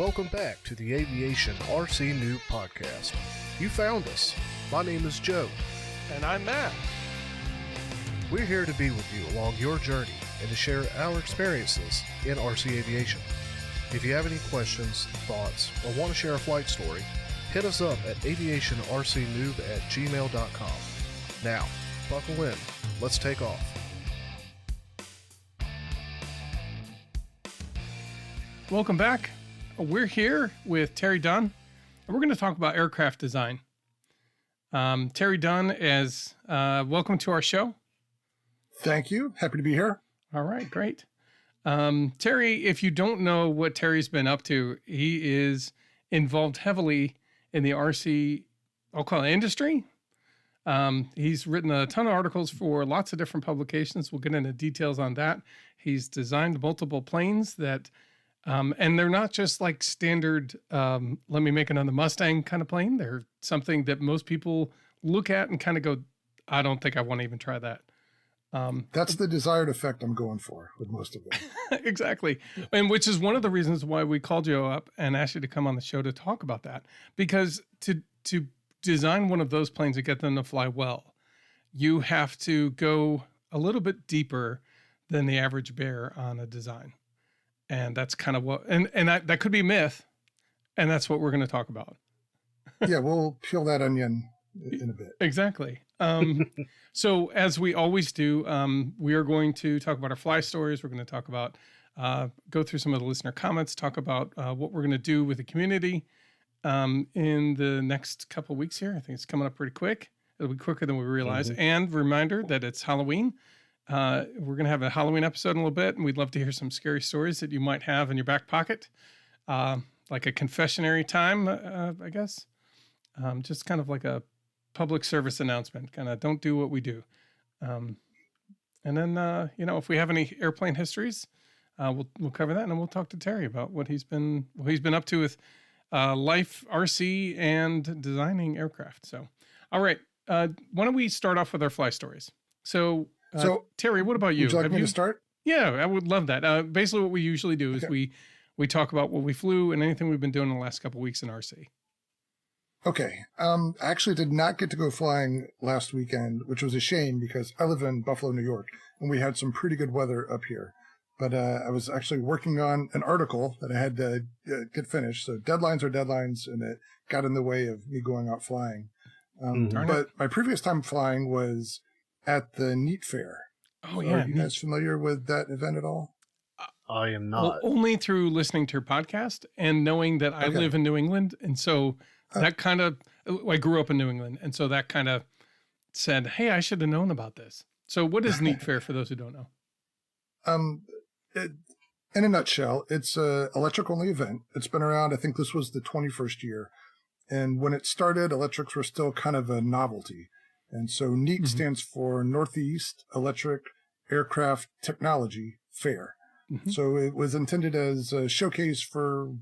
Welcome back to the Aviation RC Noob Podcast. You found us. My name is Joe. And I'm Matt. We're here to be with you along your journey and to share our experiences in RC aviation. If you have any questions, thoughts, or want to share a flight story, hit us up at aviationrcnoob@gmail.com. Now, buckle in. Let's take off. Welcome back. We're here with Terry Dunn, and we're going to talk about aircraft design. Terry Dunn, welcome to our show. Thank you. Happy to be here. All right, great. Terry, if you don't know what Terry's been up to, he is involved heavily in the RC, I'll call it industry. He's written a ton of articles for lots of different publications. We'll get into details on that. He's designed multiple planes that, and they're not just like standard, let me make another Mustang kind of plane. They're something that most people look at and kind of go, I don't think I want to even try that. That's the desired effect I'm going for with most of them. Exactly. And which is one of the reasons why we called you up and asked you to come on the show to talk about that. Because to design one of those planes and get them to fly well, you have to go a little bit deeper than the average bear on a design. And that's kind of what, and that could be myth. And that's what we're going to talk about. Yeah, we'll peel that onion in a bit. Exactly. So as we always do, we are going to talk about our fly stories. We're going to talk about, go through some of the listener comments, talk about what we're going to do with the community in the next couple of weeks here. I think it's coming up pretty quick. It'll be quicker than we realize. Mm-hmm. And reminder that it's Halloween. We're going to have a Halloween episode in a little bit, and we'd love to hear some scary stories that you might have in your back pocket, like a confessionary time, I guess. Just kind of like a public service announcement, kind of don't do what we do. And then, if we have any airplane histories, we'll cover that, and then we'll talk to Terry about what he's been up to with life, RC, and designing aircraft. So, all right, why don't we start off with our fly stories? So Terry, what about you? Would you like me to start? Yeah, I would love that. Basically, what we usually do is we talk about what we flew and anything we've been doing in the last couple of weeks in RC. Okay. I actually did not get to go flying last weekend, which was a shame because I live in Buffalo, New York, and we had some pretty good weather up here. But I was actually working on an article that I had to get finished. So deadlines are deadlines, and it got in the way of me going out flying. But my previous time flying was at the Neat Fair. Oh, yeah. Are you guys familiar with that event at all? I am not. Well, only through listening to your podcast and knowing that I live in New England. And so that kind of, I grew up in New England. And so that kind of said, hey, I should have known about this. So what is Neat Fair for those who don't know? In a nutshell, it's an electric-only event. It's been around, I think this was the 21st year. And when it started, electrics were still kind of a novelty. And so NEAT stands for Northeast Electric Aircraft Technology Fair. Mm-hmm. So it was intended as a showcase for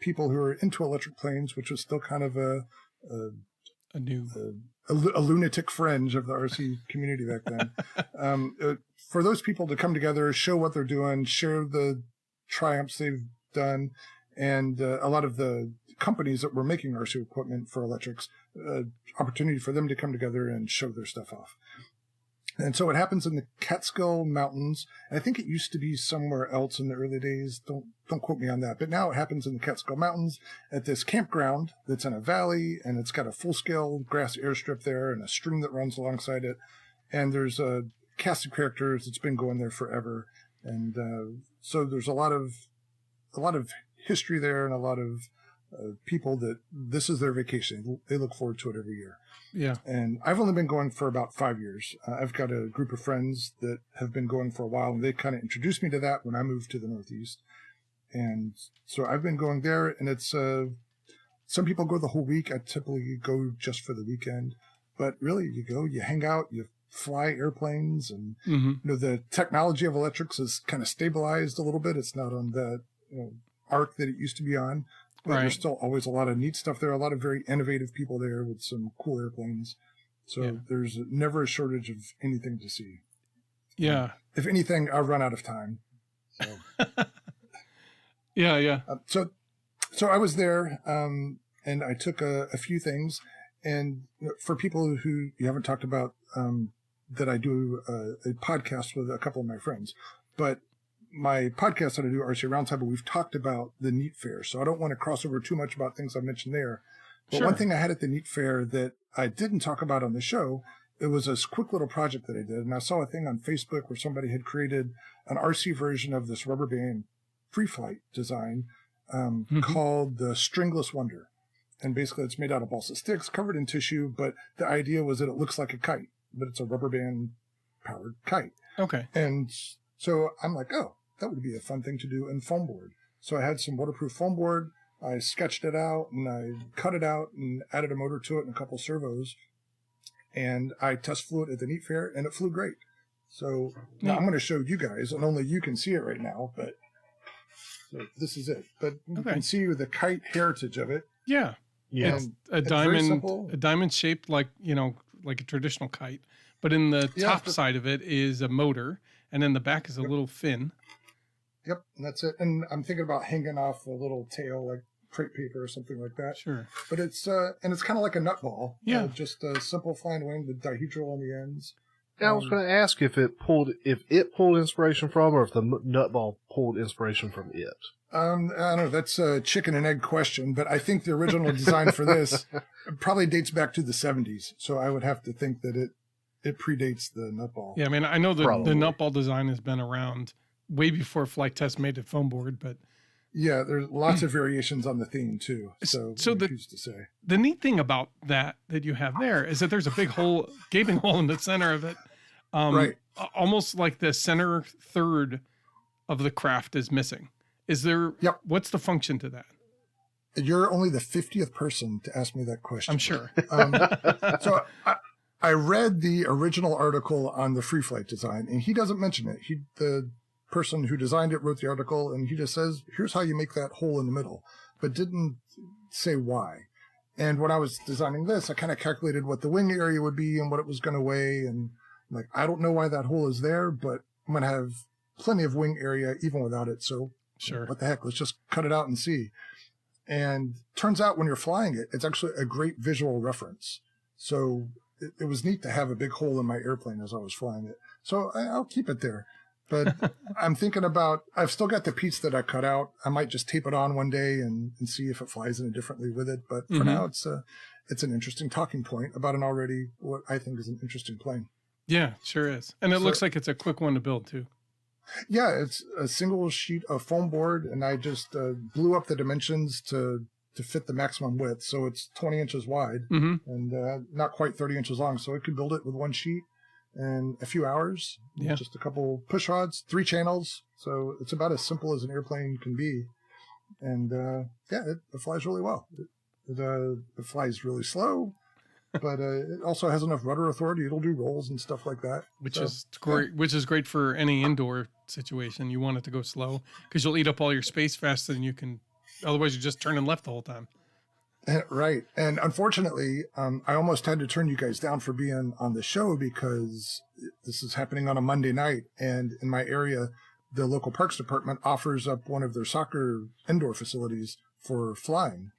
people who are into electric planes, which was still kind of a lunatic fringe of the RC community back then. For those people to come together, show what they're doing, share the triumphs they've done, and a lot of the companies that were making RC equipment for electrics, opportunity for them to come together and show their stuff off. And so it happens in the Catskill Mountains. I think it used to be somewhere else in the early days. Don't quote me on that. But now it happens in the Catskill Mountains at this campground that's in a valley, and it's got a full-scale grass airstrip there and a stream that runs alongside it. And there's a cast of characters that's been going there forever. And so there's a lot of history there and a lot of people that this is their vacation. They look forward to it every year. Yeah. And I've only been going for about 5 years. I've got a group of friends that have been going for a while, and they kind of introduced me to that when I moved to the Northeast. And so I've been going there, and it's some people go the whole week. I typically go just for the weekend. But really, you go, you hang out, you fly airplanes, and the technology of electrics is kind of stabilized a little bit. It's not on the arc that it used to be on. But there's still always a lot of neat stuff there, a lot of very innovative people there with some cool airplanes. So there's never a shortage of anything to see. Yeah. If anything, I'll run out of time. So. Yeah. So So I was there, and I took a few things. And for people who you haven't talked about, that I do a podcast with a couple of my friends. But my podcast that I do, RC Roundtable, we've talked about the Neat Fair. So I don't want to cross over too much about things I mentioned there. But Sure. one thing I had at the Neat Fair that I didn't talk about on the show, it was a quick little project that I did. And I saw a thing on Facebook where somebody had created an RC version of this rubber band free flight design called the Stringless Wonder. And basically it's made out of balsa sticks covered in tissue, but the idea was that it looks like a kite, but it's a rubber band powered kite. Okay. And so I'm like, oh, that would be a fun thing to do in foam board. So I had some waterproof foam board. I sketched it out and I cut it out and added a motor to it and a couple servos. And I test flew it at the Neat Fair and it flew great. So now I'm going to show you guys, and only you can see it right now, but so this is it. But you can see the kite heritage of it. Yeah. Yeah. It's a diamond shaped like a traditional kite, but in the top side of it is a motor, and in the back is a little fin. Yep, and that's it. And I'm thinking about hanging off a little tail, like crepe paper or something like that. Sure. But it's and it's kind of like a nut ball. Yeah. Just a simple flying wing with dihedral on the ends. Yeah, I was going to ask if it pulled inspiration from, or if the nutball pulled inspiration from it. I don't know. That's a chicken and egg question, but I think the original design for this probably dates back to the 70s. So I would have to think that it predates the nutball. Yeah, I mean, I know the nutball design has been around way before Flight Test made it foam board, but yeah, there's lots of variations on the theme too. So who's to say? The neat thing about that you have there is that there's a big hole, gaping hole in the center of it. Right. Almost like the center third of the craft is missing. Is there? Yep. What's the function to that? You're only the 50th person to ask me that question. I'm sure. So I read the original article on the free flight design, and he doesn't mention it. The person who designed it wrote the article, and he just says, here's how you make that hole in the middle, but didn't say why. And when I was designing this, I kind of calculated what the wing area would be and what it was going to weigh. And I'm like, I don't know why that hole is there, but I'm going to have plenty of wing area even without it. So sure, what the heck, let's just cut it out and see. And turns out when you're flying it, it's actually a great visual reference. So it was neat to have a big hole in my airplane as I was flying it. So I'll keep it there. But I'm thinking about, I've still got the piece that I cut out. I might just tape it on one day and see if it flies in differently with it. But for now, it's an interesting talking point about an already, what I think is an interesting plane. Yeah, sure is. And it looks like it's a quick one to build too. Yeah, it's a single sheet of foam board, and I just blew up the dimensions to fit the maximum width. So it's 20 inches wide and not quite 30 inches long. So I could build it with one sheet in a few hours. Yeah. Just a couple push rods, 3 channels. So it's about as simple as an airplane can be. And it flies really well. It flies really slow, but it also has enough rudder authority. It'll do rolls and stuff like that. Which is great. Which is great for any indoor situation. You want it to go slow because you'll eat up all your space faster than you can. Otherwise, you're just turning left the whole time. Right. And unfortunately, I almost had to turn you guys down for being on the show because this is happening on a Monday night. And in my area, the local parks department offers up one of their soccer indoor facilities for flying.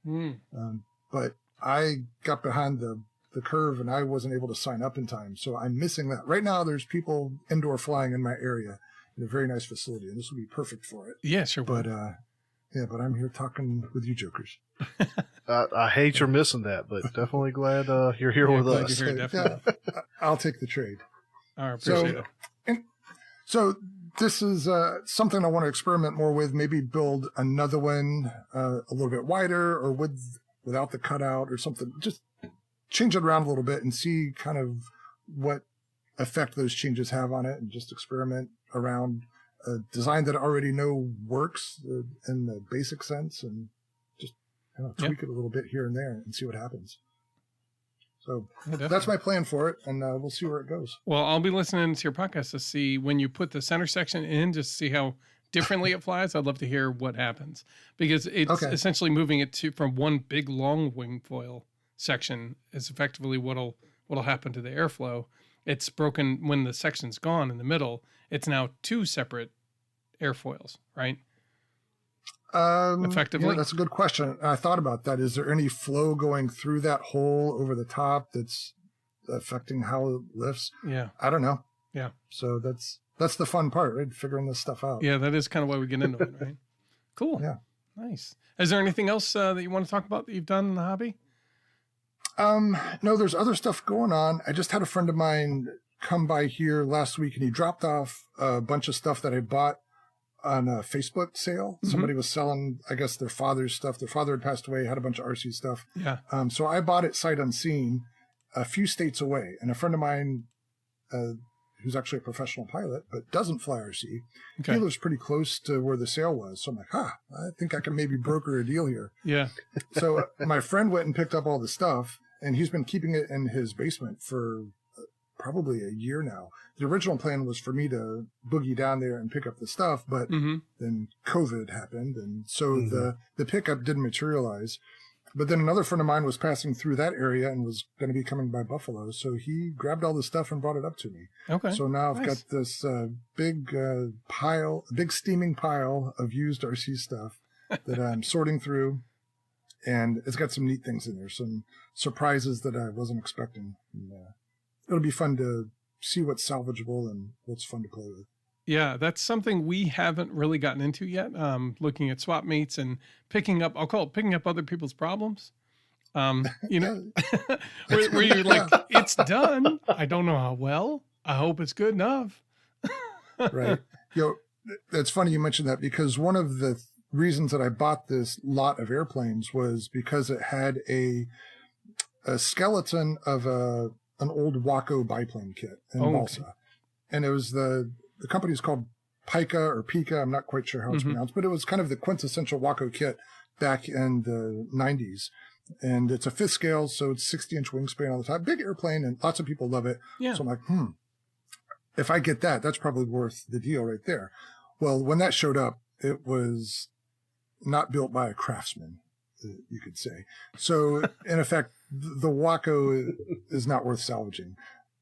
But I got behind the curve and I wasn't able to sign up in time. So I'm missing that. Right now, there's people indoor flying in my area in a very nice facility. And this would be perfect for it. Yeah, sure. But but I'm here talking with you jokers. I hate you're missing that, but definitely glad you're here with us. You're here, definitely. Yeah, I'll take the trade. I appreciate it. So this is something I want to experiment more with, maybe build another one a little bit wider or without the cutout or something. Just change it around a little bit and see kind of what effect those changes have on it and just experiment around a design that I already know works in the basic sense and just tweak it a little bit here and there and see what happens. So that's my plan for it, and we'll see where it goes. Well, I'll be listening to your podcast to see when you put the center section in, just to see how differently it flies. I'd love to hear what happens because it's essentially moving it from one big long wing foil section is effectively what'll happen to the airflow. It's broken when the section's gone in the middle. It's now 2 separate airfoils, right? effectively? That's a good question. I thought about that. Is there any flow going through that hole over the top that's affecting how it lifts? Yeah. I don't know. Yeah. So that's the fun part, right? Figuring this stuff out. Yeah, that is kind of why we get into it, right? Cool. Yeah. Nice. Is there anything else that you want to talk about that you've done in the hobby? No, there's other stuff going on. I just had a friend of mine come by here last week, and he dropped off a bunch of stuff that I bought on a Facebook sale. Mm-hmm. Somebody was selling, I guess, their father's stuff. Their father had passed away, had a bunch of RC stuff. Yeah. So I bought it sight unseen a few states away. And a friend of mine, who's actually a professional pilot, but doesn't fly RC, Okay. he lives pretty close to where the sale was. So I'm like, I think I can maybe broker a deal here. Yeah. So my friend went and picked up all the stuff, and he's been keeping it in his basement for probably a year now. The original plan was for me to boogie down there and pick up the stuff, but then COVID happened, and so the pickup didn't materialize. But then another friend of mine was passing through that area and was going to be coming by Buffalo, so he grabbed all the stuff and brought it up to me. Okay. So now I've Nice. got this big steaming pile of used RC stuff that I'm sorting through, and it's got some neat things in there, some surprises that I wasn't expecting. And, it'll be fun to see what's salvageable and what's fun to play with. Yeah, that's something we haven't really gotten into yet. Looking at swap meets and picking up, I'll call it picking up other people's problems. You know, where you're like, it's done. I don't know how well. I hope it's good enough. Right. It's funny you mentioned that, because one of the reasons that I bought this lot of airplanes was because it had a skeleton of an old Waco biplane kit in balsa. Okay. And it was the company's called Pika. I'm not quite sure how it's pronounced, but it was kind of the quintessential Waco kit back in the 90s. And it's a 5th scale, so it's 60-inch wingspan on the top. Big airplane, and lots of people love it. Yeah. So I'm like, if I get that, that's probably worth the deal right there. Well, when that showed up, it was not built by a craftsman, you could say. So, in effect, the Waco is not worth salvaging.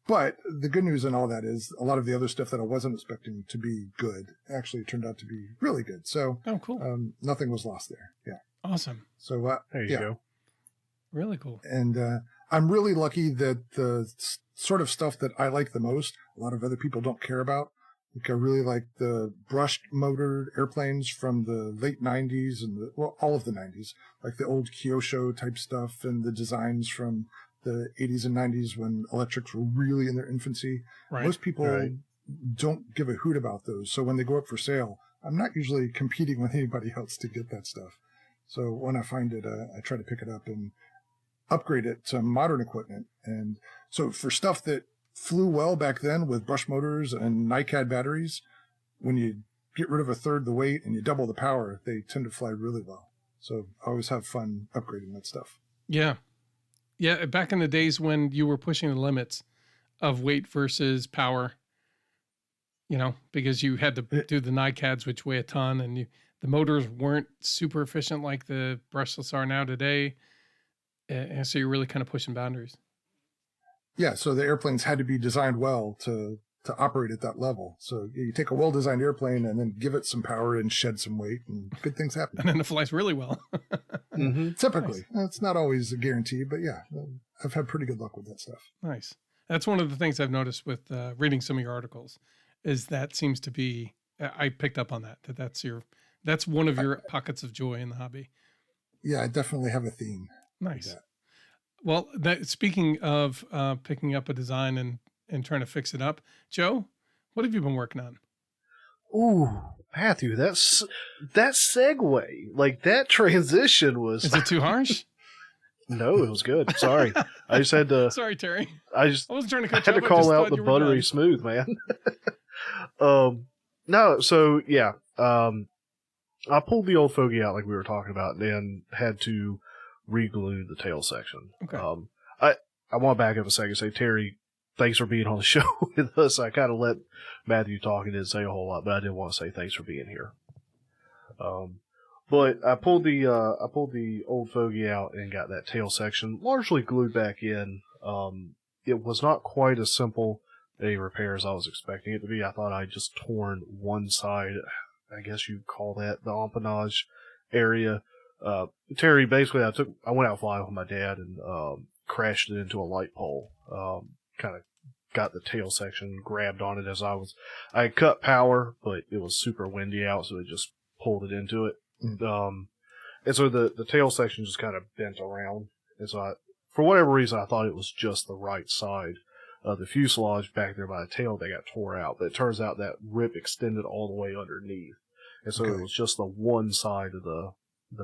But the good news in all that is a lot of the other stuff that I wasn't expecting to be good actually turned out to be really good. So, cool. Nothing was lost there. Yeah. Awesome. So, There you go. Really cool. And I'm really lucky that the sort of stuff that I like the most, a lot of other people don't care about. Like, I really like the brushed motored airplanes from the late 90s and all of the 90s, like the old Kyosho type stuff and the designs from the 80s and 90s when electrics were really in their infancy. Right. Most people don't give a hoot about those. So when they go up for sale, I'm not usually competing with anybody else to get that stuff. So when I find it, I try to pick it up and upgrade it to modern equipment. And so for stuff that flew well back then with brush motors and NiCad batteries, when you get rid of a third the weight and you double the power, they tend to fly really well. So I always have fun upgrading that stuff. Yeah. Yeah. Back in the days when you were pushing the limits of weight versus power, you know, because you had to do the NiCads, which weigh a ton, and the motors weren't super efficient like the brushless are now today. And so you're really kind of pushing boundaries. Yeah, so the airplanes had to be designed well to operate at that level. So you take a well-designed airplane and then give it some power and shed some weight, and good things happen. And then it flies really well. Typically. Nice. It's not always a guarantee, but yeah, I've had pretty good luck with that stuff. Nice. That's one of the things I've noticed with reading some of your articles, is that seems to be, I picked up on that's one of your pockets of joy in the hobby. Yeah, I definitely have a theme. Nice. Like that. Well, speaking of picking up a design and trying to fix it up, Joe, what have you been working on? Ooh, Matthew, that segue, like that transition was. Is it too harsh? No, it was good. Sorry, I just had to. Sorry, Terry. I wasn't trying to cut had you to off, I call just out thought the you were buttery done. smooth, man. No, so yeah, I pulled the old fogey out like we were talking about, and then had to re-glue the tail section. Okay. I want to back up a second and say, Terry, thanks for being on the show with us. I kind of let Matthew talk and didn't say a whole lot, but I did want to say thanks for being here. But I pulled the old fogey out and got that tail section largely glued back in. It was not quite as simple a repair as I was expecting it to be. I thought I'd just torn one side, I guess you'd call that the empennage, area. Terry, basically, I went out flying with my dad and crashed it into a light pole. Kind of got the tail section, grabbed on it as I had cut power, but it was super windy out, so it just pulled it into it. And so the tail section just kind of bent around. And so for whatever reason, I thought it was just the right side of the fuselage back there by the tail that got tore out. But it turns out that rip extended all the way underneath. And so it was just the one side of the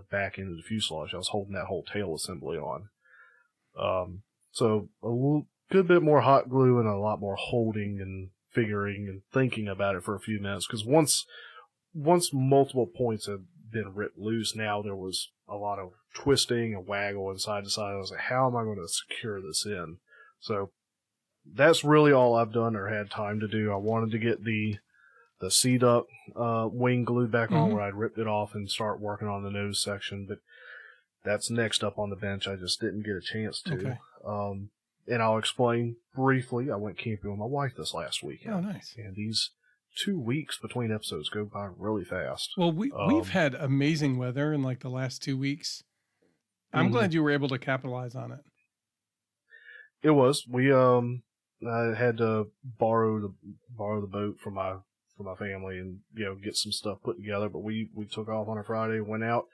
back end of the fuselage. I was holding that whole tail assembly on. So a good bit more hot glue and a lot more holding and figuring and thinking about it for a few minutes. Because once multiple points had been ripped loose, now there was a lot of twisting and waggle side to side. I was like, how am I going to secure this in? So that's really all I've done or had time to do. I wanted to get the C-duct wing glued back on where I'd ripped it off and start working on the nose section, but that's next up on the bench. I just didn't get a chance to. Okay. And I'll explain briefly. I went camping with my wife this last weekend. Oh, nice. And these 2 weeks between episodes go by really fast. Well, we've had amazing weather in like the last 2 weeks. I'm glad you were able to capitalize on it. It was. I had to borrow the boat from my family and get some stuff put together. But we took off on a Friday, went out.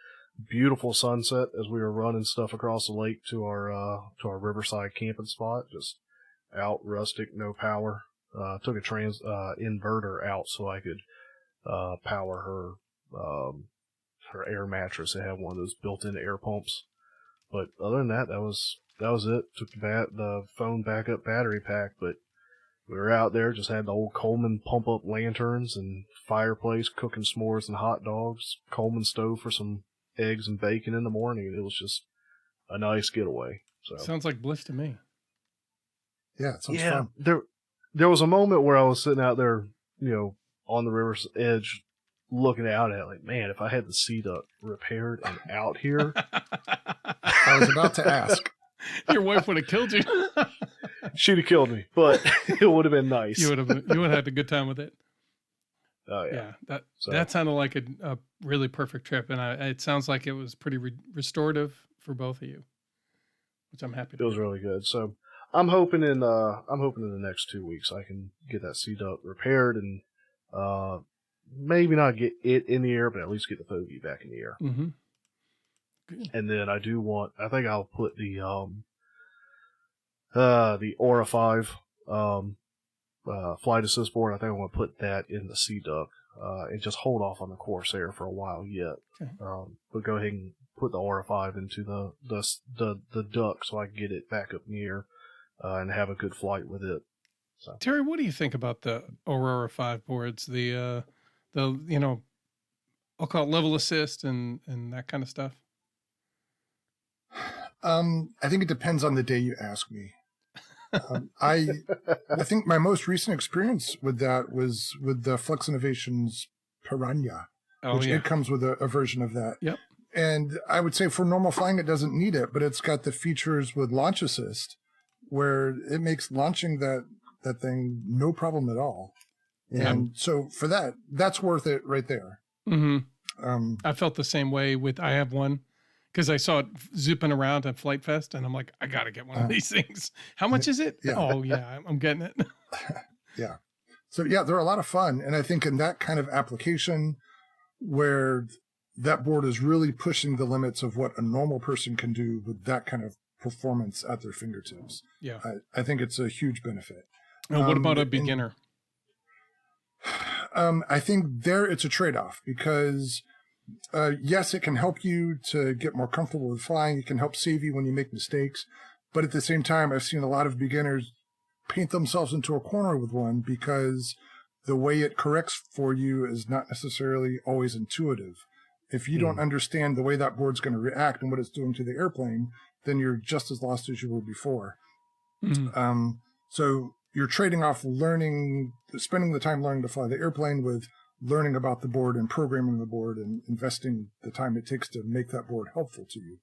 Beautiful sunset as we were running stuff across the lake to our riverside camping spot. Just out, rustic, no power. Took a inverter out so I could power her air mattress. It had one of those built-in air pumps. But other than that, that was it. Took the phone backup battery pack, but we were out there, just had the old Coleman pump-up lanterns and fireplace, cooking s'mores and hot dogs, Coleman stove for some eggs and bacon in the morning, and it was just a nice getaway. So sounds like bliss to me. Yeah, it sounds fun. There was a moment where I was sitting out there, on the river's edge, looking out at it, like, man, if I had the C-duct repaired and out here. I was about to ask. Your wife would have killed you. She'd have killed me, but it would have been nice. You would have had a good time with it. Oh yeah. That sounded like a really perfect trip, and it sounds like it was pretty restorative for both of you, which I'm happy to. It was really good. So I'm hoping in the next 2 weeks I can get that C-duct repaired and maybe not get it in the air, but at least get the fogey back in the air. Mm-hmm. Good. And then I think I'll put the Aura 5 flight assist board. I think I want to put that in the C-duct and just hold off on the Corsair for a while yet. Okay. But go ahead and put the Aura 5 into the duct so I can get it back up in the air and have a good flight with it. So. Terry, what do you think about the Aurora 5 boards? The I'll call it level assist and that kind of stuff. I think it depends on the day you ask me. I think my most recent experience with that was with the Flex Innovations Piranha, which it comes with a version of that. Yep. And I would say for normal flying, it doesn't need it, but it's got the features with Launch Assist where it makes launching that thing no problem at all. And so for that's worth it right there. Mm-hmm. I felt the same way I have one. Because I saw it zipping around at Flight Fest, and I'm like, I got to get one of these things. How much is it? Yeah. Oh, yeah, I'm getting it. Yeah. So, yeah, they're a lot of fun. And I think in that kind of application where that board is really pushing the limits of what a normal person can do with that kind of performance at their fingertips, yeah, I think it's a huge benefit. And what about a beginner? I think it's a trade-off because... yes, it can help you to get more comfortable with flying. It can help save you when you make mistakes. But at the same time, I've seen a lot of beginners paint themselves into a corner with one because the way it corrects for you is not necessarily always intuitive. If you don't understand the way that board's going to react and what it's doing to the airplane, then you're just as lost as you were before. Mm-hmm. So you're trading off spending the time learning to fly the airplane with learning about the board and programming the board and investing the time it takes to make that board helpful to you.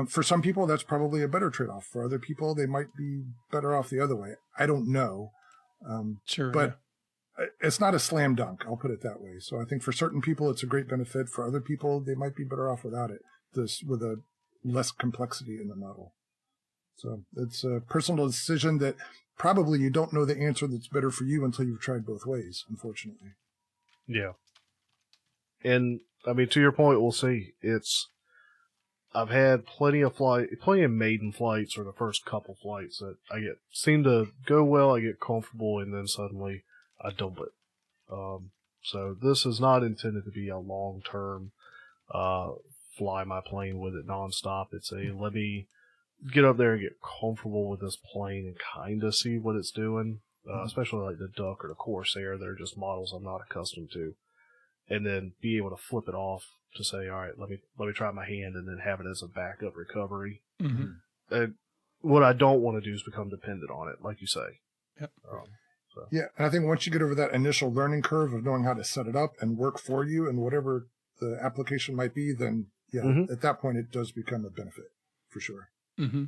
For some people, that's probably a better trade-off. For other people, they might be better off the other way. I don't know. Sure. But it's not a slam dunk. I'll put it that way. So I think for certain people, it's a great benefit. For other people, they might be better off without it. This with a less complexity in the model. So it's a personal decision that probably you don't know the answer that's better for you until you've tried both ways, unfortunately. Yeah. And I mean, to your point, we'll see. I've had plenty of maiden flights, or the first couple flights, that seem to go well. I get comfortable, and then suddenly I dump it. So this is not intended to be a long-term fly my plane with it nonstop. It's let me get up there and get comfortable with this plane and kind of see what it's doing, especially like the Duck or the Corsair. They're just models I'm not accustomed to. And then be able to flip it off to say, all right, let me try my hand, and then have it as a backup recovery. Mm-hmm. What I don't want to do is become dependent on it, like you say. Yep. Yeah, and I think once you get over that initial learning curve of knowing how to set it up and work for you and whatever the application might be, then at that point it does become a benefit for sure. Mm-hmm.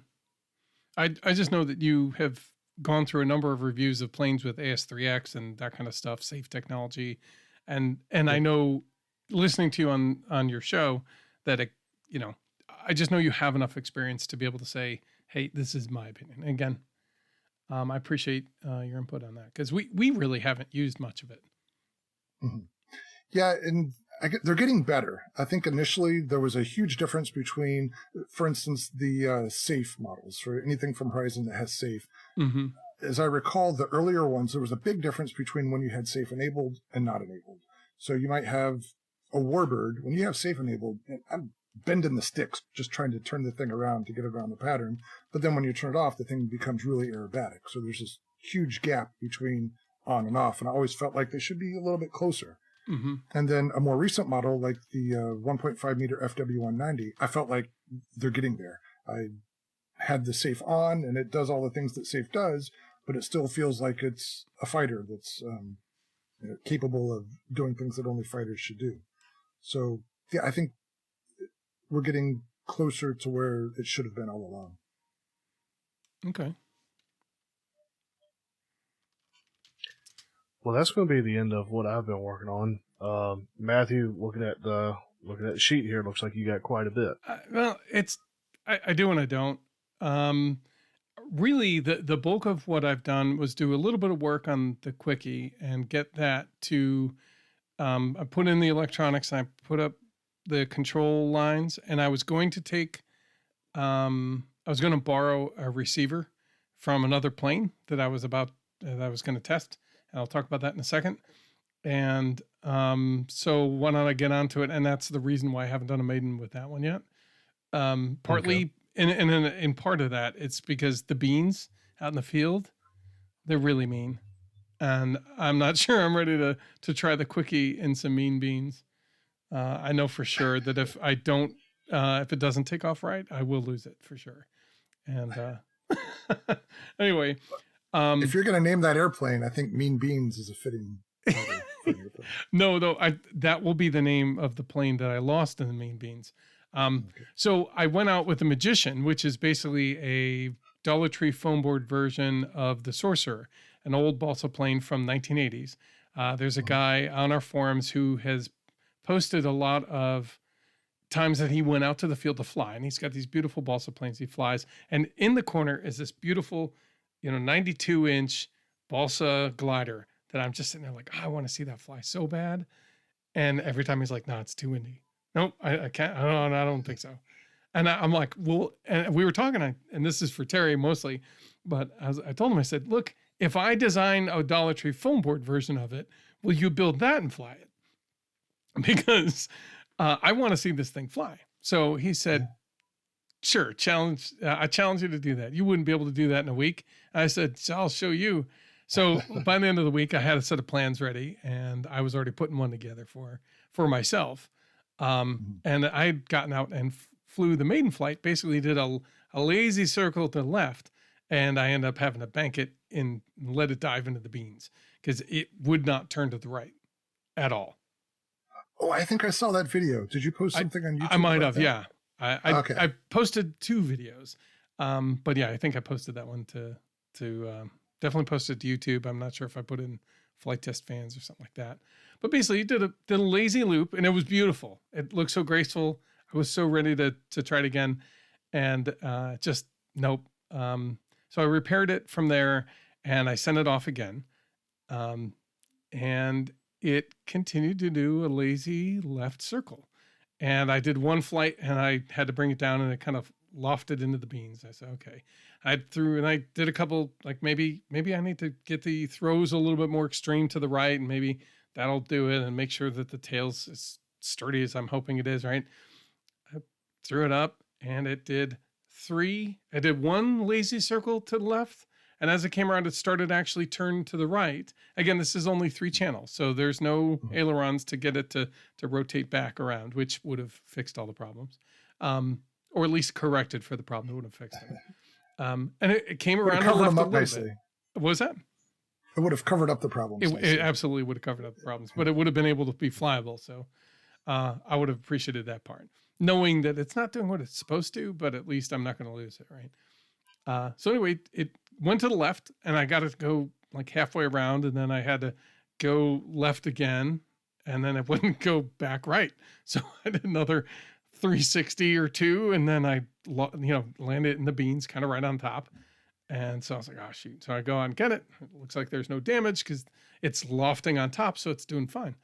I just know that you have gone through a number of reviews of planes with AS3X and that kind of stuff, safe technology. And I know, listening to you on your show, that I just know you have enough experience to be able to say, hey, this is my opinion. And again, I appreciate your input on that, because we really haven't used much of it. Mm-hmm. Yeah, and they're getting better. I think initially there was a huge difference between, for instance, the safe models, for anything from Horizon that has safe. Mm-hmm. As I recall, the earlier ones, there was a big difference between when you had safe enabled and not enabled. So you might have a Warbird. When you have safe enabled, and I'm bending the sticks just trying to turn the thing around to get it around the pattern. But then when you turn it off, the thing becomes really aerobatic. So there's this huge gap between on and off. And I always felt like they should be a little bit closer. Mm-hmm. And then a more recent model, like the 1.5 meter FW190, I felt like they're getting there. I had the safe on, and it does all the things that safe does, but it still feels like it's a fighter that's capable of doing things that only fighters should do. So, yeah, I think we're getting closer to where it should have been all along. Okay. Well, that's going to be the end of what I've been working on. Matthew, looking at the sheet here, looks like you got quite a bit. Well, I do and I don't. Really, the bulk of what I've done was do a little bit of work on the Quickie and get that to. I put in the electronics. And I put up the control lines, and I was going to take. I was going to borrow a receiver from another plane that I was going to test. And I'll talk about that in a second. And so why don't I get onto it? And that's the reason why I haven't done a maiden with that one yet. Partly, and in part of that, it's because the beans out in the field, they're really mean. And I'm not sure I'm ready to try the Quickie in some mean beans. I know for sure that if it doesn't take off right, I will lose it for sure. And anyway. If you're going to name that airplane, I think Mean Beans is a fitting title for an airplane. No, though, that will be the name of the plane that I lost in the Mean Beans. So I went out with the Magician, which is basically a Dollar Tree foam board version of the Sorcerer, an old balsa plane from 1980s. There's a guy on our forums who has posted a lot of times that he went out to the field to fly, and he's got these beautiful balsa planes he flies. And in the corner is this beautiful 92-inch balsa glider that I'm just sitting there like, I want to see that fly so bad. And every time he's like, no, it's too windy. Nope, I can't. I don't think so. And I'm like, well, and we were talking, and this is for Terry mostly, but I told him, I said, look, if I design a Dollar Tree foam board version of it, will you build that and fly it? Because I want to see this thing fly. So he said, sure, I challenge you to do that. You wouldn't be able to do that in a week. I said, I'll show you. So by the end of the week, I had a set of plans ready, and I was already putting one together for myself. And I had gotten out and flew the maiden flight, basically did a lazy circle to the left, and I ended up having to bank it and let it dive into the beans because it would not turn to the right at all. Oh, I think I saw that video. Did you post something on YouTube? I might have, yeah. Okay. I posted 2 videos, but yeah, I think I posted that one to definitely posted to YouTube. I'm not sure if I put in flight test fans or something like that. But basically, you did a lazy loop, and it was beautiful. It looked so graceful. I was so ready to try it again, and just nope. So I repaired it from there, and I sent it off again, and it continued to do a lazy left circle. And I did one flight, and I had to bring it down, and it kind of lofted into the beans. I said, okay. I did a couple, like maybe I need to get the throws a little bit more extreme to the right, and maybe that'll do it, and make sure that the tail's as sturdy as I'm hoping it is, right? I threw it up, and it did one lazy circle to the left, and as it came around, it started to actually turn to the right. Again, this is only 3 channels, so there's no ailerons to get it to rotate back around, which would have fixed all the problems, or at least corrected for the problem. It would have fixed them. And it came around and left a little bit. What was that? It would have covered up the problems. It absolutely would have covered up the problems, but it would have been able to be flyable. So I would have appreciated that part, knowing that it's not doing what it's supposed to, but at least I'm not going to lose it, right? So anyway, it went to the left, and I got it to go like halfway around, and then I had to go left again, and then it wouldn't go back right. So I did another 360 or 2, and then I landed in the beans kind of right on top. And so I was like, oh shoot. So I go out and get it. It looks like there's no damage because it's lofting on top, so it's doing fine.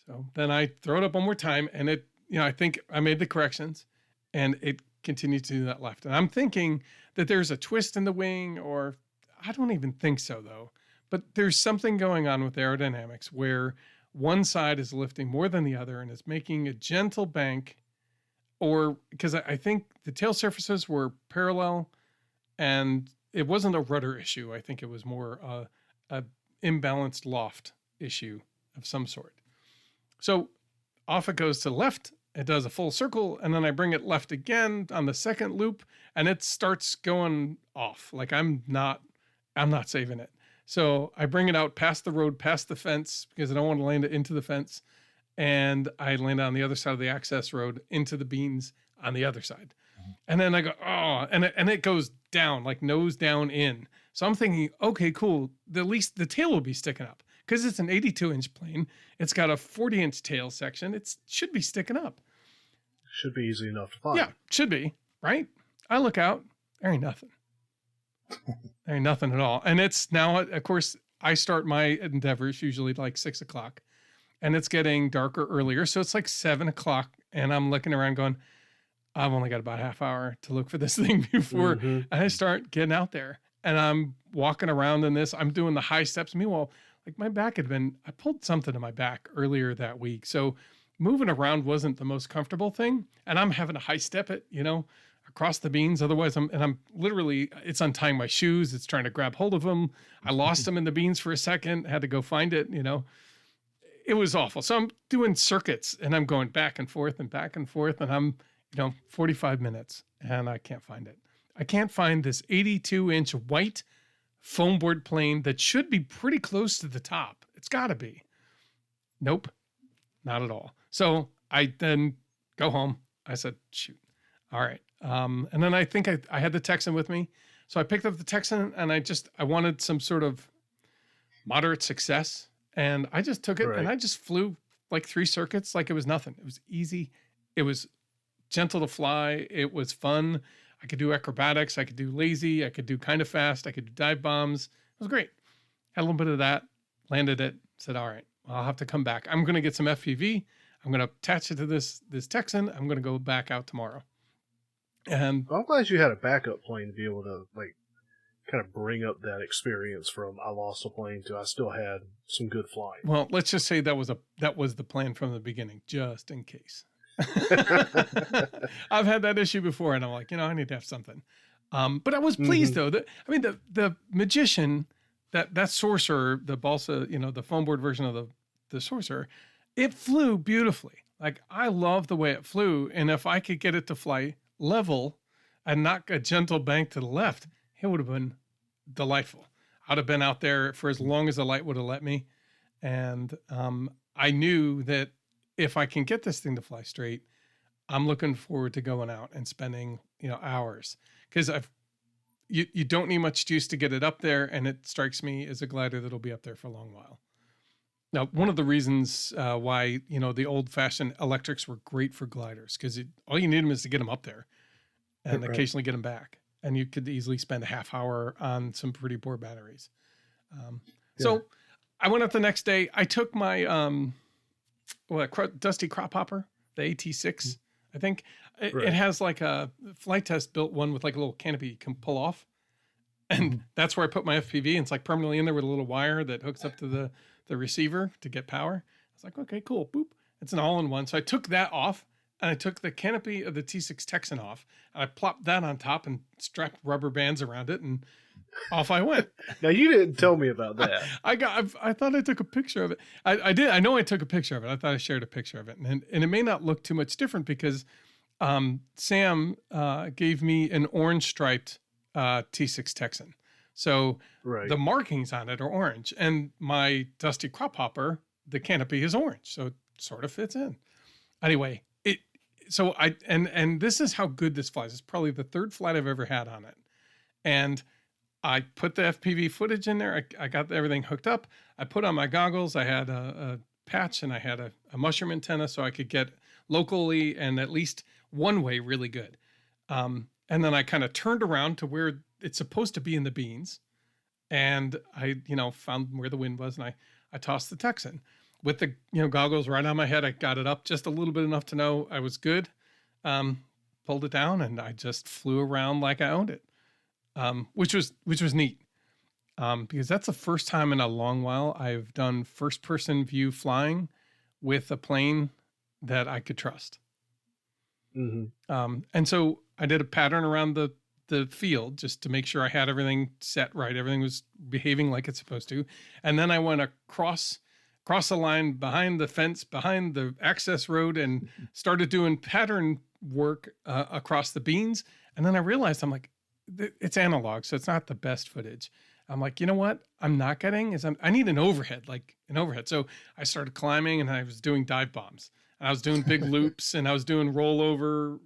So then I throw it up one more time, and it, I think I made the corrections, and it continued to do that left. And I'm thinking that there's a twist in the wing, or I don't even think so though, but there's something going on with aerodynamics where one side is lifting more than the other and is making a gentle bank, or because I think the tail surfaces were parallel, and it wasn't a rudder issue. I think it was more a imbalanced loft issue of some sort. So off it goes to the left. It does a full circle, and then I bring it left again on the second loop, and it starts going off. Like I'm not saving it. So I bring it out past the road, past the fence, because I don't want to land it into the fence. And I land on the other side of the access road into the beans on the other side. And then I go, oh, and it goes down, like nose down in. So I'm thinking, okay, cool. At least the tail will be sticking up because it's an 82-inch plane. It's got a 40-inch tail section. It should be sticking up. Should be easy enough to find. Yeah, should be, right? I look out, there ain't nothing. There ain't nothing at all. And it's now, of course, I start my endeavors usually like 6 o'clock, and it's getting darker earlier. So it's like 7 o'clock, and I'm looking around going, I've only got about a half hour to look for this thing before I start getting out there. And I'm walking around in this. I'm doing the high steps. Meanwhile, like my back I pulled something in my back earlier that week. So moving around wasn't the most comfortable thing. And I'm having to high step it, across the beans. Otherwise, I'm literally, it's untying my shoes. It's trying to grab hold of them. I lost them in the beans for a second, had to go find it, It was awful. So I'm doing circuits, and I'm going back and forth, and I'm, 45 minutes, and I can't find it. I can't find this 82-inch white foam board plane that should be pretty close to the top. It's got to be. Nope, not at all. So I then go home. I said, shoot. All right. And then I think I had the Texan with me. So I picked up the Texan, and I wanted some sort of moderate success. And I just took it, and I just flew like 3 circuits like it was nothing. It was easy. It was gentle to fly. It was fun. I could do acrobatics. I could do lazy. I could do kind of fast. I could do dive bombs. It was great. Had a little bit of that. Landed it. Said, all right, I'll have to come back. I'm going to get some FPV. I'm going to attach it to this Texan. I'm going to go back out tomorrow. And I'm glad you had a backup plane to be able to kind of bring up that experience from I lost a plane to I still had some good flying. Well, let's just say that was the plan from the beginning, just in case. I've had that issue before, and I'm like, I need to have something. But I was pleased though. The magician, that sorcerer, the balsa, the foam board version of the sorcerer, it flew beautifully. Like I love the way it flew, and if I could get it to fly level and not a gentle bank to the left, it would have been delightful. I'd have been out there for as long as the light would have let me. And I knew that if I can get this thing to fly straight, I'm looking forward to going out and spending, hours. Because you don't need much juice to get it up there. And it strikes me as a glider that'll be up there for a long while. Now, one of the reasons why, the old fashioned electrics were great for gliders, because all you need them is to get them up there and Right. occasionally get them back. And you could easily spend a half hour on some pretty poor batteries. So I went up the next day. I took my Dusty Crop Hopper, the AT6, I think. It has like a flight test built one with like a little canopy you can pull off. And that's where I put my FPV. And it's like permanently in there with a little wire that hooks up to the receiver to get power. I was like, okay, cool. Boop. It's an all-in-one. So I took that off, and I took the canopy of the T6 Texan off, and I plopped that on top and strapped rubber bands around it, and off I went. Now, you didn't tell me about that. I thought I took a picture of it. I did. I know I took a picture of it. I thought I shared a picture of it. And it may not look too much different because Sam gave me an orange striped T6 Texan. So the markings on it are orange. And my Dusty Crop Hopper, the canopy is orange. So it sort of fits in. Anyway, and this is how good this flies. It's probably the third flight I've ever had on it. And I put the FPV footage in there. I got everything hooked up. I put on my goggles. I had a patch and I had a mushroom antenna so I could get locally and at least one way really good. And then I kind of turned around to where it's supposed to be in the beans. And I, found where the wind was and I tossed the Texan with the, goggles right on my head. I got it up just a little bit enough to know I was good. Pulled it down and I just flew around like I owned it. Which was neat, because that's the first time in a long while I've done first person view flying with a plane that I could trust. And so I did a pattern around the field just to make sure I had everything set right. Everything was behaving like it's supposed to. And then I went across the line behind the fence, behind the access road, and started doing pattern work across the beans. And then I realized, I'm like, it's analog, so it's not the best footage. I'm like, you know what? I'm not getting I need an overhead. So I started climbing and I was doing dive bombs and I was doing big loops and I was doing rollover,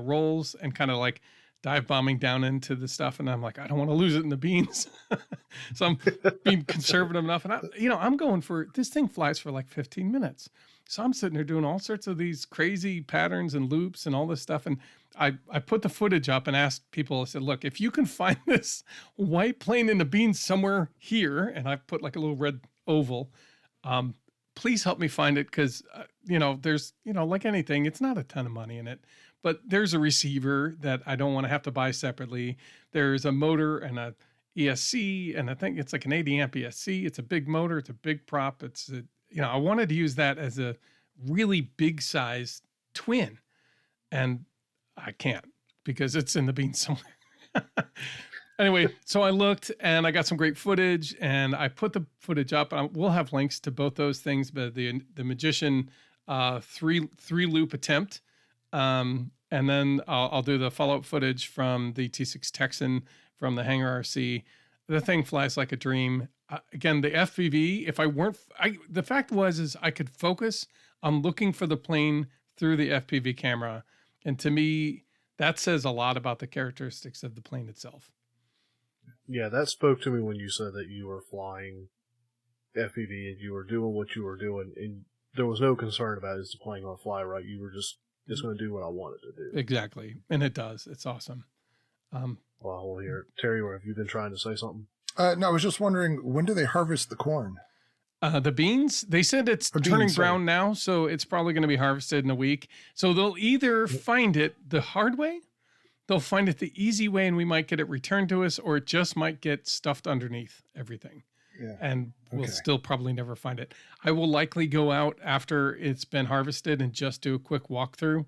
rolls and kind of like dive bombing down into the stuff. And I'm like, I don't want to lose it in the beans. So I'm being conservative enough. And I'm going for, this thing flies for like 15 minutes. So I'm sitting there doing all sorts of these crazy patterns and loops and all this stuff. And I put the footage up and asked people, I said, look, if you can find this white plane in the beans somewhere here, and I put like a little red oval, please help me find it. Cause there's, like anything, it's not a ton of money in it, but there's a receiver that I don't want to have to buy separately. There's a motor and a ESC, and I think it's like an 80 amp ESC. It's a big motor. It's a big prop. I wanted to use that as a really big size twin, and I can't because it's in the beans somewhere. Anyway, so I looked and I got some great footage and I put the footage up. We'll have links to both those things, but the Magician three loop attempt. And then I'll do the follow-up footage from the T6 Texan from the Hangar RC. The thing flies like a dream. Again, the FPV, the fact is I could focus on looking for the plane through the FPV camera. And to me, that says a lot about the characteristics of the plane itself. Yeah, that spoke to me when you said that you were flying FPV and you were doing what you were doing, and there was no concern about is the plane going to fly right. You were just going to do what I wanted to do. Exactly, and it does. It's awesome. Well, we'll hear it. Terry, or have you been trying to say something? No, I was just wondering, when do they harvest the corn? The beans, they said it's turning brown now, so it's probably going to be harvested in a week. So they'll either find it the hard way, they'll find it the easy way, and we might get it returned to us, or it just might get stuffed underneath everything. Yeah. And we'll still probably never find it. I will likely go out after it's been harvested and just do a quick walkthrough,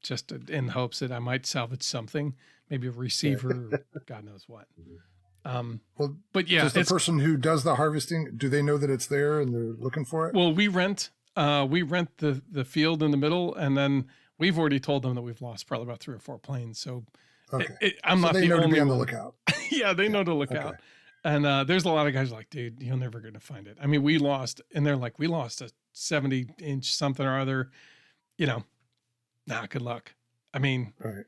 just in hopes that I might salvage something, maybe a receiver, God knows what. But yeah, does the person who does the harvesting, do they know that it's there and they're looking for it? Well, we rent the field in the middle, and then we've already told them that we've lost probably about 3 or 4 planes. So I'm not the only one. They know to be on the lookout. Yeah, they know to look out. And there's a lot of guys like, dude, you're never going to find it. I mean, we lost a 70-inch something or other, good luck. I mean, right.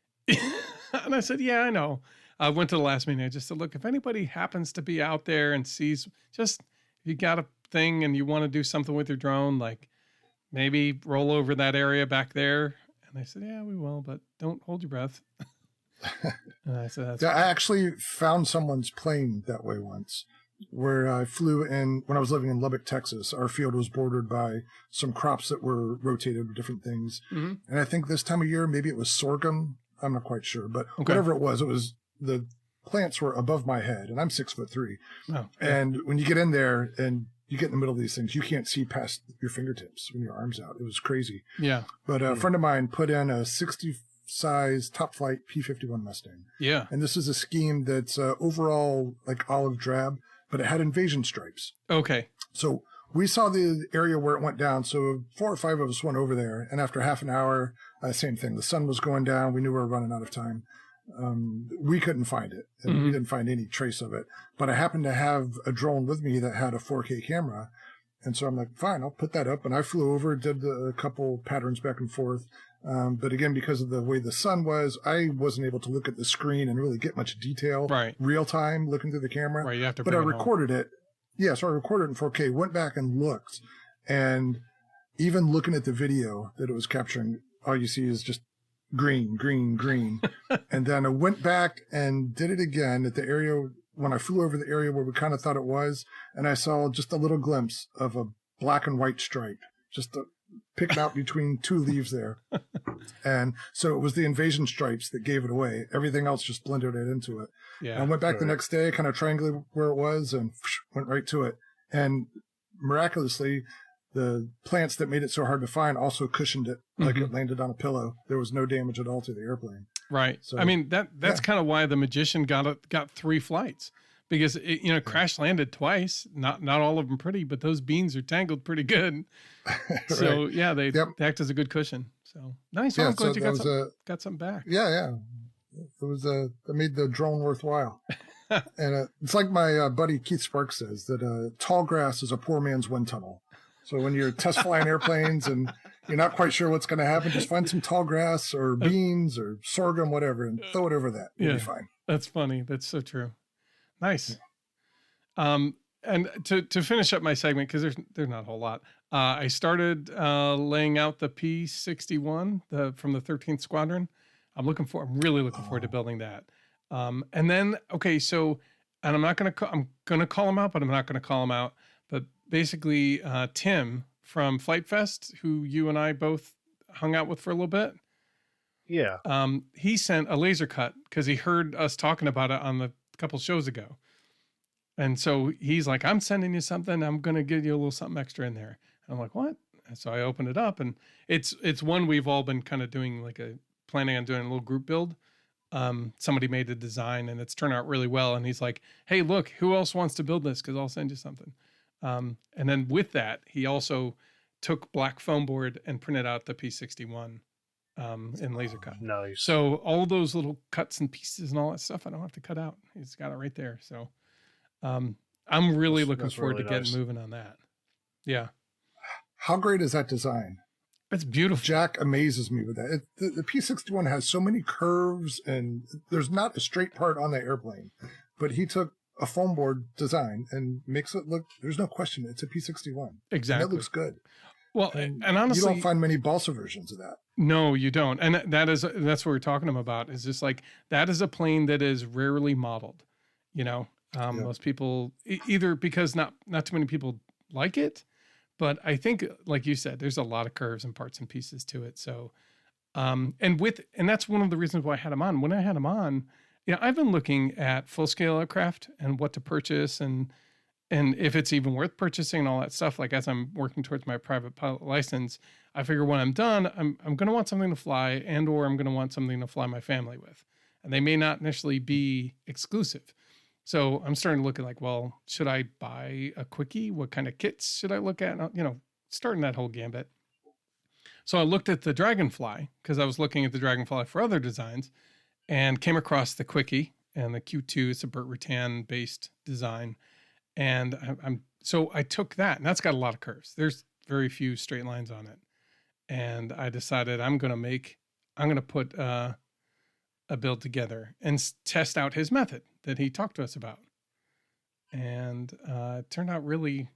And I said, yeah, I know. I went to the last meeting. I just said, look, if anybody happens to be out there and sees, just if you got a thing and you want to do something with your drone, like maybe roll over that area back there. And they said, yeah, we will, but don't hold your breath. And I said, that's Yeah, I actually found someone's plane that way once, where I flew in when I was living in Lubbock, Texas. Our field was bordered by some crops that were rotated with different things. Mm-hmm. And I think this time of year, maybe it was sorghum. I'm not quite sure, but whatever it was the plants were above my head, and I'm 6'3". Oh, and when you get in there and you get in the middle of these things, you can't see past your fingertips when your arm's out. It was crazy. Yeah. But a friend of mine put in a 60 size top flight P-51 Mustang. Yeah. And this is a scheme that's overall like olive drab, but it had invasion stripes. Okay. So we saw the area where it went down. So 4 or 5 of us went over there. And after half an hour, same thing. The sun was going down. We knew we were running out of time. We couldn't find it. And we didn't find any trace of it. But I happened to have a drone with me that had a 4K camera. And so I'm like, fine, I'll put that up. And I flew over, did a couple patterns back and forth. But again, because of the way the sun was, I wasn't able to look at the screen and really get much detail real time looking through the camera. Right, you have to. But I recorded it. Yeah, so I recorded it in 4K, went back and looked. And even looking at the video that it was capturing, all you see is just green, green, green. And then I went back and did it again at the area when I flew over the area where we kind of thought it was. And I saw just a little glimpse of a black and white stripe, just picking out between 2 leaves there. And so it was the invasion stripes that gave it away. Everything else just blended it into it. Yeah. And I went back the next day, kind of triangulated where it was and went right to it. And miraculously, the plants that made it so hard to find also cushioned it like it landed on a pillow. There was no damage at all to the airplane. Right. So, I mean, that's kind of why the Magician got 3 flights, because it crash landed twice. Not all of them pretty, but those beans are tangled pretty good. So yeah, they act as a good cushion. So nice. Well, I'm glad you got something back. Yeah. It was that made the drone worthwhile. And it's like my buddy Keith Sparks says that tall grass is a poor man's wind tunnel. So when you're test flying airplanes and you're not quite sure what's going to happen, just find some tall grass or beans or sorghum, whatever, and throw it over that. You'll be fine. That's funny. That's so true. Nice. Yeah. And to finish up my segment, because there's not a whole lot, I started laying out the P-61 from the 13th Squadron. I'm really looking forward to building that. And then, and I'm going to call him out, but I'm not going to call him out. But basically, Tim from Flight Fest, who you and I both hung out with for a little bit. Yeah. He sent a laser cut because he heard us talking about it on the couple shows ago. And so he's like, I'm sending you something. I'm going to give you a little something extra in there. And I'm like, what? And so I opened it up, and it's one we've all been kind of doing, planning on doing a little group build. Somebody made a design and it's turned out really well. And he's like, hey, look, who else wants to build this? Because I'll send you something. And then with that, he also took black foam board and printed out the P-61 in laser cut. Nice. So all those little cuts and pieces and all that stuff, I don't have to cut out. He's got it right there. So I'm really looking forward to getting moving on that. Yeah. How great is that design? It's beautiful. Jack amazes me with that. The P-61 has so many curves, and there's not a straight part on the airplane. But he took a foam board design and makes it look, there's no question, it's a P-61. Exactly. And it looks good. Well, and honestly, you don't find many balsa versions of that. No, you don't. And that's what we're talking about, is just like, that is a plane that is rarely modeled. Most people, either because not too many people like it, but I think, like you said, there's a lot of curves and parts and pieces to it. So, and that's one of the reasons why I had him on. When I had him on, I've been looking at full scale aircraft and what to purchase and if it's even worth purchasing and all that stuff. Like, as I'm working towards my private pilot license, I figure when I'm done, I'm going to want something to fly, or I'm going to want something to fly my family with. And they may not initially be exclusive. So I'm starting to look at well, should I buy a quickie? What kind of kits should I look at? Starting that whole gambit. So I looked at the Dragonfly, because I was looking at the Dragonfly for other designs, and came across the quickie and the Q2. It's a Burt Rutan based design. And so I took that, and that's got a lot of curves. There's very few straight lines on it. And I decided I'm going to put a build together and test out his method that he talked to us about. and it turned out really.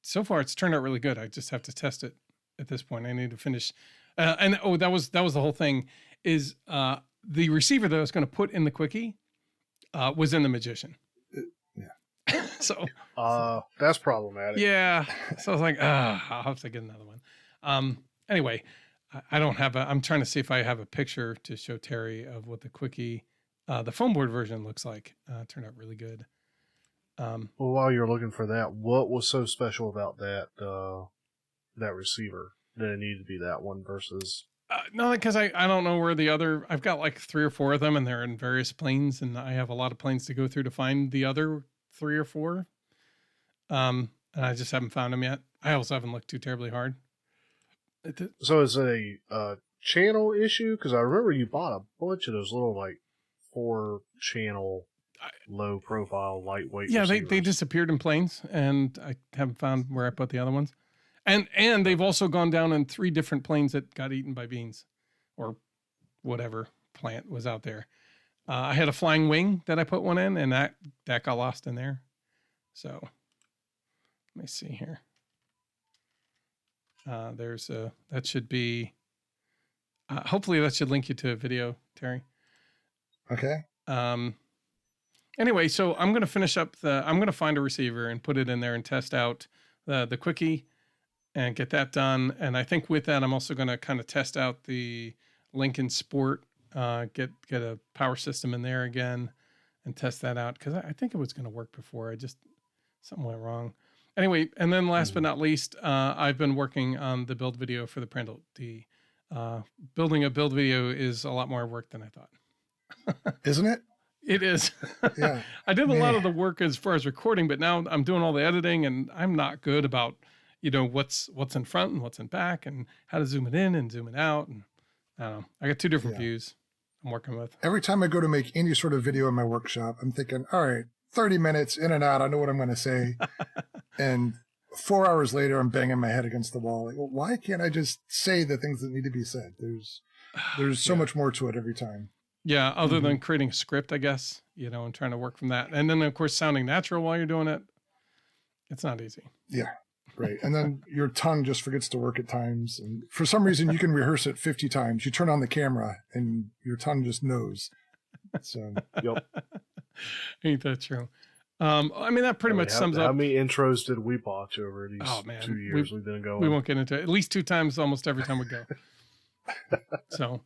So far, it's turned out really good. I just have to test it at this point. I need to finish. And that was the whole thing. Is the receiver that I was going to put in the Quickie was in the Magician. Yeah. So that's problematic. yeah. So I was like, I'll have to get another one. Anyway, I don't have I'm trying to see if I have a picture to show Terry of what the Quickie, the foam board version looks like. It turned out really good. Well, while you're looking for that, what was so special about that receiver that it needed to be that one versus? No, because I don't know where the other. I've got like 3 or 4 of them, and they're in various planes, and I have a lot of planes to go through to find the other 3 or 4. And I just haven't found them yet. I also haven't looked too terribly hard. So is it a channel issue? Because I remember you bought a bunch of those little like 4-channel. Low profile, lightweight. Yeah, they receivers. disappeared in planes, and I haven't found where I put the other ones. And they've also gone down in 3 different planes that got eaten by beans, or whatever plant was out there. I had a flying wing that I put one in, and that got lost in there. So let me see here. There's that should be. Hopefully, that should link you to a video, Terry. Okay. Anyway, so I'm going to finish up I'm going to find a receiver and put it in there and test out the Quickie and get that done. And I think with that, I'm also going to kind of test out the Lincoln Sport, get a power system in there again and test that out. Cause I think it was going to work before. Something went wrong. Anyway. And then last but not least, I've been working on the build video for the Prandtl. Building a build video is a lot more work than I thought. Isn't it? It is. Yeah. I did a lot of the work as far as recording, but now I'm doing all the editing, and I'm not good about, what's in front and what's in back and how to zoom it in and zoom it out. And I don't know. I got 2 different views I'm working with. Every time I go to make any sort of video in my workshop, I'm thinking, all right, 30 minutes in and out. I know what I'm going to say. And 4 hours later, I'm banging my head against the wall. Like, well, why can't I just say the things that need to be said? There's so much more to it every time. Yeah, other than creating a script, I guess, and trying to work from that. And then, of course, sounding natural while you're doing it. It's not easy. Yeah, right. And then your tongue just forgets to work at times. And for some reason, you can rehearse it 50 times. You turn on the camera and your tongue just knows. So, yep. Ain't that true? I mean, that pretty much sums up. How many intros did we botch over these 2 years we've been going? We won't get into it. At least 2 times almost every time we go. So,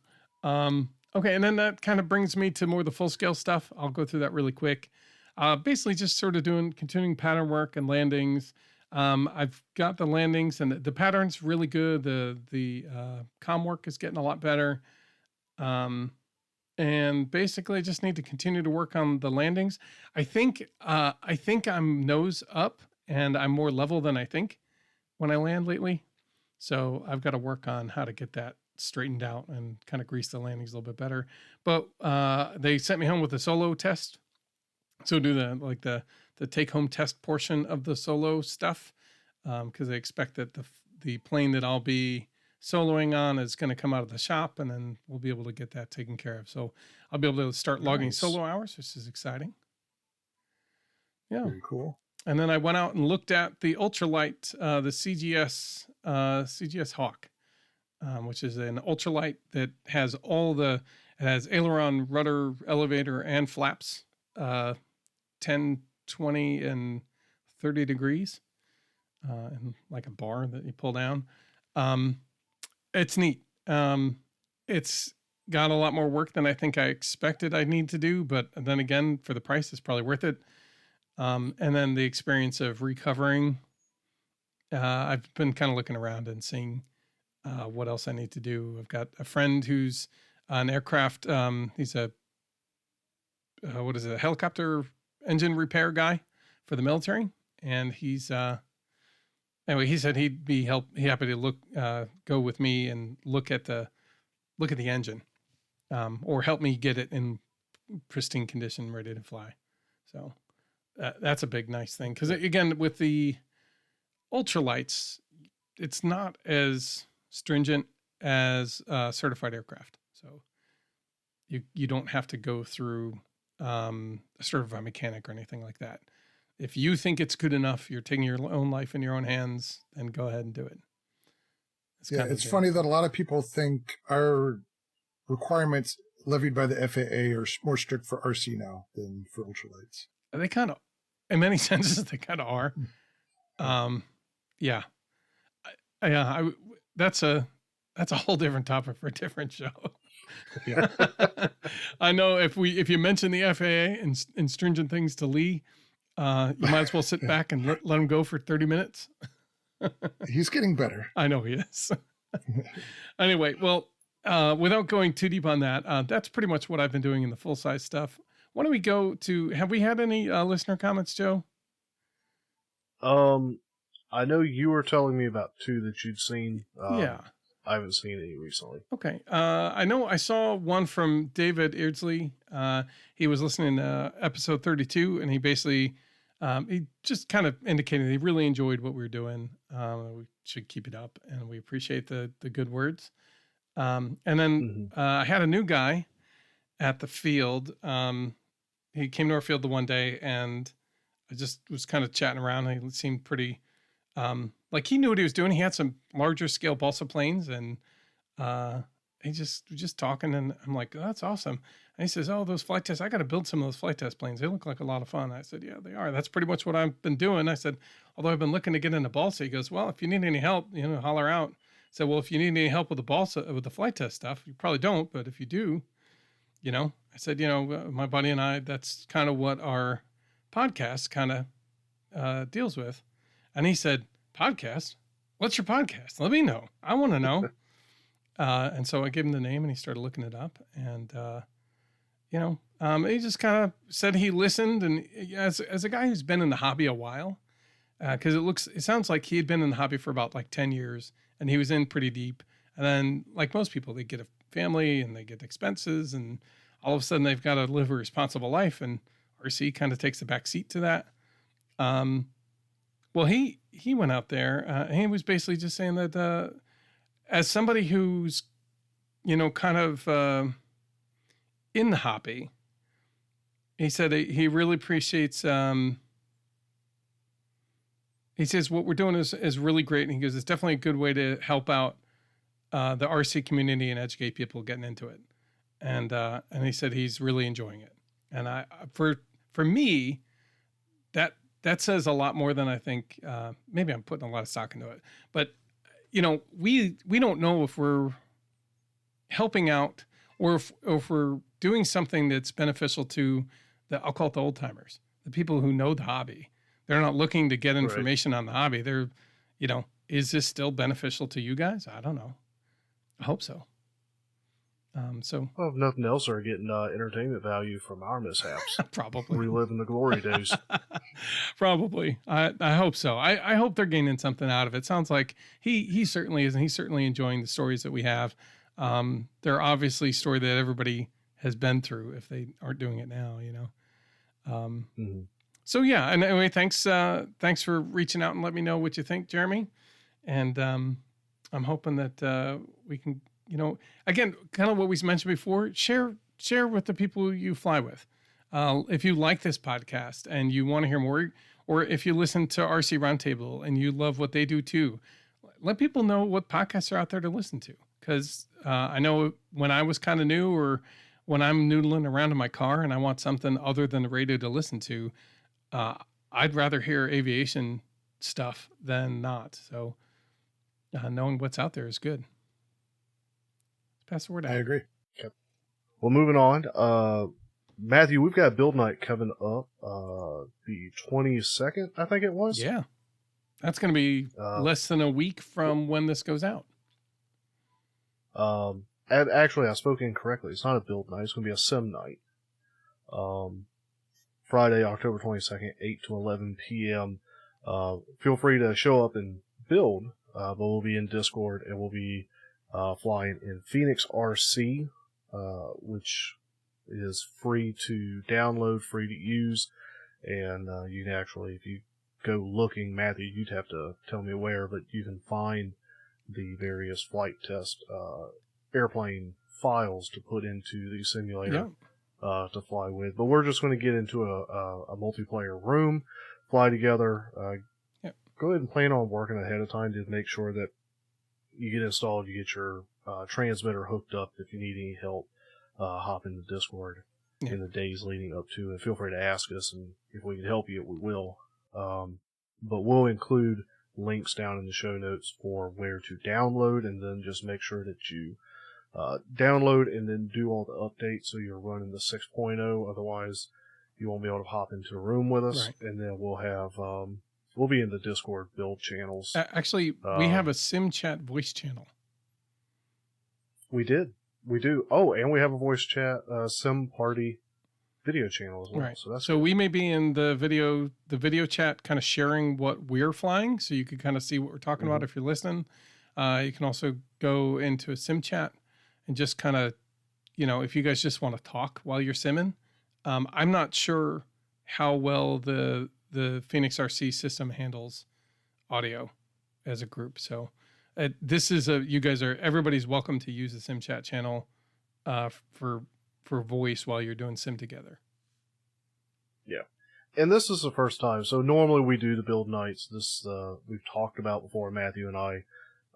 okay, and then that kind of brings me to more the full-scale stuff. I'll go through that really quick. Basically, just sort of doing continuing pattern work and landings. I've got the landings, and the pattern's really good. The comm work is getting a lot better. And basically, I just need to continue to work on the landings. I think I'm nose up, and I'm more level than I think when I land lately. So I've got to work on how to get that straightened out and kind of grease the landings a little bit better. But they sent me home with a solo test. So do the take home test portion of the solo stuff. Because they expect that the plane that I'll be soloing on is going to come out of the shop, and then we'll be able to get that taken care of. So I'll be able to start logging solo hours, which is exciting. Yeah. Very cool. And then I went out and looked at the ultralight, the CGS Hawk. Which is an ultralight that has it has aileron, rudder, elevator, and flaps, 10, 20, and 30 degrees, and like a bar that you pull down. It's neat. It's got a lot more work than I think I expected I'd need to do, but then again, for the price, it's probably worth it. And then the experience of recovering, I've been kind of looking around and seeing what else I need to do. I've got a friend who's an aircraft. He's a helicopter engine repair guy for the military, and he's anyway. He said he'd be happy to go with me and look at the engine, or help me get it in pristine condition, ready to fly. So that's a big nice thing, because again, with the ultralights, it's not as stringent as certified aircraft. So you don't have to go through a certified mechanic or anything like that. If you think it's good enough, you're taking your own life in your own hands, then go ahead and do it. It's funny that a lot of people think our requirements levied by the FAA are more strict for RC now than for ultralights. They kind of, in many senses, they kind of are. Yeah. That's a whole different topic for a different show. Yeah. I know if you mention the FAA and stringent things to Lee, you might as well sit back and let him go for 30 minutes. He's getting better. I know he is. Anyway, well, without going too deep on that, that's pretty much what I've been doing in the full size stuff. Why don't we go to, have we had any listener comments, Joe? I know you were telling me about 2 that you'd seen. Yeah. I haven't seen any recently. Okay. I know I saw one from David Eardsley. He was listening to episode 32, and he basically, he just kind of indicated he really enjoyed what we were doing. We should keep it up, and we appreciate the good words. And then I had a new guy at the field. He came to our field the one day, and I just was kind of chatting around. He seemed pretty, like he knew what he was doing. He had some larger scale balsa planes, and he was just talking, and I'm like, oh, that's awesome. And he says, oh, those flight tests, I got to build some of those flight test planes. They look like a lot of fun. I said, yeah, they are. That's pretty much what I've been doing. I said, although I've been looking to get into balsa. He goes, well, if you need any help, holler out. I said, well, if you need any help with the balsa, with the flight test stuff, you probably don't, but if you do, I said, my buddy and I, that's kind of what our podcast kind of deals with. And he said, podcast? What's your podcast? Let me know. I want to know. And so I gave him the name, and he started looking it up. And, he just kind of said he listened. And as a guy who's been in the hobby a while, because it sounds like he had been in the hobby for about like 10 years, and he was in pretty deep. And then, like most people, they get a family and they get expenses, and all of a sudden they've got to live a responsible life. And RC kind of takes the back seat to that. Well, he went out there, and he was basically just saying that as somebody who's, kind of in the hobby, he said he really appreciates, he says what we're doing is really great. And he goes, it's definitely a good way to help out the RC community and educate people getting into it. And he said he's really enjoying it. And for me, that says a lot more than I think. Maybe I'm putting a lot of stock into it, but we don't know if we're helping out or if we're doing something that's beneficial to I'll call it the old timers, the people who know the hobby. They're not looking to get information on the hobby. They're, is this still beneficial to you guys? I don't know. I hope so. Well, if nothing else, they're getting entertainment value from our mishaps. Probably reliving the glory days. Probably. I hope so. I hope they're gaining something out of it. Sounds like he certainly is, and he's certainly enjoying the stories that we have. They're obviously story that everybody has been through if they aren't doing it now, So yeah, and anyway, thanks for reaching out and let me know what you think, Jeremy. And I'm hoping that we can, again, kind of what we mentioned before, share with the people you fly with. If you like this podcast and you want to hear more, or if you listen to RC Roundtable and you love what they do too, let people know what podcasts are out there to listen to. Because I know when I was kind of new, or when I'm noodling around in my car and I want something other than the radio to listen to, I'd rather hear aviation stuff than not. So knowing what's out there is good. Pass the word out. I agree. Yep. Well, moving on. Matthew, we've got a build night coming up the 22nd, I think it was. Yeah. That's going to be less than a week from when this goes out. Actually, I spoke incorrectly. It's not a build night. It's going to be a sim night. Friday, October 22nd, 8 to 11 p.m. Feel free to show up and build, but we'll be in Discord, and we'll be flying in PhoenixRC, which is free to download, free to use, and you can actually, if you go looking, Matthew, you'd have to tell me where, but you can find the various flight test airplane files to put into the simulator. to fly with. But we're just going to get into a multiplayer room, fly together. Yep. Go ahead and plan on working ahead of time to make sure that you get installed, you get your transmitter hooked up. If you need any help, hop into Discord in the days leading up to it. Feel free to ask us, and if we can help you, we will. But we'll include links down in the show notes for where to download, and then just make sure that you download and then do all the updates so you're running the 6.0. Otherwise, you won't be able to hop into a room with us. Right. And then we'll have we'll be in the Discord build channels. Actually, we have a Sim Chat voice channel. We do. Oh, and we have a voice chat Sim Party video channel as well. Right. So we may be in the video chat, kind of sharing what we're flying, so you could kind of see what we're talking about if you're listening. You can also go into a Sim Chat and just kind of, if you guys just want to talk while you're simming. I'm not sure how well the PhoenixRC system handles audio as a group. So this is everybody's welcome to use the Sim Chat channel for voice while you're doing sim together. Yeah. And this is the first time. So normally we do the build nights. This we've talked about before, Matthew and I,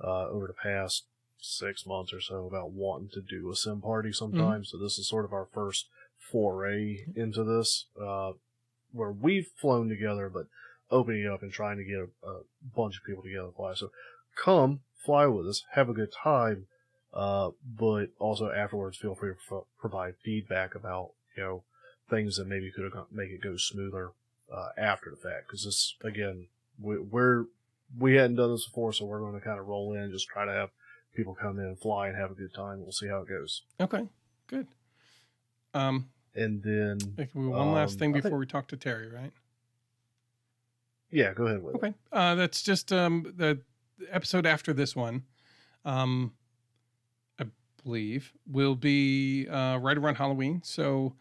over the past 6 months or so, about wanting to do a sim party sometime. So this is sort of our first foray into this, where we've flown together, but opening up and trying to get a bunch of people together to fly. So come fly with us, have a good time, but also afterwards feel free to provide feedback about things that maybe could have make it go smoother after the fact. Because this, again, we hadn't done this before, so we're going to kind of roll in and just try to have people come in and fly and have a good time. We'll see how it goes. Okay, good. And then one last thing before we talk to Terry, right? Yeah, go ahead with it. Okay, that's just the episode after this one. I believe will be right around Halloween. So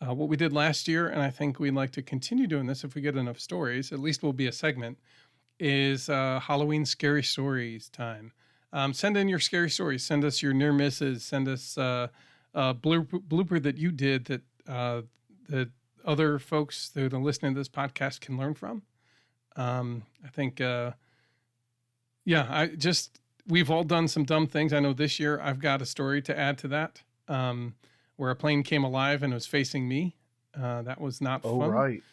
what we did last year, and I think we'd like to continue doing this if we get enough stories, at least will be a segment, is Halloween scary stories time. Send in your scary stories. Send us your near misses. Send us a blooper that you did that other folks that are listening to this podcast can learn from. I think, we've all done some dumb things. I know this year I've got a story to add to that, where a plane came alive and it was facing me. That was not fun. Oh, right.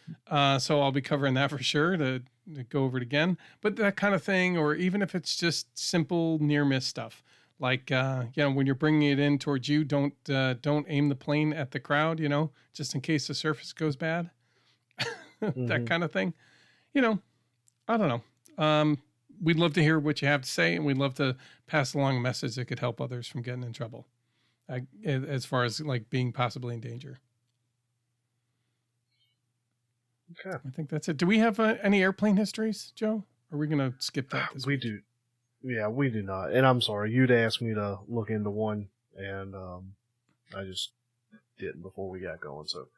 So I'll be covering that for sure to go over it again. But that kind of thing, or even if it's just simple near miss stuff, like when you're bringing it in towards you, don't aim the plane at the crowd, just in case the surface goes bad. That kind of thing. I don't know. We'd love to hear what you have to say, and we'd love to pass along a message that could help others from getting in trouble, as far as like being possibly in danger. Okay. I think that's it. Do we have any airplane histories, Joe? Or are we going to skip that this week? do. Yeah, we do not. And I'm sorry, you'd asked me to look into one, and I just didn't before we got going. So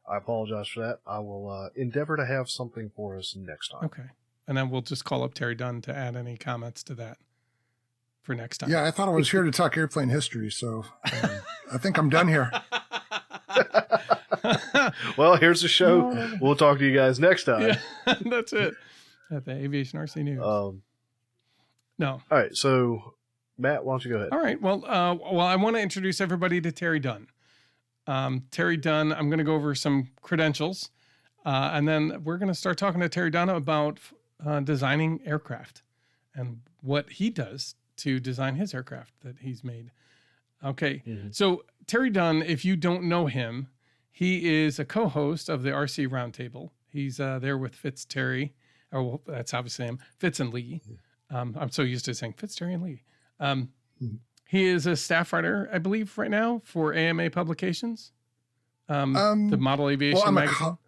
I apologize for that. I will endeavor to have something for us next time. Okay. And then we'll just call up Terry Dunn to add any comments to that for next time. Yeah, I thought I was here to talk airplane history, so I think I'm done here. Well, here's the show. We'll talk to you guys next time. Yeah, that's it. At the Aviation RC News. No. All right. So, Matt, why don't you go ahead? All right. Well, I want to introduce everybody to Terry Dunn. Terry Dunn, I'm going to go over some credentials, and then we're going to start talking to Terry Dunn about designing aircraft and what he does to design his aircraft that he's made. Okay. Mm-hmm. So Terry Dunn, if you don't know him, he is a co-host of the RC Roundtable. He's there with Fitz, Terry. Oh, well, that's obviously him. Fitz and Lee. I'm so used to saying Fitz, Terry, and Lee. He is a staff writer, I believe, right now for AMA Publications, the Model Aviation magazine.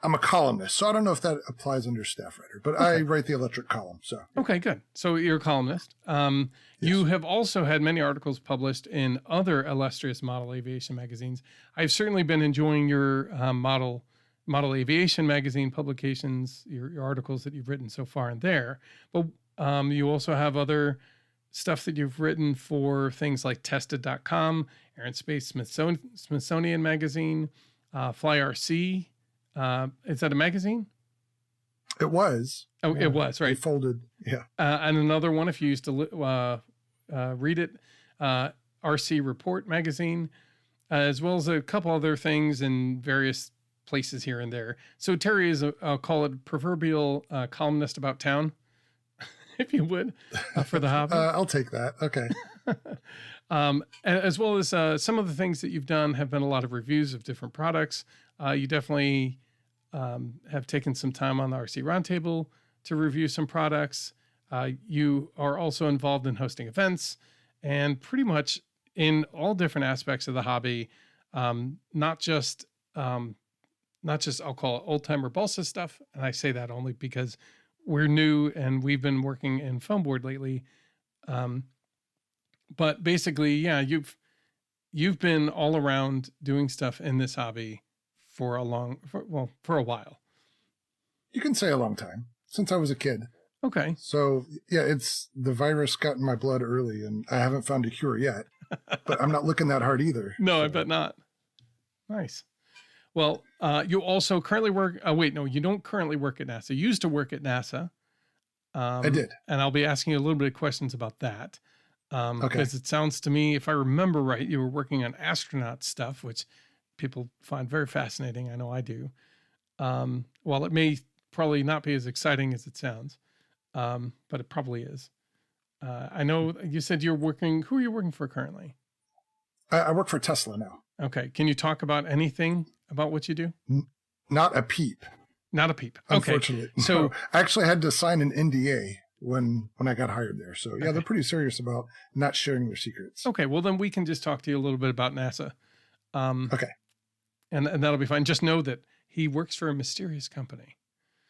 I'm a columnist, so I don't know if that applies under staff writer, but okay. I write the electric column. So okay, good. So you're a columnist. Yes. You have also had many articles published in other illustrious model aviation magazines. I've certainly been enjoying your model aviation magazine publications, your articles that you've written so far in there. But you also have other stuff that you've written for things like tested.com, Air and Space Smithsonian Magazine, FlyRC. Is that a magazine? It was. Oh, it was, right. It folded. Yeah. And another one, if you used to read it, RC Report magazine, as well as a couple other things in various places here and there. So Terry is, I'll call it proverbial columnist about town, if you would, for the hobby. I'll take that. Okay. As well as some of the things that you've done have been a lot of reviews of different products. You definitely have taken some time on the RC Roundtable to review some products. You are also involved in hosting events and pretty much in all different aspects of the hobby, not just I'll call it old timer balsa stuff. And I say that only because we're new and we've been working in foam board lately. But basically, yeah, you've been all around doing stuff in this hobby for a while. You can say a long time, since I was a kid. Okay. So yeah, the virus got in my blood early and I haven't found a cure yet, but I'm not looking that hard either. No, so. I bet not. Nice. Well, you also currently work, you don't currently work at NASA. You used to work at NASA. I did. And I'll be asking you a little bit of questions about that. Okay. Because it sounds to me, if I remember right, you were working on astronaut stuff, which people find very fascinating. I know I do. While it may probably not be as exciting as it sounds, but it probably is. I know you said who are you working for currently? I work for Tesla now. Okay. Can you talk about anything about what you do? Not a peep. Not a peep. Okay. Unfortunately. So no, I actually had to sign an NDA when I got hired there. So yeah, They're pretty serious about not sharing their secrets. Okay. Well, then we can just talk to you a little bit about NASA. Okay. And that'll be fine. Just know that he works for a mysterious company.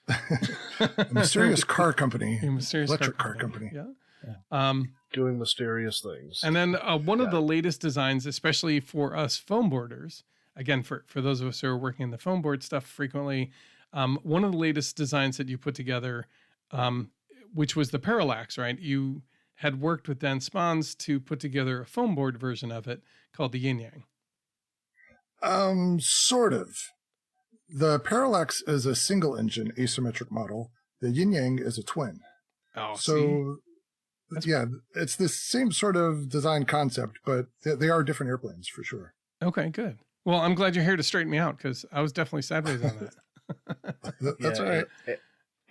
A mysterious car company. A mysterious electric car company. Yeah. Doing mysterious things. And then one of the latest designs, especially for us foam boarders, again, for those of us who are working in the foam board stuff frequently, one of the latest designs that you put together, which was the Parallax, right? You had worked with Dan Spons to put together a foam board version of it called the Yin-Yang. Sort of. The Parallax is a single engine asymmetric model. The Yin-Yang is a twin. Oh, so yeah, it's the same sort of design concept, but they are different airplanes for sure. Okay, good. Well, I'm glad you're here to straighten me out because I was definitely sideways on that. That's all right.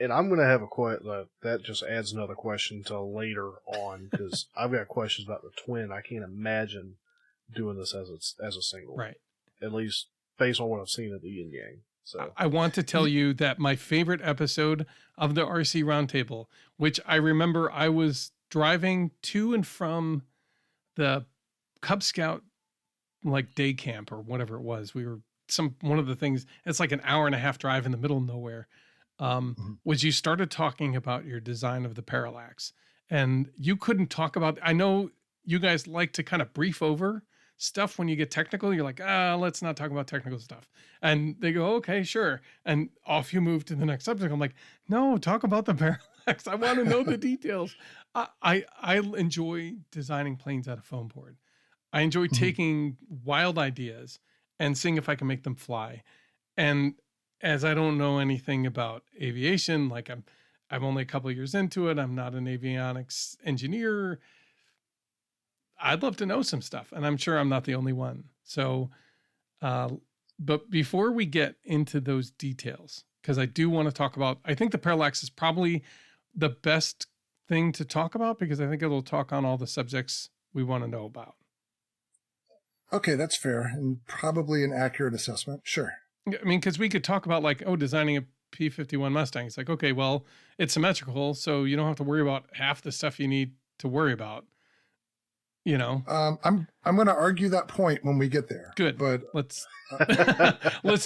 And I'm going to have a question that just adds another question to later on because I've got questions about the twin. I can't imagine doing this as a single. Right. At least based on what I've seen at the Yin-Yang. So I want to tell you that my favorite episode of the RC Roundtable, which I remember I was driving to and from the Cub Scout day camp or whatever it was. We were one of the things, it's like an hour and a half drive in the middle of nowhere. Was you started talking about your design of the Parallax and you couldn't talk about, I know you guys like to kind of brief over stuff when you get technical. You're like, let's not talk about technical stuff. And they go, okay, sure. And off you move to the next subject. I'm like, no, talk about the Parallax. I want to know the details. I enjoy designing planes out of foam board. I enjoy taking wild ideas and seeing if I can make them fly. And as I don't know anything about aviation, I'm only a couple of years into it. I'm not an avionics engineer. I'd love to know some stuff, and I'm sure I'm not the only one. So, but before we get into those details, because I do want to talk about, I think the Parallax is probably the best thing to talk about because I think it'll talk on all the subjects we want to know about. Okay, that's fair and probably an accurate assessment. Sure. I mean, because we could talk about designing a P-51 Mustang. It's like, okay, well, it's symmetrical, so you don't have to worry about half the stuff you need to worry about. You know, I'm going to argue that point when we get there. Good, but let's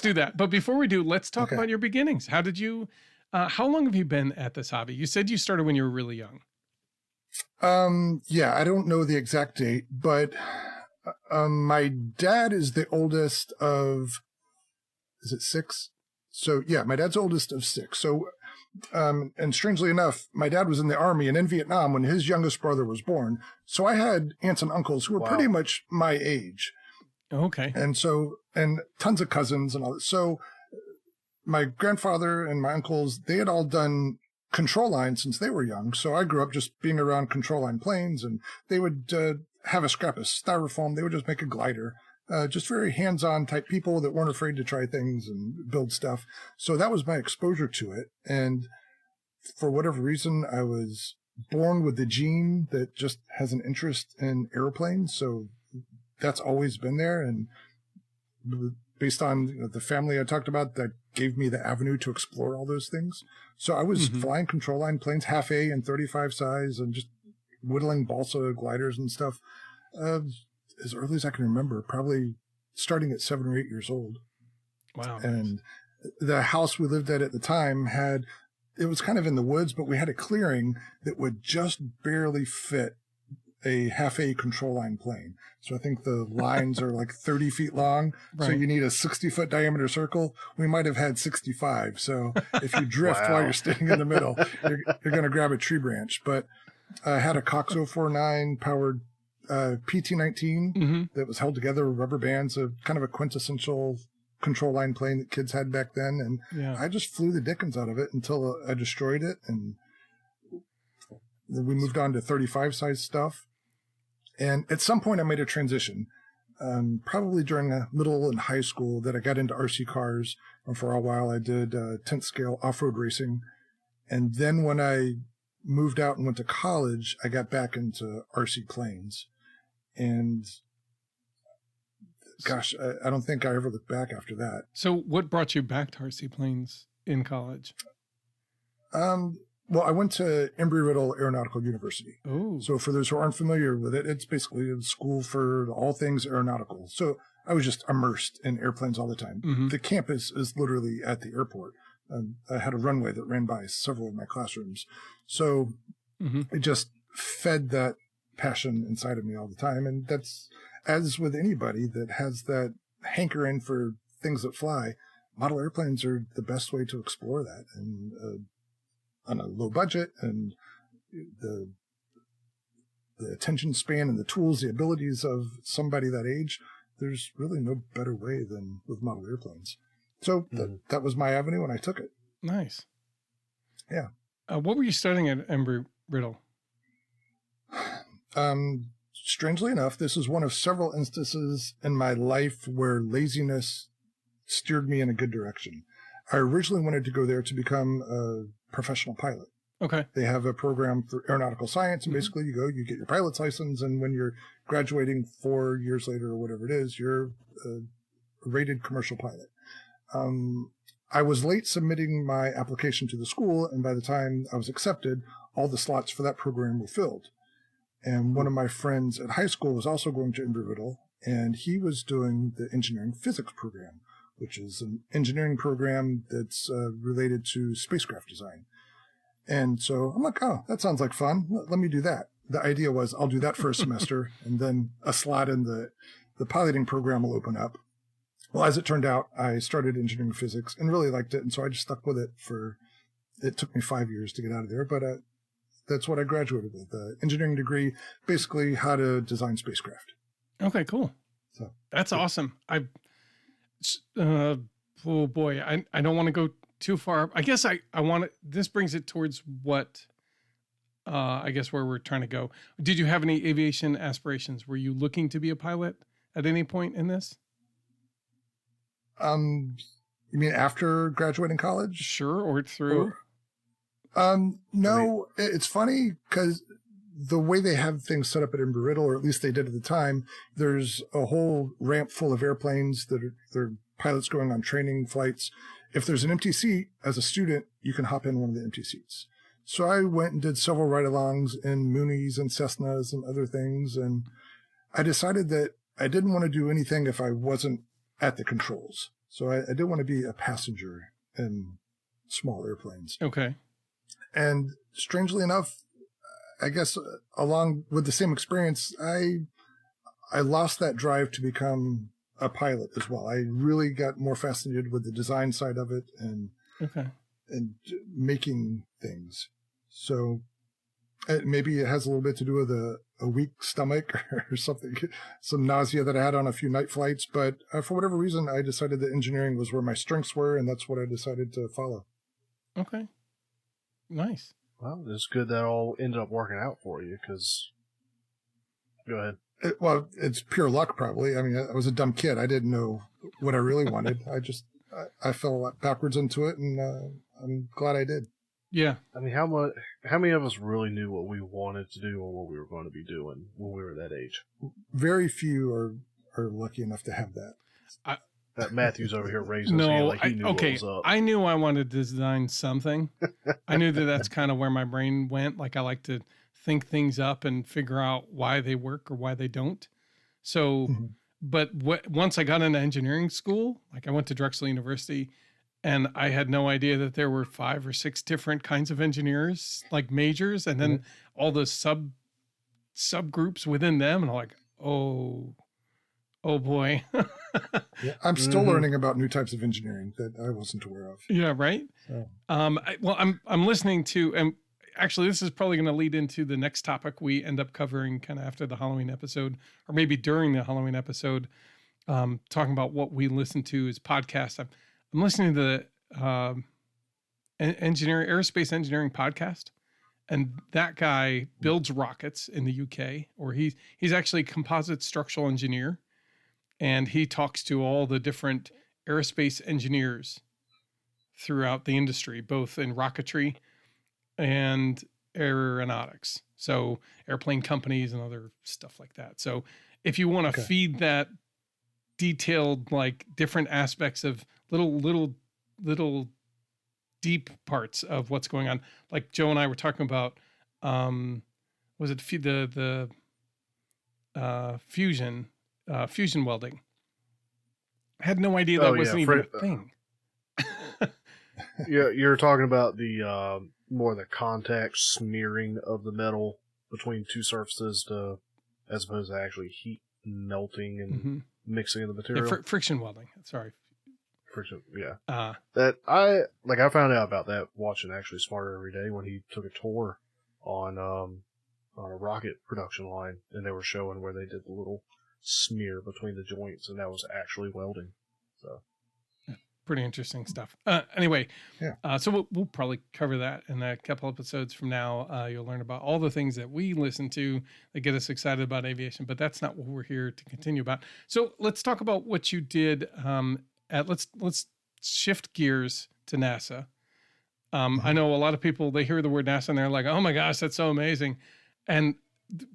do that. But before we do, let's talk about your beginnings. How did you? How long have you been at this hobby? You said you started when you were really young. Yeah, I don't know the exact date, but my dad is the oldest of. Is it 6? So yeah, my dad's oldest of 6. So. And strangely enough, my dad was in the Army and in Vietnam when his youngest brother was born. So I had aunts and uncles who were pretty much my age. Okay. And tons of cousins and all that. So my grandfather and my uncles, they had all done control line since they were young. So I grew up just being around control line planes, and they would have a scrap of styrofoam. They would just make a glider. Just very hands-on type people that weren't afraid to try things and build stuff. So that was my exposure to it. And for whatever reason, I was born with the gene that just has an interest in airplanes. So that's always been there. And based on the family I talked about, that gave me the avenue to explore all those things. So I was flying control line planes, half A and 35 size, and just whittling balsa gliders and stuff. As early as I can remember, probably starting at 7 or 8 years old. Wow. And the house we lived at the time it was kind of in the woods, but we had a clearing that would just barely fit a half A control line plane. So I think the lines are like 30 feet long. Right. So you need a 60-foot diameter circle. We might have had 65. So if you drift while you're standing in the middle, you're going to grab a tree branch. But I had a Cox 049 powered PT-19 that was held together with rubber bands, kind of a quintessential control line plane that kids had back then. And I just flew the dickens out of it until I destroyed it. And then we moved on to 35 size stuff. And at some point I made a transition, probably during middle and high school, that I got into RC cars. And for a while I did 10th scale off-road racing. And then when I moved out and went to college, I got back into RC planes. And gosh, I don't think I ever looked back after that. So what brought you back to RC planes in college? Well, I went to Embry-Riddle Aeronautical University. Oh. So for those who aren't familiar with it, it's basically a school for all things aeronautical. So I was just immersed in airplanes all the time. The campus is literally at the airport. I had a runway that ran by several of my classrooms. So it just fed that passion inside of me all the time. And that's, as with anybody that has that hankering for things that fly, model airplanes are the best way to explore that. And on a low budget, and the attention span and the tools, the abilities of somebody that age, there's really no better way than with model airplanes. So that was my avenue, and I took it. Nice. Yeah. What were you studying at Embry-Riddle? Strangely enough, this is one of several instances in my life where laziness steered me in a good direction. I originally wanted to go there to become a professional pilot. Okay. They have a program for aeronautical science, and basically you get your pilot's license, and when you're graduating 4 years later or whatever it is, you're a rated commercial pilot. I was late submitting my application to the school, and by the time I was accepted, all the slots for that program were filled. And one of my friends at high school was also going to Embry-Riddle, and he was doing the engineering physics program, which is an engineering program that's related to spacecraft design. And so I'm like, oh, that sounds like fun. Let me do that. The idea was I'll do that for a semester, and then a slot in the piloting program will open up. Well, as it turned out, I started engineering physics and really liked it, and so I just stuck with it it took me 5 years to get out of there, but that's what I graduated with, engineering degree, basically how to design spacecraft. Okay, cool. So that's awesome. Oh boy, I don't want to go too far. I guess I want to, this brings it towards what, I guess where we're trying to go. Did you have any aviation aspirations? Were you looking to be a pilot at any point in this? You mean after graduating college? Sure, or through? No, it's funny because the way they have things set up at Embry-Riddle, or at least they did at the time, there's a whole ramp full of airplanes that they're pilots going on training flights. If there's an empty seat, as a student, you can hop in one of the empty seats. So I went and did several ride-alongs in Moonies and Cessnas and other things, and I decided that I didn't want to do anything if I wasn't at the controls. So I didn't want to be a passenger in small airplanes. Okay. And strangely enough, I guess along with the same experience, I lost that drive to become a pilot as well. I really got more fascinated with the design side of it and making things. So maybe it has a little bit to do with a weak stomach or something, some nausea that I had on a few night flights. But for whatever reason, I decided that engineering was where my strengths were, and that's what I decided to follow. Okay. Nice. Well, it's good that all ended up working out for you, because... Go ahead. Well, it's pure luck, probably. I mean, I was a dumb kid. I didn't know what I really wanted. I fell backwards into it, and I'm glad I did. Yeah. I mean, how many of us really knew what we wanted to do or what we were going to be doing when we were that age? Very few are lucky enough to have that. That Matthew's over here raising his hand like he knew what was up. I knew I wanted to design something. I knew that's kind of where my brain went. Like, I like to think things up and figure out why they work or why they don't. So, but once I got into engineering school, like I went to Drexel University, and I had no idea that there were 5 or 6 different kinds of engineers, like majors, and then all the subgroups within them. And I'm like, oh boy. Yeah, I'm still learning about new types of engineering that I wasn't aware of. Yeah, right. So. I'm listening to, and actually this is probably going to lead into the next topic we end up covering kind of after the Halloween episode, or maybe during the Halloween episode, talking about what we listen to as podcasts. I'm listening to the aerospace engineering podcast, and that guy builds rockets in the UK, or he's actually a composite structural engineer. And he talks to all the different aerospace engineers throughout the industry, both in rocketry and aeronautics. So airplane companies and other stuff like that. So if you want to feed that detailed, like different aspects of little deep parts of what's going on, like Joe and I were talking about, was it the fusion welding. I had no idea that wasn't even a thing. Yeah, you're talking about the more the contact smearing of the metal between two surfaces as opposed to actually heat melting and mixing of the material. Yeah, friction welding. Sorry. Friction, yeah. I found out about that watching actually Smarter Every Day when he took a tour on a rocket production line, and they were showing where they did the little smear between the joints, and that was actually welding. So pretty interesting stuff. Anyway, so we'll probably cover that in a couple episodes from now. You'll learn about all the things that we listen to that get us excited about aviation, but that's not what we're here to continue about. So let's talk about what you did. Let's shift gears to NASA. I know a lot of people, they hear the word NASA and they're like, oh my gosh, that's so amazing. And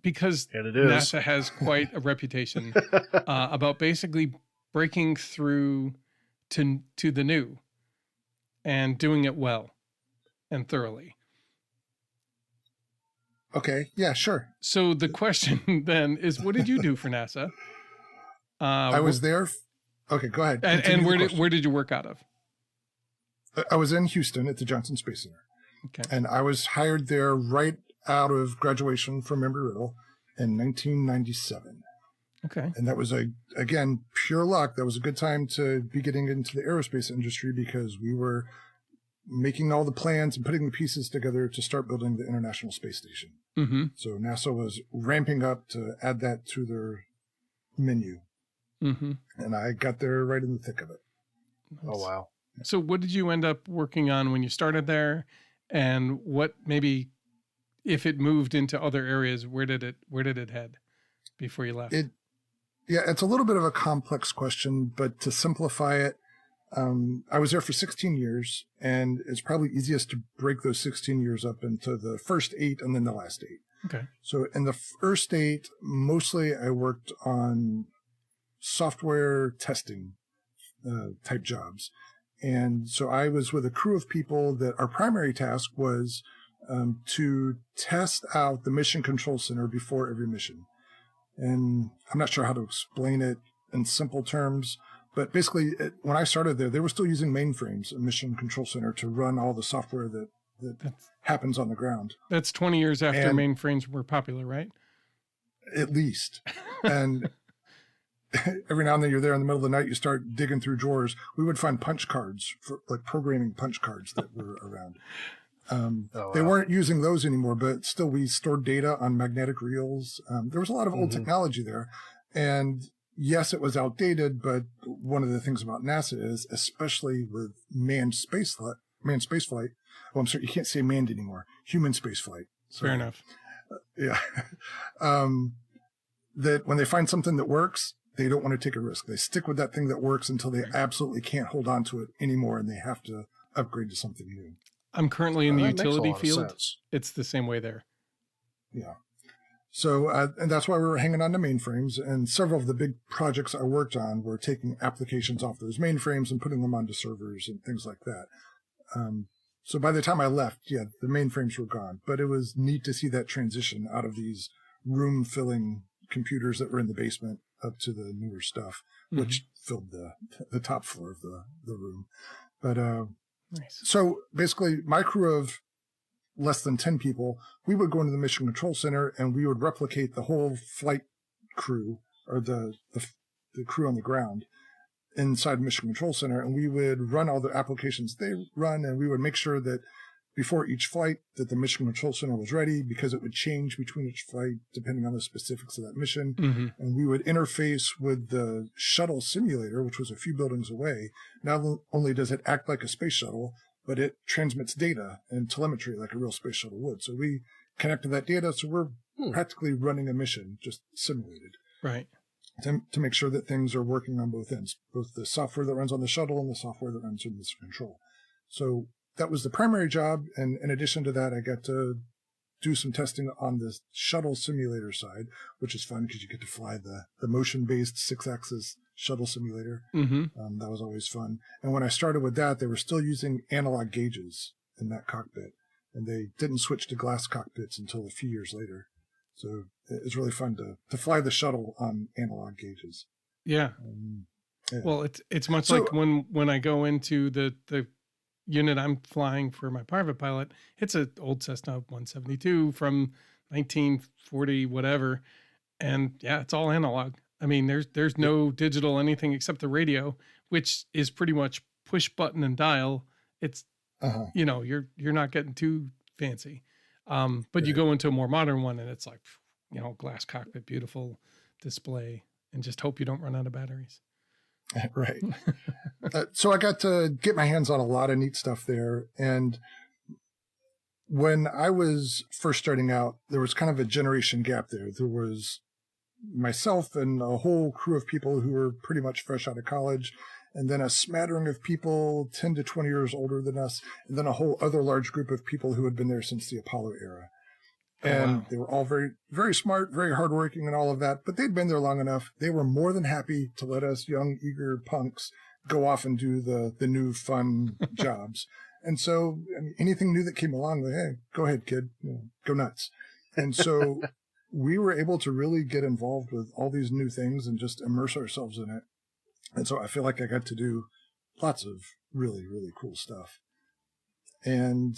because NASA has quite a reputation about basically breaking through to the new and doing it well and thoroughly. Okay. Yeah, sure. So the question then is, what did you do for NASA? I was there. Okay, go ahead. And where did you work out of? I was in Houston at the Johnson Space Center. Okay. And I was hired there right out of graduation from Embry-Riddle in 1997. Okay. And that was, again, pure luck. That was a good time to be getting into the aerospace industry because we were making all the plans and putting the pieces together to start building the International Space Station. Mm-hmm. So NASA was ramping up to add that to their menu. Mm-hmm. And I got there right in the thick of it. Oh, wow. So what did you end up working on when you started there? And what maybe if it moved into other areas, where did it head before you left? It's a little bit of a complex question, but to simplify it, I was there for 16 years, and it's probably easiest to break those 16 years up into the first 8 and then the last 8. Okay. So in the first 8, mostly I worked on software testing type jobs. And so I was with a crew of people that our primary task was to test out the Mission Control Center before every mission. And I'm not sure how to explain it in simple terms, but basically when I started there, they were still using mainframes, a Mission Control Center, to run all the software that happens on the ground. That's 20 years after mainframes were popular, right? At least. And every now and then you're there in the middle of the night, you start digging through drawers. We would find punch cards, like programming punch cards that were around. They weren't using those anymore, but still we stored data on magnetic reels. There was a lot of old technology there. And yes, it was outdated, but one of the things about NASA is, especially with manned space flight, oh, I'm sorry, you can't say manned anymore, human space flight. Fair enough. Yeah. That when they find something that works, they don't want to take a risk. They stick with that thing that works until they absolutely can't hold on to it anymore, and they have to upgrade to something new. I'm currently in the utility field. Sense. It's the same way there. Yeah. So, and that's why we were hanging on to mainframes, and several of the big projects I worked on were taking applications off those mainframes and putting them onto servers and things like that. So by the time I left, yeah, the mainframes were gone, but it was neat to see that transition out of these room-filling computers that were in the basement up to the newer stuff, which filled the top floor of the room. But nice. So basically, my crew of less than 10 people, we would go into the Mission Control Center and we would replicate the whole flight crew or the crew on the ground inside Mission Control Center, and we would run all the applications they run, and we would make sure that before each flight that the Mission Control Center was ready, because it would change between each flight depending on the specifics of that mission. And we would interface with the shuttle simulator, which was a few buildings away. Not only does it act like a space shuttle, but it transmits data and telemetry like a real space shuttle would. So we connected that data, so we're practically running a mission, just simulated. Right. To make sure that things are working on both ends, both the software that runs on the shuttle and the software that runs in Mission Control. So that was the primary job, and in addition to that, I got to do some testing on the shuttle simulator side, which is fun because you get to fly the motion-based 6-axis shuttle simulator. That was always fun. And when I started with that, they were still using analog gauges in that cockpit, and they didn't switch to glass cockpits until a few years later. So it's really fun to fly the shuttle on analog gauges. Yeah. Yeah. Well, it's much like when I go into the unit I'm flying for my private pilot. It's an old Cessna 172 from 1940 whatever, and yeah, it's all analog. I mean, there's no digital anything except the radio, which is pretty much push button and dial. It's you know, you're not getting too fancy. But you go into a more modern one and it's like, you know, glass cockpit, beautiful display, and just hope you don't run out of batteries. Right. So I got to get my hands on a lot of neat stuff there. And when I was first starting out, there was kind of a generation gap there. There was myself and a whole crew of people who were pretty much fresh out of college, and then a smattering of people 10 to 20 years older than us, and then a whole other large group of people who had been there since the Apollo era. And they were all very, very smart, very hardworking and all of that, but they'd been there long enough. They were more than happy to let us young, eager punks go off and do the new fun jobs. And so anything new that came along, like, hey, go ahead, kid, go nuts. And so we were able to really get involved with all these new things and just immerse ourselves in it. And so I feel like I got to do lots of really, really cool stuff. And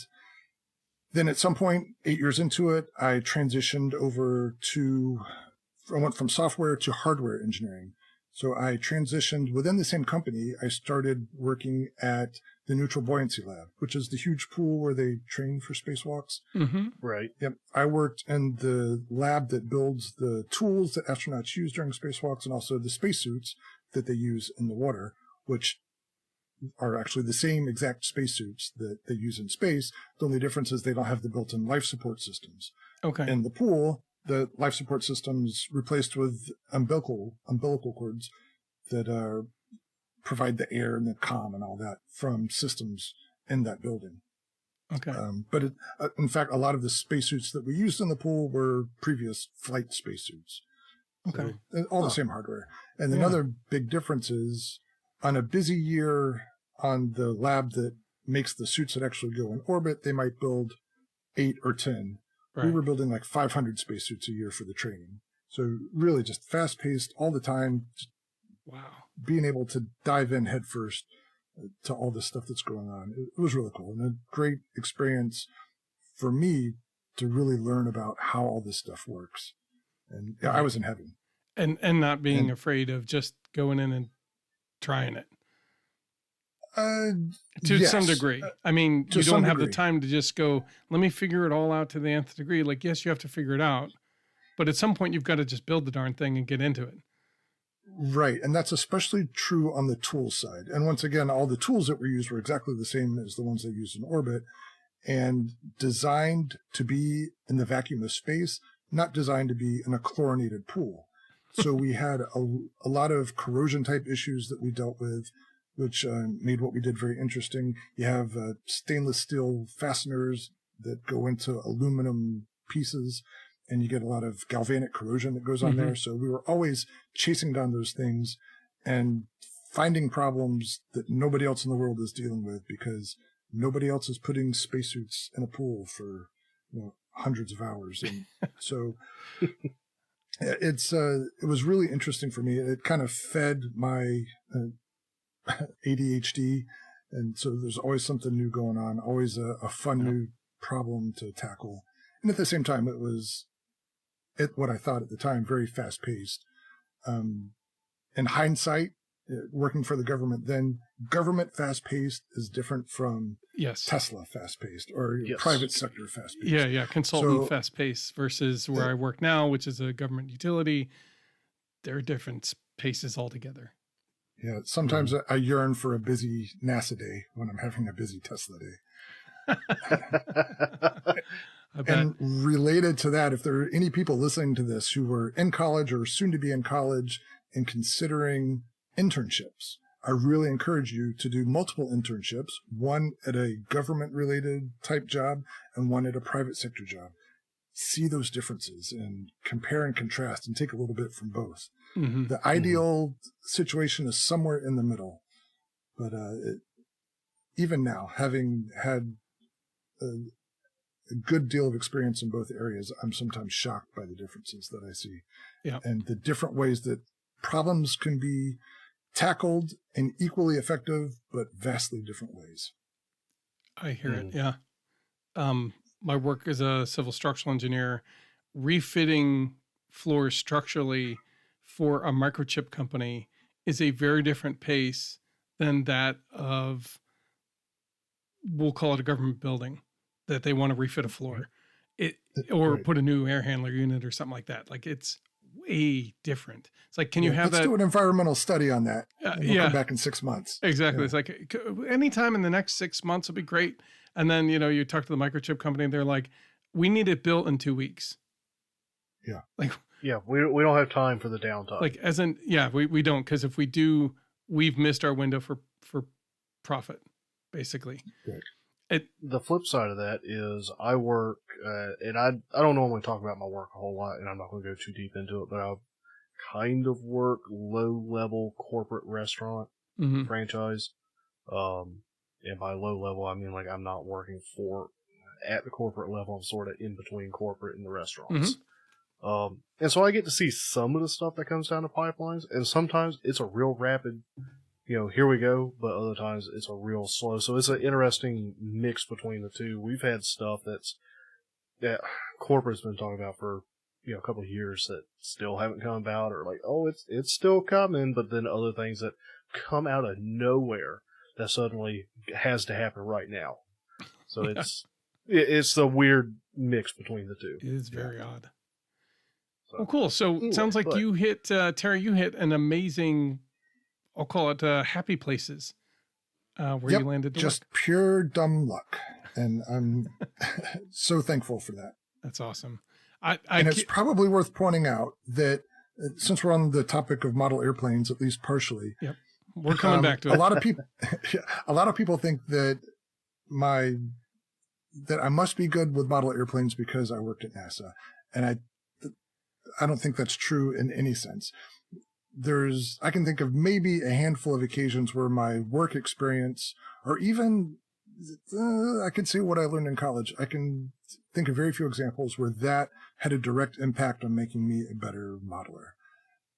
then at some point, 8 years into it, I transitioned over I went from software to hardware engineering. So I transitioned within the same company. I started working at the Neutral Buoyancy Lab, which is the huge pool where they train for spacewalks. Right. Yep. I worked in the lab that builds the tools that astronauts use during spacewalks and also the spacesuits that they use in the water, which are actually the same exact spacesuits that they use in space. The only difference is they don't have the built-in life support systems. Okay. In the pool, the life support systems replaced with umbilical cords that provide the air and the comm and all that from systems in that building. Okay. But in fact, a lot of the spacesuits that we used in the pool were previous flight spacesuits. Okay. So, all the same hardware. And another big difference is on a busy year on the lab that makes the suits that actually go in orbit, they might build 8 or 10. Right. We were building like 500 spacesuits a year for the training. So really just fast-paced all the time. Wow. Being able to dive in headfirst to all this stuff that's going on. It was really cool and a great experience for me to really learn about how all this stuff works. And yeah, I was in heaven. And not being afraid of just going in and trying it. To yes. some degree. I mean, to you some don't have the degree. time to just go, let me figure it all out to the nth degree. Like, yes, you have to figure it out, but at some point you've got to just build the darn thing and get into it. Right. And that's especially true on the tool side. And once again, all the tools that were used were exactly the same as the ones they used in orbit and designed to be in the vacuum of space, not designed to be in a chlorinated pool. So we had a lot of corrosion type issues that we dealt with, which made what we did very interesting. You have stainless steel fasteners that go into aluminum pieces, and you get a lot of galvanic corrosion that goes on there. So we were always chasing down those things and finding problems that nobody else in the world is dealing with because nobody else is putting spacesuits in a pool for hundreds of hours. And so it was really interesting for me. It kind of fed my ADHD. And so there's always something new going on, always a fun new problem to tackle. And at the same time, it was what I thought at the time, very fast paced. In hindsight, working for the government, then government fast paced is different from Tesla fast paced or private sector fast paced. Yeah. Consultant fast paced versus where I work now, which is a government utility. They're different paces altogether. Yeah. Sometimes I yearn for a busy NASA day when I'm having a busy Tesla day. And related to that, if there are any people listening to this who were in college or soon to be in college and considering internships, I really encourage you to do multiple internships, one at a government-related type job and one at a private sector job. See those differences and compare and contrast and take a little bit from both. The ideal situation is somewhere in the middle. But even now, having had a good deal of experience in both areas, I'm sometimes shocked by the differences that I see. And the different ways that problems can be tackled in equally effective, but vastly different ways. I hear it. Yeah. My work as a civil structural engineer, refitting floors structurally for a microchip company is a very different pace than that of, we'll call it a government building that they want to refit a floor or put a new air handler unit or something like that. Like it's way different. It's like, can you have let's that? do an environmental study on that. And we'll come back in 6 months. Exactly. It's like anytime in the next 6 months will be great. And then, you talk to the microchip company and they're like, we need it built in 2 weeks. Yeah. Like, we don't have time for the downtime. Like as in, we don't. Cause if we do, we've missed our window for profit basically. Right. The flip side of that is I work, and I don't normally talk about my work a whole lot, and I'm not going to go too deep into it, but I kind of work low-level corporate restaurant franchise. And by low level, I mean like I'm not working at the corporate level. I'm sort of in between corporate and the restaurants. And so I get to see some of the stuff that comes down the pipelines, and sometimes it's a real rapid, here we go, but other times it's a real slow. So it's an interesting mix between the two. We've had stuff that corporate's been talking about for, a couple of years that still haven't come about, or like, oh, it's still coming, but then other things that come out of nowhere that suddenly has to happen right now. So it's a weird mix between the two. It is very odd. So, well, cool. So it sounds like you hit, Terry, you hit an amazing, I'll call it happy places where you landed. Just pure dumb luck. And I'm so thankful for that. That's awesome. And it's probably worth pointing out that since we're on the topic of model airplanes, at least partially. Yep. We're coming back to it. A lot of people think that I must be good with model airplanes because I worked at NASA. And I don't think that's true in any sense. I can think of maybe a handful of occasions where my work experience, or even I can say what I learned in college. I can think of very few examples where that had a direct impact on making me a better modeler.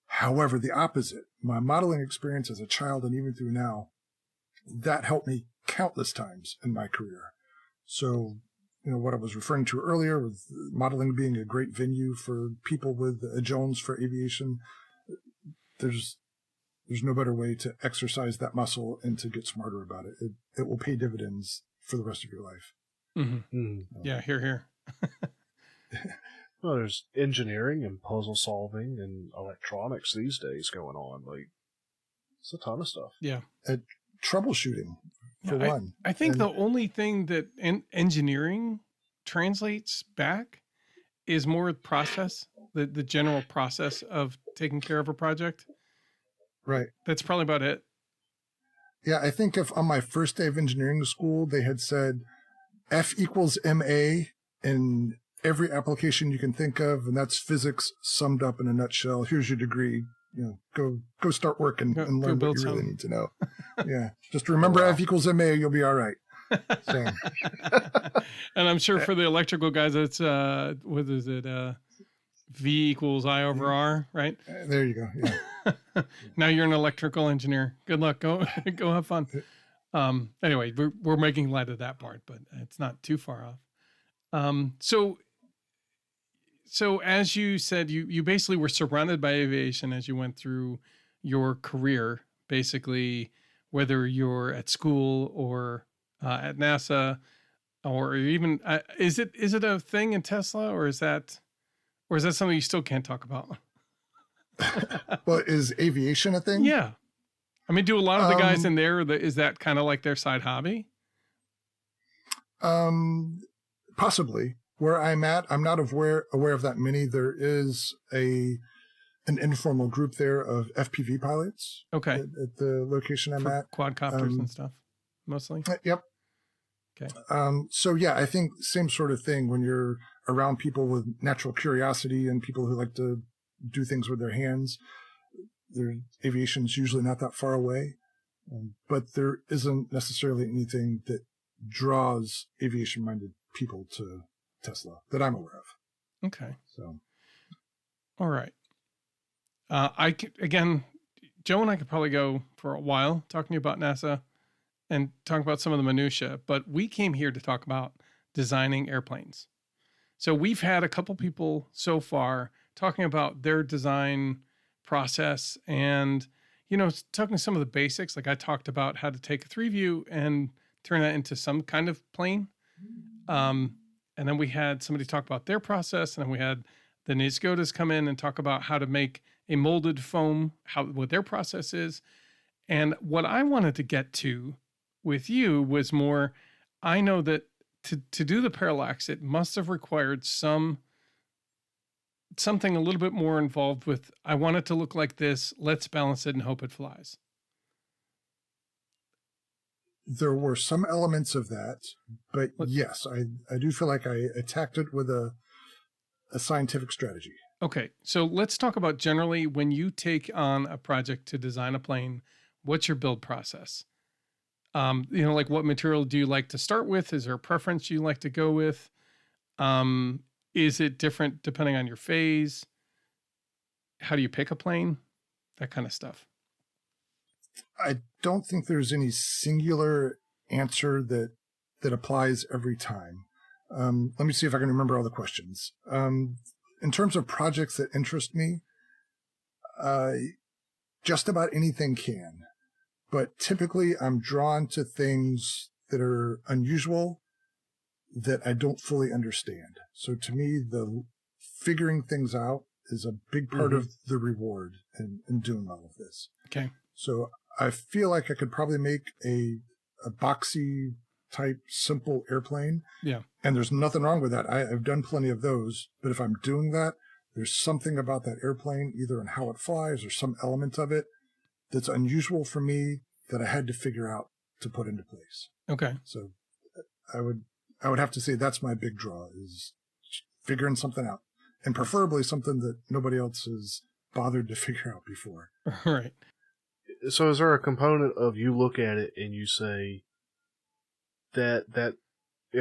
However, the opposite, my modeling experience as a child and even through now, that helped me countless times in my career. So, what I was referring to earlier with modeling being a great venue for people with a Jones for aviation, there's there's no better way to exercise that muscle and to get smarter about it. It will pay dividends for the rest of your life. Yeah, here. Well, there's engineering and puzzle solving and electronics these days going on. Like, it's a ton of stuff. Yeah. Troubleshooting, for one. I think the only thing that engineering translates back is more process, the general process of taking care of a project. Right. That's probably about it. Yeah, I think if on my first day of engineering school, they had said F equals MA in every application you can think of, and that's physics summed up in a nutshell. Here's your degree. Go start working and learn what you really need to know. Yeah, just remember F equals MA, you'll be all right. So. And I'm sure for the electrical guys, it's what is it? V equals I over R, right? There you go. Yeah. Now you're an electrical engineer. Good luck. Go have fun. Anyway, we're making light of that part, but it's not too far off. So as you said, you basically were surrounded by aviation as you went through your career, basically, whether you're at school or at NASA, or even is it a thing in Tesla, or is that something you still can't talk about? Well, is aviation a thing? Yeah, I mean, do a lot of the guys in there, is that kind of like their side hobby? Possibly. Where I'm at, I'm not aware of that many. There is an informal group there of FPV pilots. Okay. At the location I'm at. Quadcopters and stuff, mostly. Yep. Okay. So yeah, I think same sort of thing when you're around people with natural curiosity and people who like to do things with their hands. Their aviation's usually not that far away, but there isn't necessarily anything that draws aviation-minded people to Tesla that I'm aware of. Okay. So, all right. Again, Joe and I could probably go for a while talking to you about NASA and talk about some of the minutia, but we came here to talk about designing airplanes. So we've had a couple people so far talking about their design process and, talking some of the basics. Like I talked about how to take a 3-view and turn that into some kind of plane. And then we had somebody talk about their process, and then we had the Nisgodas come in and talk about how to make a molded foam, what their process is. And what I wanted to get to with you was more, I know that to do the parallax, it must have required something a little bit more involved with, I want it to look like this, let's balance it and hope it flies. There were some elements of that, but yes, I do feel like I attacked it with a scientific strategy. Okay, so let's talk about generally when you take on a project to design a plane, what's your build process? Like what material do you like to start with? Is there a preference you like to go with? Is it different depending on your phase? How do you pick a plane? That kind of stuff. I don't think there's any singular answer that applies every time. Let me see if I can remember all the questions. In terms of projects that interest me, just about anything can. But typically I'm drawn to things that are unusual that I don't fully understand. So to me, the figuring things out is a big part of the reward in doing all of this. Okay. So I feel like I could probably make a boxy type simple airplane. Yeah. And there's nothing wrong with that. I've done plenty of those. But if I'm doing that, there's something about that airplane, either in how it flies or some element of it that's unusual for me that I had to figure out to put into place. Okay. So I would have to say that's my big draw, is figuring something out, and preferably something that nobody else has bothered to figure out before. Right. So is there a component of you look at it and you say that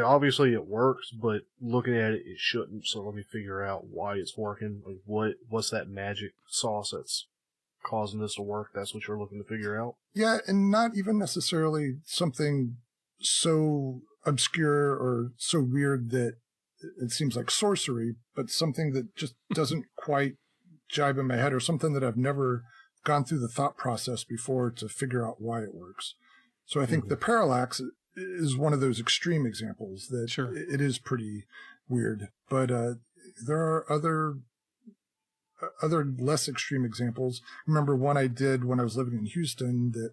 obviously it works, but looking at it, it shouldn't. So let me figure out why it's working. Like what's that magic sauce that's causing this to work? That's what you're looking to figure out. Yeah, and not even necessarily something so obscure or so weird that it seems like sorcery, but something that just doesn't quite jibe in my head, or something that I've never gone through the thought process before to figure out why it works. So I think the parallax is one of those extreme examples that Sure. it is pretty weird. But there are other less extreme examples. I remember one I did when I was living in Houston that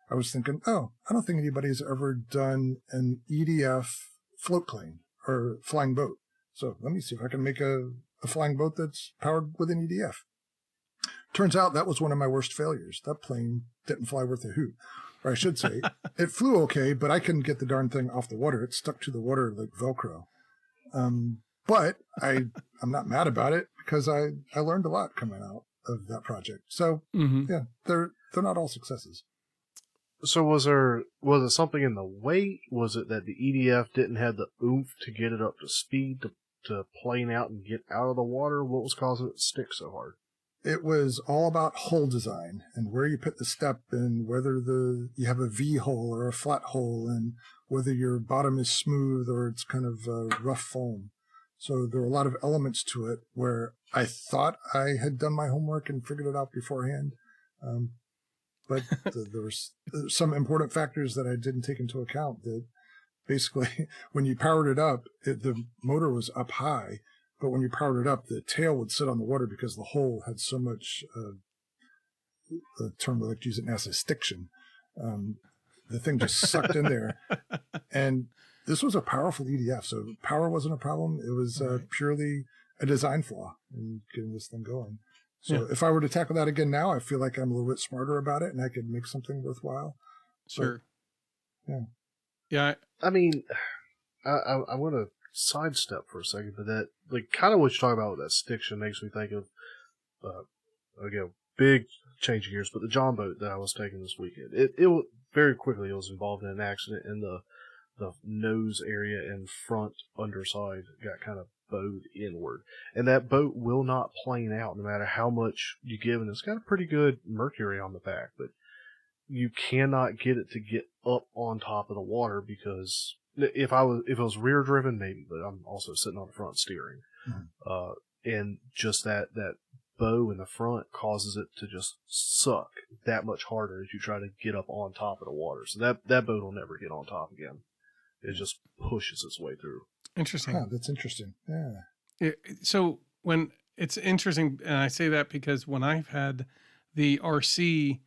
I was thinking, I don't think anybody's ever done an EDF float plane or flying boat. So let me see if I can make a flying boat that's powered with an EDF. Turns out that was one of my worst failures. That plane didn't fly worth a hoot. Or I should say, it flew okay, but I couldn't get the darn thing off the water. It stuck to the water like Velcro. But I'm not mad about it because I learned a lot coming out of that project. So yeah, they're not all successes. So was it something in the weight? Was it that the EDF didn't have the oomph to get it up to speed to plane out and get out of the water? What was causing it to stick so hard? It was all about hull design and where you put the step and whether you have a V hull or a flat hull and whether your bottom is smooth or it's kind of rough foam. So there were a lot of elements to it where I thought I had done my homework and figured it out beforehand. But there was some important factors that I didn't take into account that basically when you powered it up, the motor was up high. But when you powered it up, the tail would sit on the water because the hole had so much, the term we like to use at NASA, stiction. The thing just sucked in there. And this was a powerful EDF, so power wasn't a problem. It was purely a design flaw in getting this thing going. So if I were to tackle that again now, I feel like I'm a little bit smarter about it and I could make something worthwhile. Sure. But, yeah. I mean, I want to sidestep for a second, but that, like, kind of what you're talking about with that stiction makes me think of, again, big change of gears, but the John boat that I was taking this weekend, it very quickly it was involved in an accident in the nose area and front underside got kind of bowed inward. And that boat will not plane out no matter how much you give, and it's got a pretty good mercury on the back, but you cannot get it to get up on top of the water because if it was rear driven, maybe, but I'm also sitting on the front steering. And just that bow in the front causes it to just suck that much harder as you try to get up on top of the water. So that boat will never get on top again. It just pushes its way through. Interesting. Oh, that's interesting. Yeah. So when it's interesting, and I say that because when I've had the RC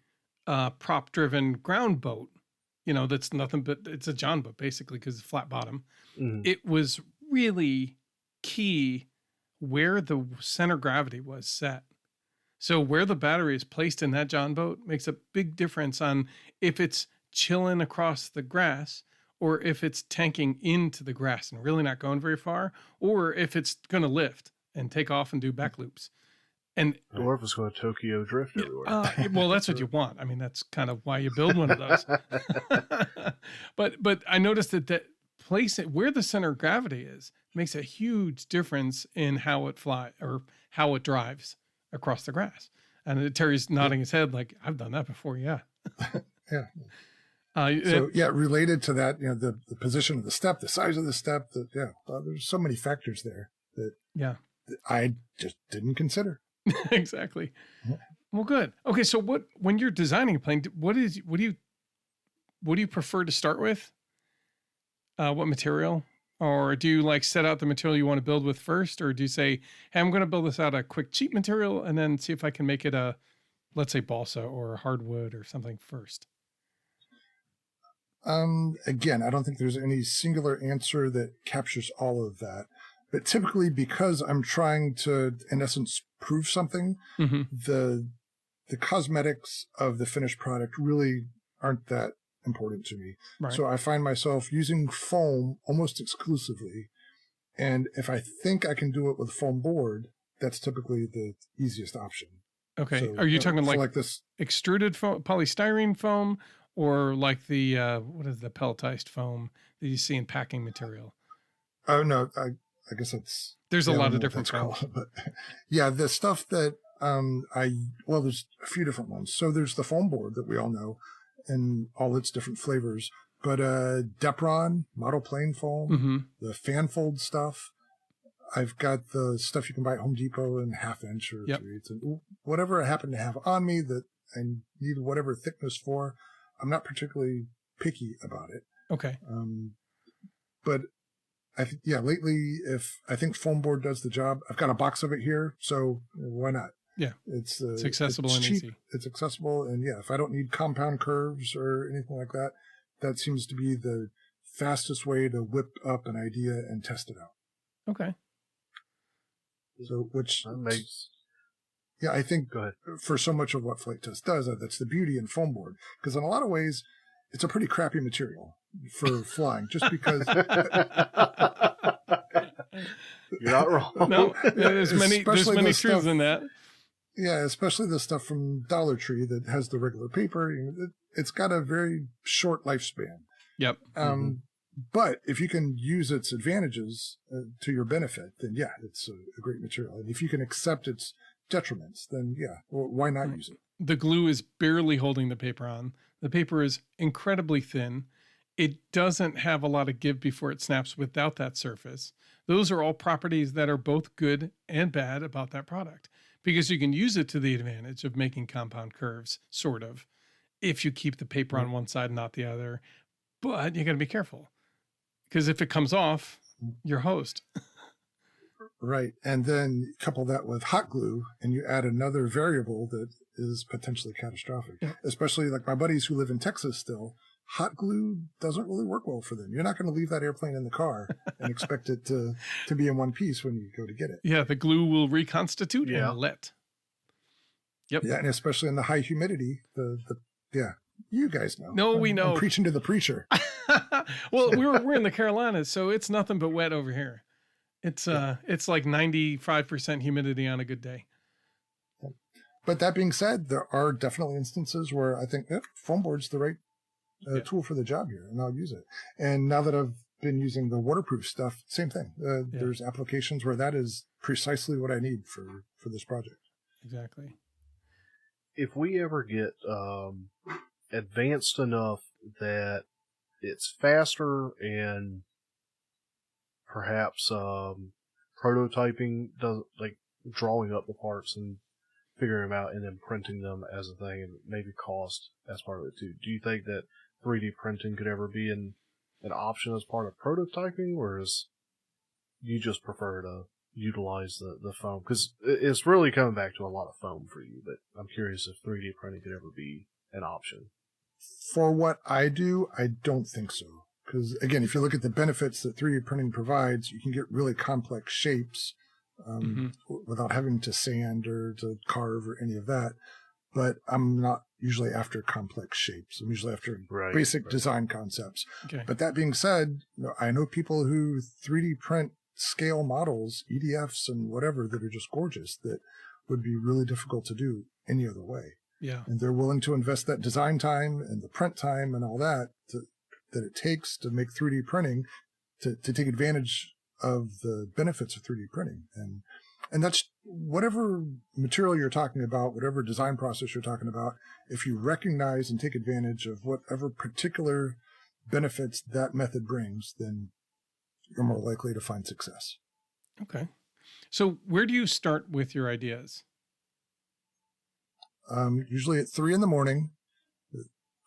prop driven ground boat, that's nothing but it's a John boat basically because it's flat bottom. It was really key where the center gravity was set. So where the battery is placed in that John boat makes a big difference on if it's chilling across the grass or if it's tanking into the grass and really not going very far, or if it's going to lift and take off and do back loops. Or if it's going to Tokyo drift everywhere. Well, that's what you want. I mean, that's kind of why you build one of those. But I noticed that place it where the center of gravity is makes a huge difference in how it flies or how it drives across the grass. And Terry's nodding his head like, I've done that before. Yeah. Yeah. Related to that, the position of the step, the size of the step, there's so many factors there that I just didn't consider. Exactly. Well, good. Okay. So when you're designing a plane, what do you prefer to start with? What material? Or do you set out the material you want to build with first? Or do you say, hey, I'm going to build this out of quick, cheap material and then see if I can make it let's say balsa or hardwood or something first? Again, I don't think there's any singular answer that captures all of that. But typically, because I'm trying to, in essence, prove something, the cosmetics of the finished product really aren't that important to me. Right. So I find myself using foam almost exclusively. And if I think I can do it with foam board, that's typically the easiest option. Okay. So, are you talking like this extruded foam, polystyrene foam, or like the what is the pelletized foam that you see in packing material? Oh no, I guess there's a lot of different foams. But yeah, the stuff that there's a few different ones. So there's the foam board that we all know and all its different flavors. But Depron, model plane foam, the fan fold stuff. I've got the stuff you can buy at Home Depot in 1/2 inch or 3/8, and whatever I happen to have on me that I need whatever thickness for. I'm not particularly picky about it. Okay. But lately, if I think foam board does the job, I've got a box of it here, so why not? Yeah. It's accessible and cheap, easy. It's accessible. And if I don't need compound curves or anything like that, that seems to be the fastest way to whip up an idea and test it out. Okay. So, That makes... I think Go ahead. for so much of what Flight Test does, that's the beauty in foam board. Because in a lot of ways, it's a pretty crappy material for flying, just because. You're not wrong. No, there's many truths in that. Yeah, especially the stuff from Dollar Tree that has the regular paper. It's got a very short lifespan. Yep. But if you can use its advantages to your benefit, then it's a great material. And if you can accept its detriments, then why not use it? The glue is barely holding the paper on. The paper is incredibly thin. It doesn't have a lot of give before it snaps without that surface. Those are all properties that are both good and bad about that product, because you can use it to the advantage of making compound curves, sort of, if you keep the paper on one side and not the other. But you got to be careful, because if it comes off, you're hosed. Right. And then couple that with hot glue, and you add another variable that is potentially catastrophic, especially like my buddies who live in Texas still. Hot glue doesn't really work well for them. You're not going to leave that airplane in the car and expect it to be in one piece when you go to get it. Yeah, the glue will reconstitute and let. Yep. Yeah, and especially in the high humidity, you guys know. No, we know. I'm preaching to the preacher. Well, we're in the Carolinas, so it's nothing but wet over here. It's like 95% humidity on a good day. But that being said, there are definitely instances where I think foam board's the right tool for the job here, and I'll use it. And now that I've been using the waterproof stuff, same thing. There's applications where that is precisely what I need for this project. Exactly. If we ever get advanced enough that it's faster and perhaps prototyping does, like drawing up the parts and figuring them out and then printing them as a thing, and maybe cost as part of it too. Do you think that 3D printing could ever be an option as part of prototyping, or is you just prefer to utilize the foam? Because it's really coming back to a lot of foam for you, but I'm curious if 3D printing could ever be an option. For what I do, I don't think so. Because, again, if you look at the benefits that 3D printing provides, you can get really complex shapes without having to sand or to carve or any of that. But I'm not usually after complex shapes. I'm usually after basic design concepts. Okay. But that being said, I know people who 3D print scale models, EDFs and whatever, that are just gorgeous, that would be really difficult to do any other way. Yeah. And they're willing to invest that design time and the print time and all that that it takes to make 3D printing to take advantage of the benefits of 3D printing. And that's whatever material you're talking about, whatever design process you're talking about, if you recognize and take advantage of whatever particular benefits that method brings, then you're more likely to find success. Okay. So where do you start with your ideas? Usually at 3 a.m,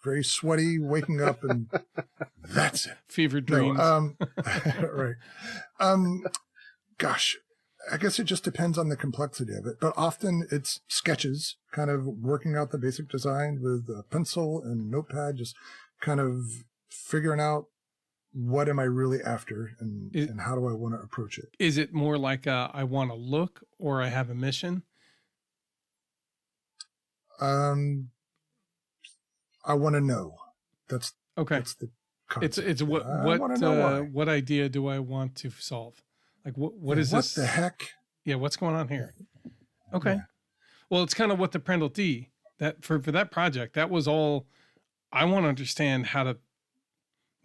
very sweaty, waking up, and that's it. Fever dreams. No, right. Gosh, I guess it just depends on the complexity of it. But often it's sketches, kind of working out the basic design with a pencil and notepad, just kind of figuring out what am I really after and how do I want to approach it. Is it more like I want to look, or I have a mission? I want to know. That's okay. That's the concept. It's what idea do I want to solve? Like what is this? What the heck? Yeah, what's going on here? Okay. Yeah. Well, it's kind of what the Prendle D, that for that project, that was all. I want to understand how to,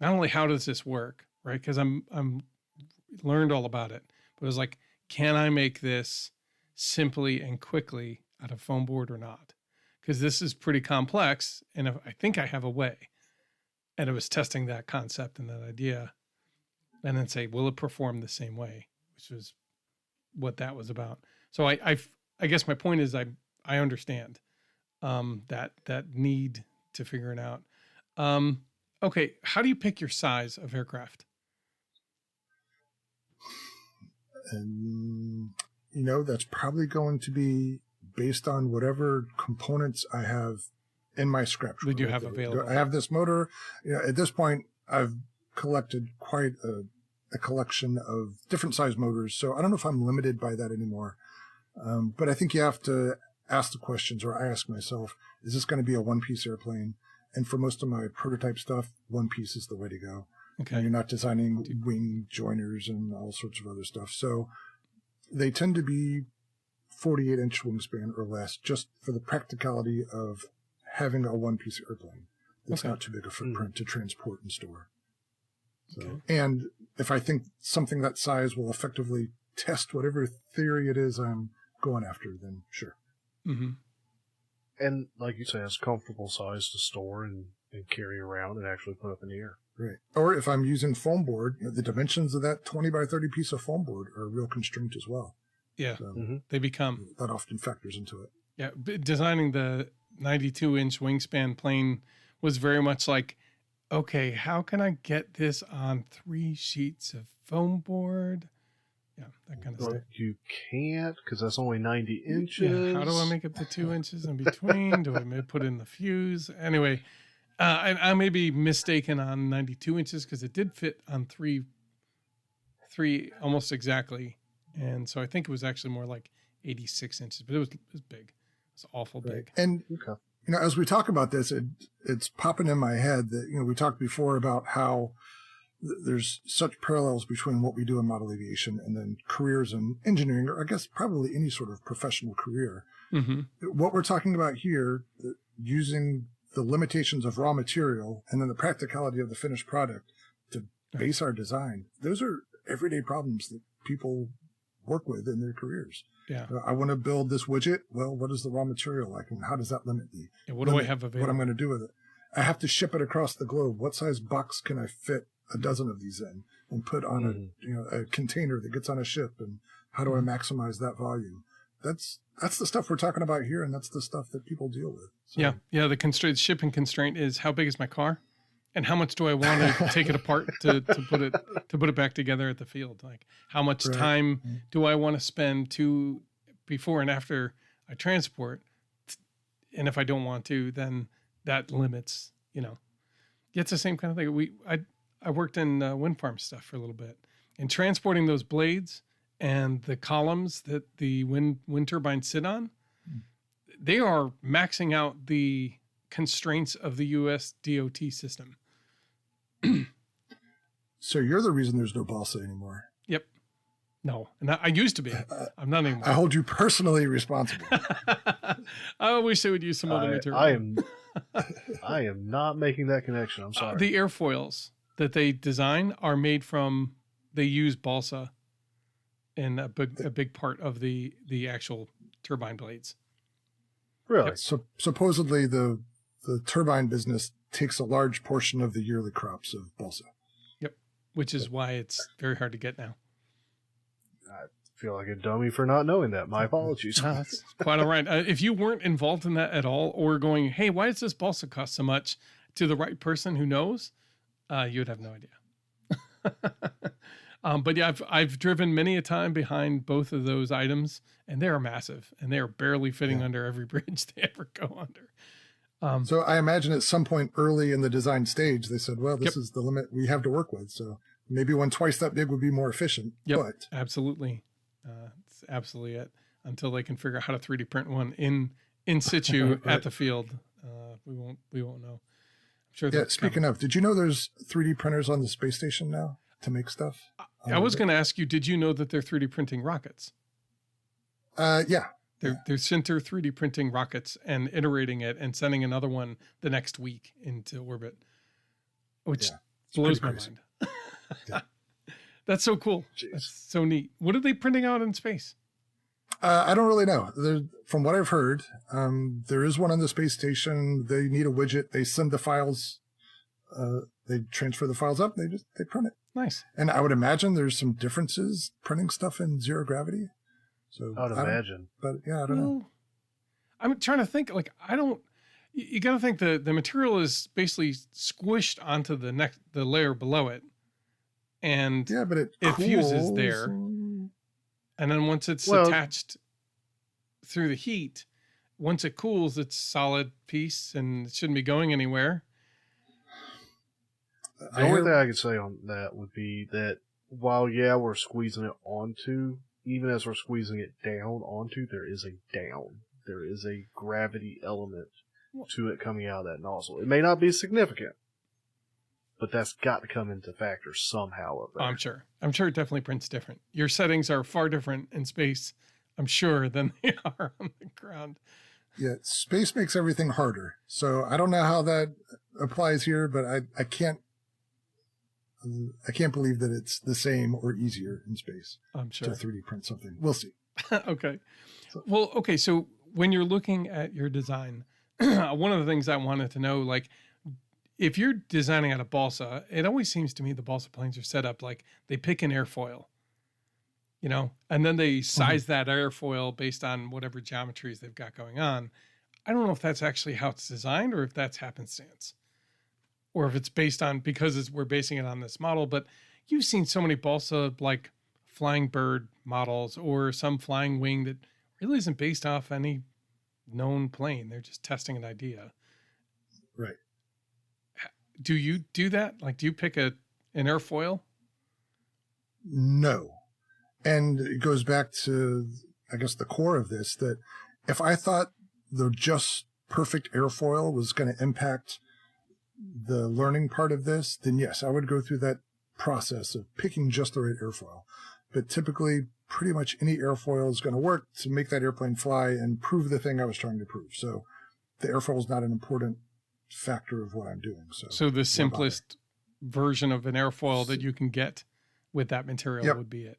not only how does this work, right? Because I'm learned all about it, but it was like, can I make this simply and quickly out of foam board or not? Because this is pretty complex, and I think I have a way. And it was testing that concept and that idea, and then say, will it perform the same way? Which was what that was about. So I guess my point is I understand. that need to figure it out. Okay, how do you pick your size of aircraft? And that's probably going to be based on whatever components I have in my scrap drawer. That you have available. I have this motor. At this point, I've collected quite a collection of different size motors, so I don't know if I'm limited by that anymore. But I think you have to ask the questions, or I ask myself, is this going to be a one-piece airplane? And for most of my prototype stuff, one piece is the way to go. Okay. And you're not designing wing joiners and all sorts of other stuff. So they tend to be 48-inch wingspan or less, just for the practicality of having a one-piece airplane. It's not too big a footprint to transport and store. So, and if I think something that size will effectively test whatever theory it is I'm going after, then sure. Mm-hmm. And like you say, it's a comfortable size to store and carry around and actually put up in the air. Right. Or if I'm using foam board, the dimensions of that 20 by 30 piece of foam board are a real constraint as well. Yeah, So they become. That often factors into it. Yeah, designing the 92-inch wingspan plane was very much like, okay, how can I get this on 3 sheets of foam board? Yeah, that kind of stuff. You can't, because that's only 90 inches. Yeah, how do I make up the 2 inches in between? Do I put in the fuse? Anyway, I may be mistaken on 92 inches because it did fit on three almost exactly. And so I think it was actually more like 86 inches, but it was big. It was awful big. And, as we talk about this, it's popping in my head that, we talked before about how there's such parallels between what we do in model aviation and then careers in engineering, or I guess probably any sort of professional career. Mm-hmm. What we're talking about here, using the limitations of raw material and then the practicality of the finished product to base our design, those are everyday problems that people work with in their careers. Yeah. I want to build this widget. Well, what is the raw material like, and how does that limit me? Yeah, what do I have available? What I'm going to do with it. I have to ship it across the globe. What size box can I fit a dozen of these in and put on a container that gets on a ship, and how do I maximize that volume? That's the stuff we're talking about here, and that's the stuff that people deal with. So. Yeah. The shipping constraint is how big is my car, and how much do I want to take it apart to put it back together at the field? Like, how much time do I want to spend before and after I transport? And if I don't want to, then that limits. It's the same kind of thing. I worked in wind farm stuff for a little bit, and transporting those blades and the columns that the wind turbines sit on, they are maxing out the constraints of the U.S. DOT system. So you're the reason there's no balsa anymore. Yep. No, and I used to be. I'm not anymore. I hold you personally responsible. I wish they would use some other material. I am not making that connection. I'm sorry. The airfoils that they design are made from. They use balsa in a big part of the actual turbine blades. Really? Yep. So supposedly the turbine business takes a large portion of the yearly crops of balsa. Yep. Which is why it's very hard to get now. I feel like a dummy for not knowing that. My apologies. That's quite all right. If you weren't involved in that at all, or going, hey, why does this balsa cost so much, to the right person who knows, you would have no idea. But yeah, I've driven many a time behind both of those items, and they are massive, and they are barely fitting under every bridge they ever go under. So I imagine at some point early in the design stage, they said, well, this is the limit we have to work with. So maybe one twice that big would be more efficient. Yep, but absolutely. It's absolutely it. Until they can figure out how to 3D print one in situ at the field, we won't know. I'm sure. Yeah. Speaking of, did you know there's 3D printers on the space station now to make stuff? I was going to ask you, did you know that they're 3D printing rockets? Yeah. They're center 3D printing rockets and iterating it and sending another one the next week into orbit, which blows my mind. Yeah. That's so cool. Jeez. That's so neat. What are they printing out in space? I don't really know. From what I've heard, there is one on the space station. They need a widget. They send the files. They transfer the files up. They print it. Nice. And I would imagine there's some differences printing stuff in zero gravity. So I would imagine. But yeah, I don't know. I'm trying to think, like, you got to think the material is basically squished onto the layer below it. And yeah, but it fuses cools. there. And then once it's attached through the heat, once it cools, it's a solid piece and it shouldn't be going anywhere. The only thing I could say on that would be that while, we're squeezing it onto, even as we're squeezing it down onto, there is a gravity element to it coming out of that nozzle. It may not be significant, but that's got to come into factor somehow. Up there. I'm sure it definitely prints different. Your settings are far different in space, I'm sure, than they are on the ground. Yeah, space makes everything harder. So I don't know how that applies here, but I can't believe that it's the same or easier in space. I'm sure. To 3D print something. We'll see. Okay. Well, okay. So when you're looking at your design, one of the things I wanted to know, like, if you're designing out of balsa, it always seems to me the balsa planes are set up like they pick an airfoil, and then they size that airfoil based on whatever geometries they've got going on. I don't know if that's actually how it's designed or if that's happenstance or if it's based on, because we're basing it on this model, but you've seen so many balsa like flying bird models or some flying wing that really isn't based off any known plane. They're just testing an idea. Right. Do you do that? Like, do you pick an airfoil? No. And it goes back to, I guess, the core of this, that if I thought the just perfect airfoil was going to impact the learning part of this, then yes, I would go through that process of picking just the right airfoil. But typically, pretty much any airfoil is going to work to make that airplane fly and prove the thing I was trying to prove. So the airfoil is not an important factor of what I'm doing. So the simplest version of an airfoil that you can get with that material would be it.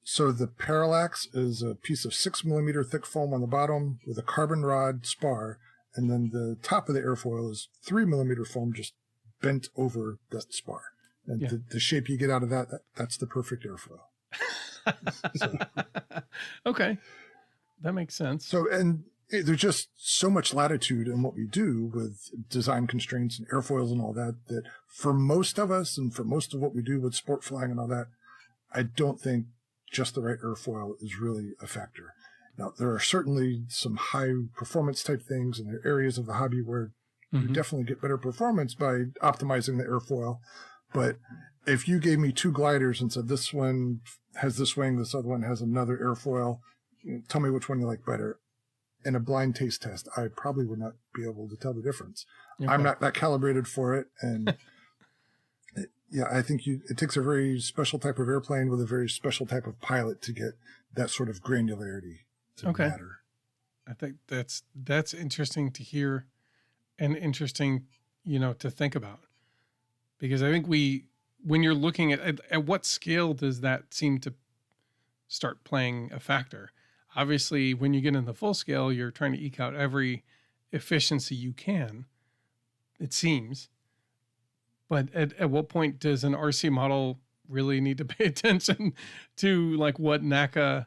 So the Parallax is a piece of 6mm thick foam on the bottom with a carbon rod spar, and then the top of the airfoil is 3mm foam just bent over that spar. And the shape you get out of that's the perfect airfoil. Okay, that makes sense. So, and there's just so much latitude in what we do with design constraints and airfoils and all that, that for most of us and for most of what we do with sport flying and all that, I don't think just the right airfoil is really a factor. Now, there are certainly some high performance type things, and there are areas of the hobby where you definitely get better performance by optimizing the airfoil. But if you gave me two gliders and said, this one has this wing, this other one has another airfoil, tell me which one you like better. In a blind taste test, I probably would not be able to tell the difference. Okay. I'm not that calibrated for it. And I think it takes a very special type of airplane with a very special type of pilot to get that sort of granularity to matter. I think that's interesting to hear and interesting, to think about. Because I think when you're looking at what scale does that seem to start playing a factor? Obviously, when you get in the full scale, you're trying to eke out every efficiency you can, it seems. But at what point does an RC model really need to pay attention to, like, what NACA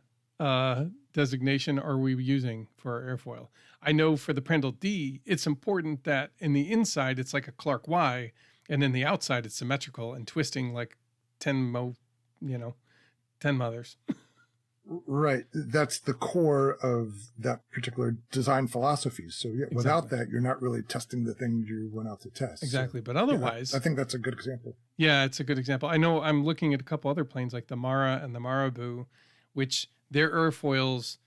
designation are we using for our airfoil? I know for the Prandtl D, it's important that in the inside, it's like a Clark Y, and in the outside, it's symmetrical and twisting like 10 mothers. Right. That's the core of that particular design philosophy. So without that, you're not really testing the thing you went out to test. Exactly. So, but otherwise, I think that's a good example. Yeah, it's a good example. I know I'm looking at a couple other planes like the Mara and the Marabou, which their airfoils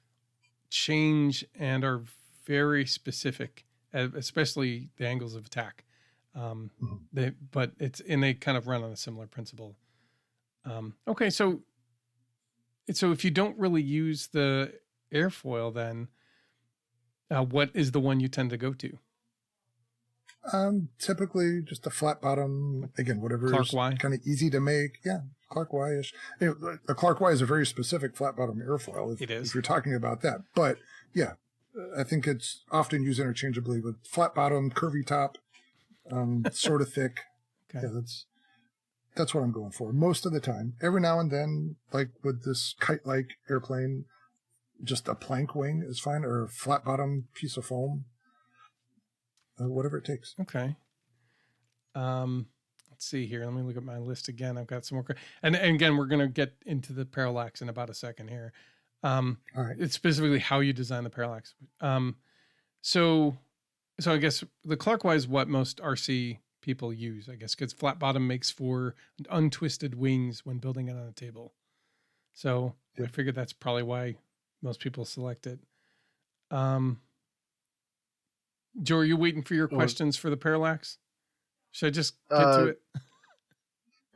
change and are very specific, especially the angles of attack. They kind of run on a similar principle. Okay. So if you don't really use the airfoil, then what is the one you tend to go to? Typically just a flat bottom, again, whatever Clark is Y. kind of easy to make. Yeah, Clark Y-ish. A Clark Y is a very specific flat bottom airfoil. It is. If you're talking about that. But yeah, I think it's often used interchangeably with flat bottom, curvy top, sort of thick. Okay. Yeah, that's what I'm going for most of the time. Every now and then, like with this kite-like airplane, just a plank wing is fine, or a flat bottom piece of foam, whatever it takes. Okay. Let's see here. Let me look at my list again. I've got some more. And again, we're going to get into the parallax in about a second here. All right. It's specifically how you design the parallax. So I guess the clockwise is what most RC people use, I guess, because flat bottom makes for untwisted wings when building it on a table. So I figured that's probably why most people select it. Joe, are you waiting for your questions for the parallax? Should I just get to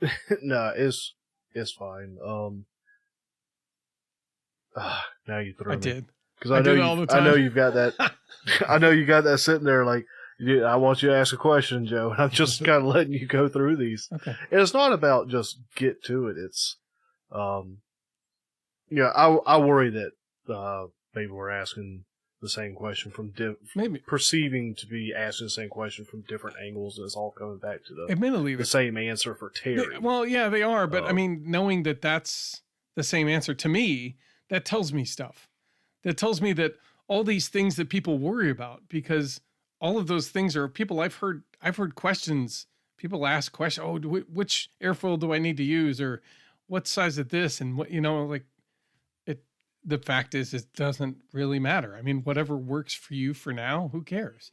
it? No, it's fine. Now you throw I me. did. Because I know you've got that. I know you got that sitting there like, I want you to ask a question, Joe. And I'm just kind of letting you go through these. Okay. And it's not about just get to it. It's, I worry that maybe we're asking the same question from maybe perceiving to be asking the same question from different angles, and it's all coming back to admittedly the same answer for Terry. Well, yeah, they are, but I mean, knowing that that's the same answer to me, that tells me stuff. That tells me that all these things that people worry about, because all of those things are people I've heard questions. People ask questions. Oh, which airfoil do I need to use, or what size of this, and what like. The fact is, it doesn't really matter. I mean, whatever works for you for now, who cares?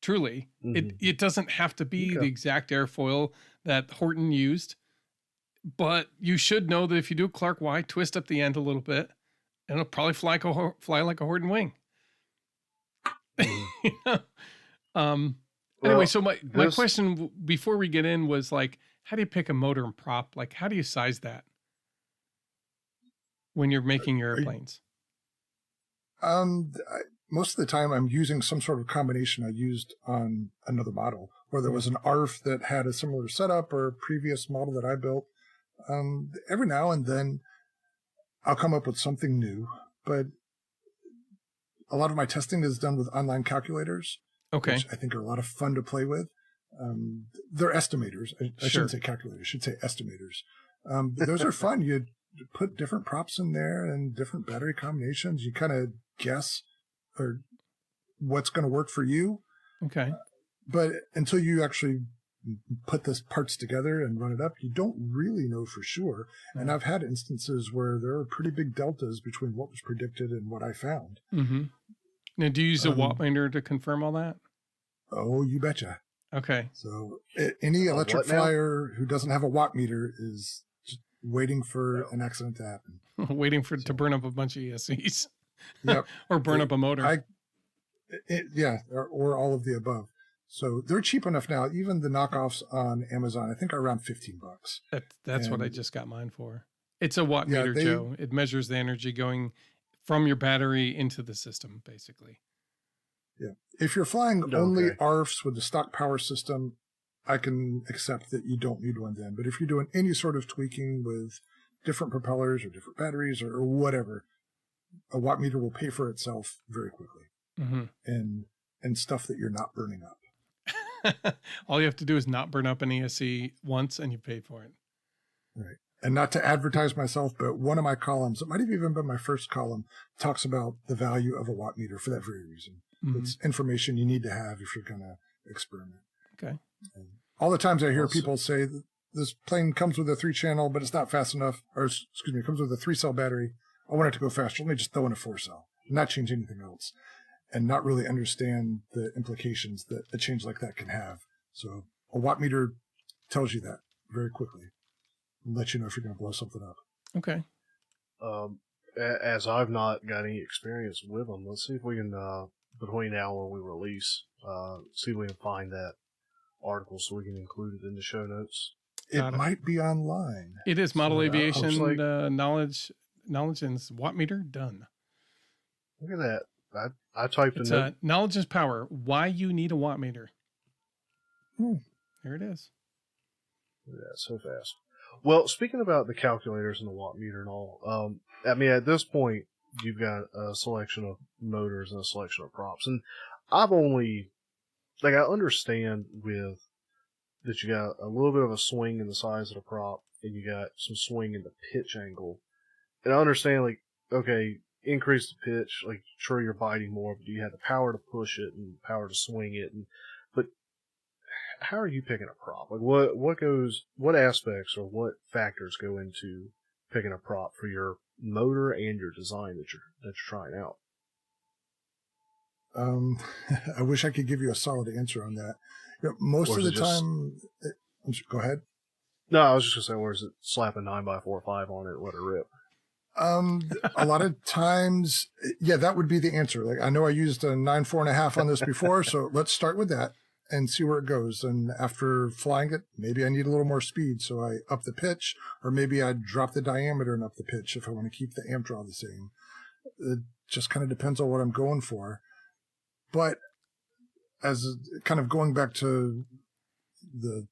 Truly, it doesn't have to be the exact airfoil that Horton used, but you should know that if you do Clark Y, twist up the end a little bit, and it'll probably fly like a Horton wing. Anyway, so my question before we get in was like, how do you pick a motor and prop? Like, how do you size that when you're making your airplanes? Most of the time I'm using some sort of combination I used on another model, where there was an ARF that had a similar setup or a previous model that I built. Every now and then I'll come up with something new, but a lot of my testing is done with online calculators, which I think are a lot of fun to play with. They're estimators. I shouldn't say calculators, I should say estimators. Those are fun. You put different props in there and different battery combinations. You kind of guess or what's going to work for you. Okay. But until you actually put the parts together and run it up, you don't really know for sure. And I've had instances where there are pretty big deltas between what was predicted and what I found. Mm-hmm. Now, do you use a wattmeter to confirm all that? Oh, you betcha. Okay. So any electric flyer who doesn't have a wattmeter is just waiting for an accident to happen. Waiting to burn up a bunch of ESCs. Yep. Or burn up a motor. Or all of the above. So they're cheap enough now. Even the knockoffs on Amazon, I think, are around $15. That's what I just got mine for. It's a wattmeter, Joe. It measures the energy going from your battery into the system, basically. Yeah. If you're flying only ARFs with the stock power system, I can accept that you don't need one then. But if you're doing any sort of tweaking with different propellers or different batteries or whatever, a wattmeter will pay for itself very quickly. And stuff that you're not burning up. All you have to do is not burn up an ESC once and you pay for it. Right. And not to advertise myself, but one of my columns, it might have even been my first column, talks about the value of a wattmeter for that very reason. It's information you need to have if you're going to experiment. Okay. And all the times I hear people say, this plane comes with a 3-channel, but it's not fast enough, or excuse me, it comes with a 3-cell battery. I want it to go faster. Let me just throw in a 4-cell, not change anything else, and not really understand the implications that a change like that can have. So a wattmeter tells you that very quickly and lets you know if you're going to blow something up. Okay. As I've not got any experience with them, let's see if we can, between now and when we release, see if we can find that article so we can include it in the show notes. It might be online. It is Model Aviation Knowledge and Wattmeter done. Look at that. I typed it's in knowledge is power. Why you need a wattmeter. There it is. Look at that, so fast. Well, speaking about the calculators and the wattmeter and all, I mean, at this point, you've got a selection of motors and a selection of props. And I've only, I understand with that you got a little bit of a swing in the size of the prop and you got some swing in the pitch angle. And I understand, okay, increase the pitch, like sure you're biting more, but do you have the power to push it and power to swing it? But how are you picking a prop? Like what aspects or what factors go into picking a prop for your motor and your design that you're trying out? I wish I could give you a solid answer on that. Most of the time, go ahead. No, I was just gonna say, or is it slap a 9x4.5 on it and let it rip? A lot of times, yeah, that would be the answer. Like, I know I used a 9.4.5 on this before, so let's start with that and see where it goes. And after flying it, maybe I need a little more speed, so I up the pitch, or maybe I drop the diameter and up the pitch if I want to keep the amp draw the same. It just kind of depends on what I'm going for. But as kind of going back to the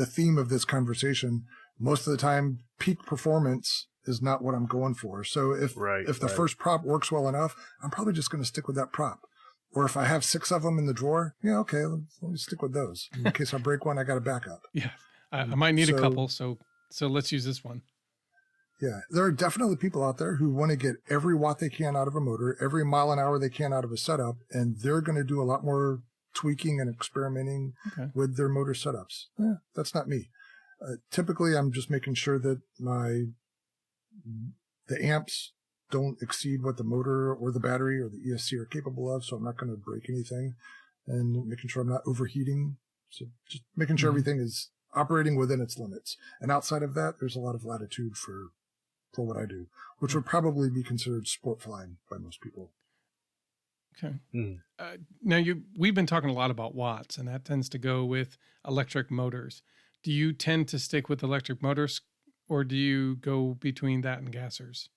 theme of this conversation, most of the time, peak performance is not what I'm going for. So if the first prop works well enough, I'm probably just going to stick with that prop. Or if I have 6 of them in the drawer, yeah, okay, let me stick with those. In case I break one, I got a backup. Yeah, I might need a couple, so let's use this one. Yeah, there are definitely people out there who want to get every watt they can out of a motor, every mile an hour they can out of a setup, and they're going to do a lot more tweaking and experimenting with their motor setups. That's not me. Typically, I'm just making sure that the amps don't exceed what the motor or the battery or the ESC are capable of, so I'm not going to break anything, and making sure I'm not overheating. So just making sure everything is operating within its limits. And outside of that, there's a lot of latitude for what I do, which would probably be considered sport flying by most people. Okay. Now we've been talking a lot about watts, and that tends to go with electric motors. Do you tend to stick with electric motors, or do you go between that and gassers?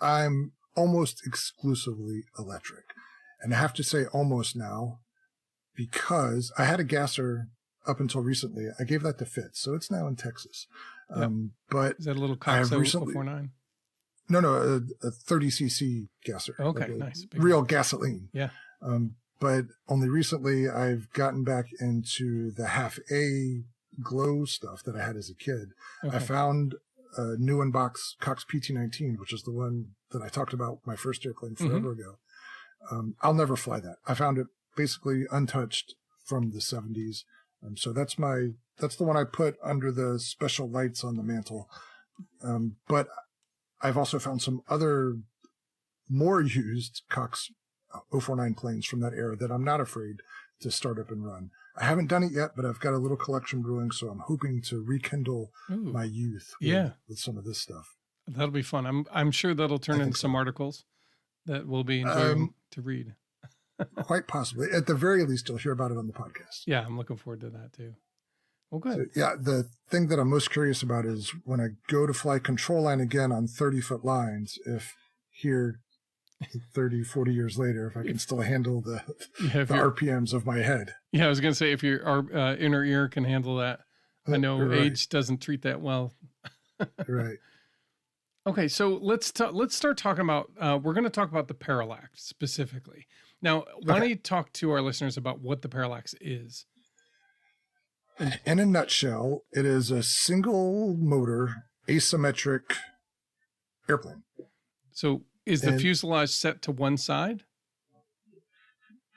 I'm almost exclusively electric. And I have to say almost now, because I had a gasser up until recently. I gave that to Fitz, so it's now in Texas. Yep. But is that a little Cox 049? No, a 30cc gasser. Okay, like nice. Real gasoline. Yeah. But only recently I've gotten back into the half A glow stuff that I had as a kid. Okay. I found a new in-box Cox PT19, which is the one that I talked about my first airplane forever ago. I'll never fly that. I found it basically untouched from the 70s. So that's the one I put under the special lights on the mantle. But I've also found some other more used Cox 049 planes from that era that I'm not afraid to start up and run. I haven't done it yet, but I've got a little collection brewing, so I'm hoping to rekindle my youth with some of this stuff. That'll be fun. I'm sure that'll turn into some articles that will be enjoyable to read. Quite possibly. At the very least, you'll hear about it on the podcast. Yeah, I'm looking forward to that too. Well, good. So, the thing that I'm most curious about is when I go to fly control line again on 30-foot lines, if here 30, 40 years later, if I can still handle the RPMs of my head. Yeah, I was going to say, if your inner ear can handle that. I know age doesn't treat that well. Right. Okay, so let's start talking about, we're going to talk about the Parallax specifically. Now, why don't you talk to our listeners about what the Parallax is? In a nutshell, it is a single motor, asymmetric airplane. So is the fuselage set to one side?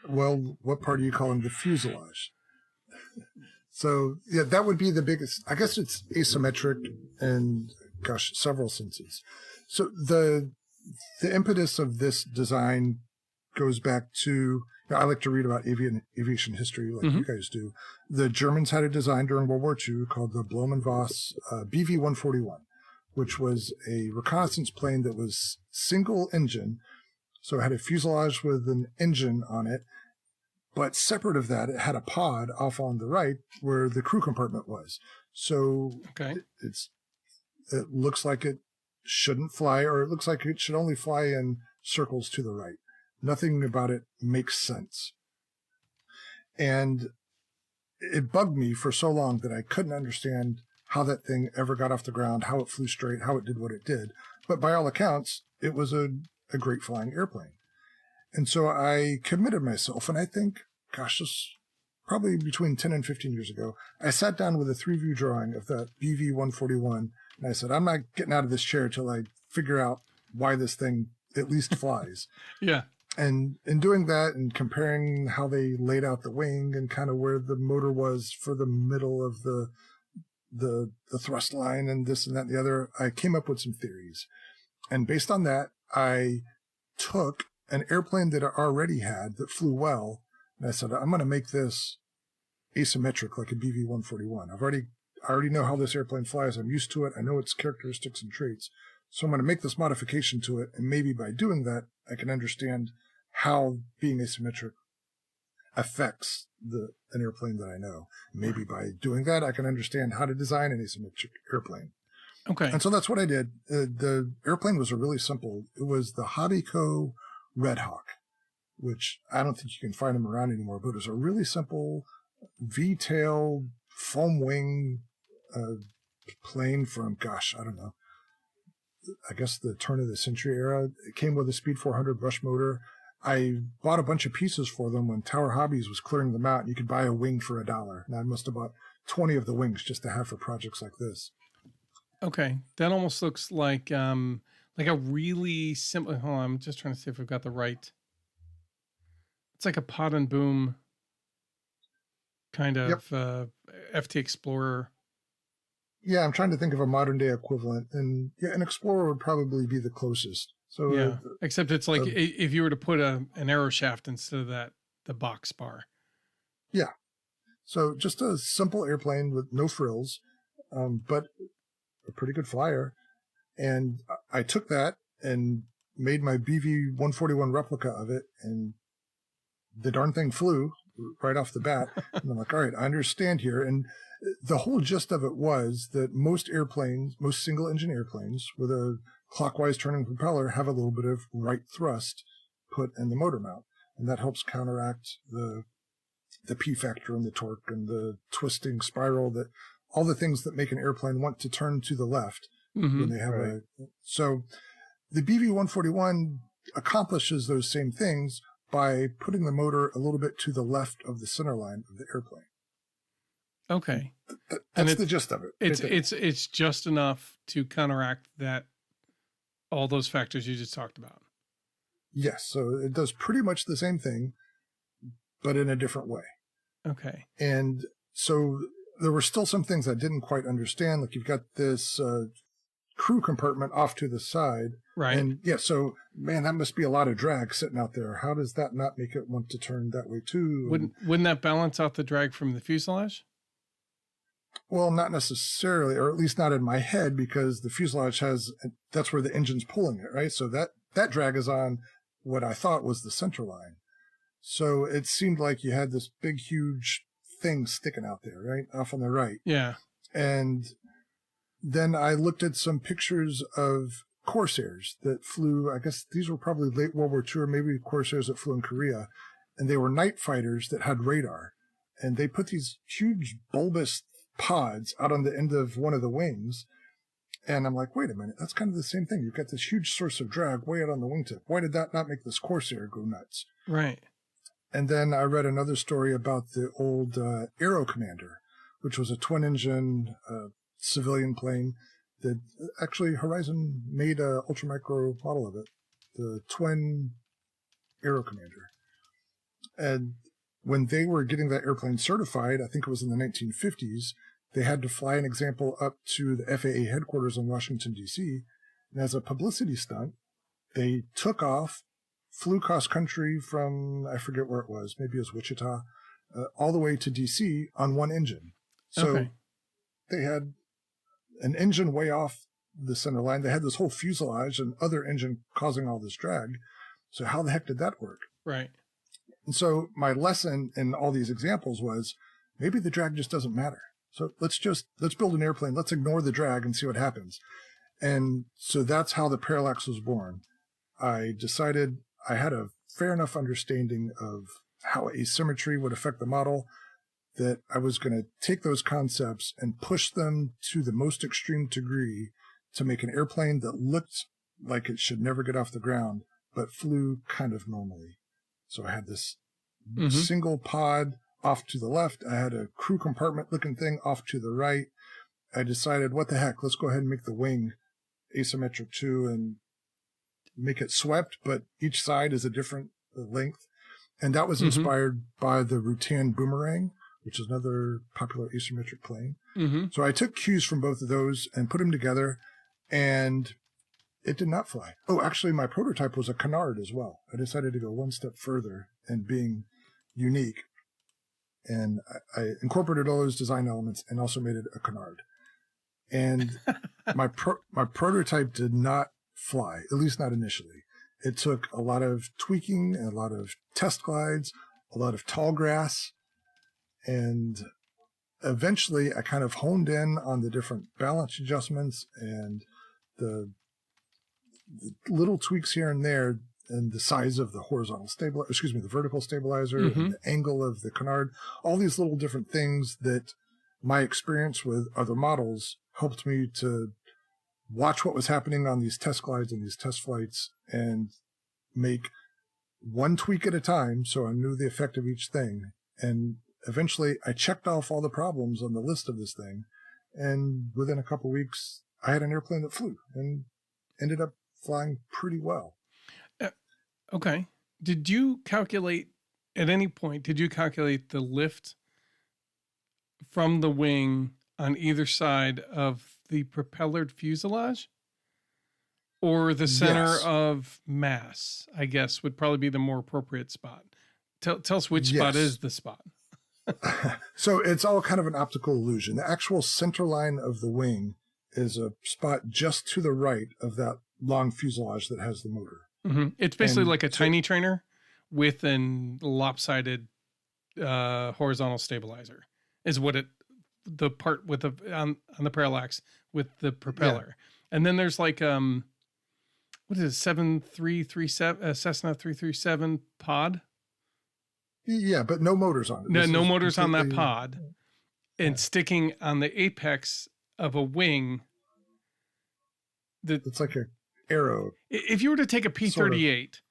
Well, what part are you calling the fuselage? So, yeah, that would be the biggest. I guess it's asymmetric in, several senses. So the impetus of this design goes back to, I like to read about aviation history like you guys do. The Germans had a design during World War II called the Blumenvoss BV-141, which was a reconnaissance plane that was single engine. So it had a fuselage with an engine on it. But separate of that, it had a pod off on the right where the crew compartment was. So it looks like it shouldn't fly, or it looks like it should only fly in circles to the right. Nothing about it makes sense. And it bugged me for so long that I couldn't understand how that thing ever got off the ground, how it flew straight, how it did what it did. But by all accounts, it was a great flying airplane. And so I committed myself, and I think, just probably between 10 and 15 years ago, I sat down with a 3-view drawing of that BV-141, and I said, I'm not getting out of this chair till I figure out why this thing at least flies. Yeah. And in doing that and comparing how they laid out the wing and kind of where the motor was for the middle of the thrust line and this and that and the other, I came up with some theories. And based on that, I took an airplane that I already had that flew well, and I said, I'm going to make this asymmetric like a BV-141. I already know how this airplane flies. I'm used to it. I know its characteristics and traits. So I'm going to make this modification to it, and maybe by doing that, I can understand how being asymmetric affects an airplane that I know. Maybe by doing that, I can understand how to design an asymmetric airplane. Okay. And so that's what I did. The airplane was really simple. It was the Hobbyco Red Hawk, which I don't think you can find them around anymore, but it was a really simple V-tail foam wing plane from, I don't know, I guess the turn of the century era. It came with a Speed 400 brush motor. I bought a bunch of pieces for them when Tower Hobbies was clearing them out, and you could buy a wing for $1. And I must have bought 20 of the wings just to have for projects like this. Okay. That almost looks like a really simple, hold on, I'm just trying to see if I've got the right. It's like a pod and boom kind of FT Explorer. Yeah, I'm trying to think of a modern day equivalent, and yeah, an Explorer would probably be the closest. So yeah, except it's like if you were to put an arrow shaft instead of the box bar. Yeah, so just a simple airplane with no frills, but a pretty good flyer. And I took that and made my BV-141 replica of it, and the darn thing flew right off the bat. And I'm like, all right, I understand here. And the whole gist of it was that most single-engine airplanes with a clockwise turning propeller have a little bit of right thrust put in the motor mount, and that helps counteract the P factor and the torque and the twisting spiral, that all the things that make an airplane want to turn to the left when they have So the BV-141 accomplishes those same things by putting the motor a little bit to the left of the center line of the airplane. Okay. That's the gist of it. It's just enough to counteract all those factors you just talked about. Yes. So it does pretty much the same thing, but in a different way. Okay. And so there were still some things I didn't quite understand. Like, you've got this crew compartment off to the side. Right. And yeah, so man, that must be a lot of drag sitting out there. How does that not make it want to turn that way too? Wouldn't that balance out the drag from the fuselage? Well, not necessarily, or at least not in my head, because the fuselage that's where the engine's pulling it, right? So that drag is on what I thought was the center line. So it seemed like you had this big, huge thing sticking out there, right? Off on the right. Yeah. And then I looked at some pictures of Corsairs that flew, I guess these were probably late World War II, or maybe Corsairs that flew in Korea. And they were night fighters that had radar. And they put these huge bulbous pods out on the end of one of the wings. And I'm like, wait a minute, that's kind of the same thing. You've got this huge source of drag way out on the wingtip. Why did that not make this Corsair go nuts? Right. And then I read another story about the old Aero Commander, which was a twin-engine civilian plane that actually Horizon made a ultramicro model of it, the twin Aero Commander. And when they were getting that airplane certified, I think it was in the 1950s, they had to fly an example up to the FAA headquarters in Washington, D.C. And as a publicity stunt, they took off, flew cross-country from, I forget where it was, maybe it was Wichita, all the way to D.C. on one engine. So they had an engine way off the center line. They had this whole fuselage and other engine causing all this drag. So how the heck did that work? Right. And so my lesson in all these examples was, maybe the drag just doesn't matter. So let's build an airplane. Let's ignore the drag and see what happens. And so that's how the Parallax was born. I decided I had a fair enough understanding of how asymmetry would affect the model, that I was going to take those concepts and push them to the most extreme degree to make an airplane that looked like it should never get off the ground, but flew kind of normally. So I had this single pod off to the left. I had a crew compartment looking thing off to the right. I decided, what the heck, let's go ahead and make the wing asymmetric too. And make it swept, but each side is a different length. And that was inspired by the Rutan Boomerang, which is another popular asymmetric plane. So I took cues from both of those and put them together, and it did not fly. Oh, actually, my prototype was a canard as well. I decided to go one step further and being unique. And I incorporated all those design elements and also made it a canard. And my prototype did not fly, at least not initially. It took a lot of tweaking, a lot of test glides, a lot of tall grass, and eventually I kind of honed in on the different balance adjustments and the little tweaks here and there, and the size of the the vertical stabilizer, and the angle of the canard, all these little different things that my experience with other models helped me to watch what was happening on these test glides and these test flights and make one tweak at a time so I knew the effect of each thing. And eventually I checked off all the problems on the list of this thing. And within a couple of weeks, I had an airplane that flew and ended up flying pretty well. Okay. Did you calculate at any point, the lift from the wing on either side of the propellered fuselage, or the center of mass, I guess, would probably be the more appropriate spot? Tell us which spot is the spot. So it's all kind of an optical illusion. The actual center line of the wing is a spot just to the right of that long fuselage that has the motor. It's basically like a tiny trainer with an lopsided horizontal stabilizer is what the part with on the Parallax with the propeller. And then there's like what is it, 7337 Cessna 337 pod? Yeah, but no motors on it. No motors on that pod, and sticking on the apex of a wing. It's like an arrow. If you were to take a P-38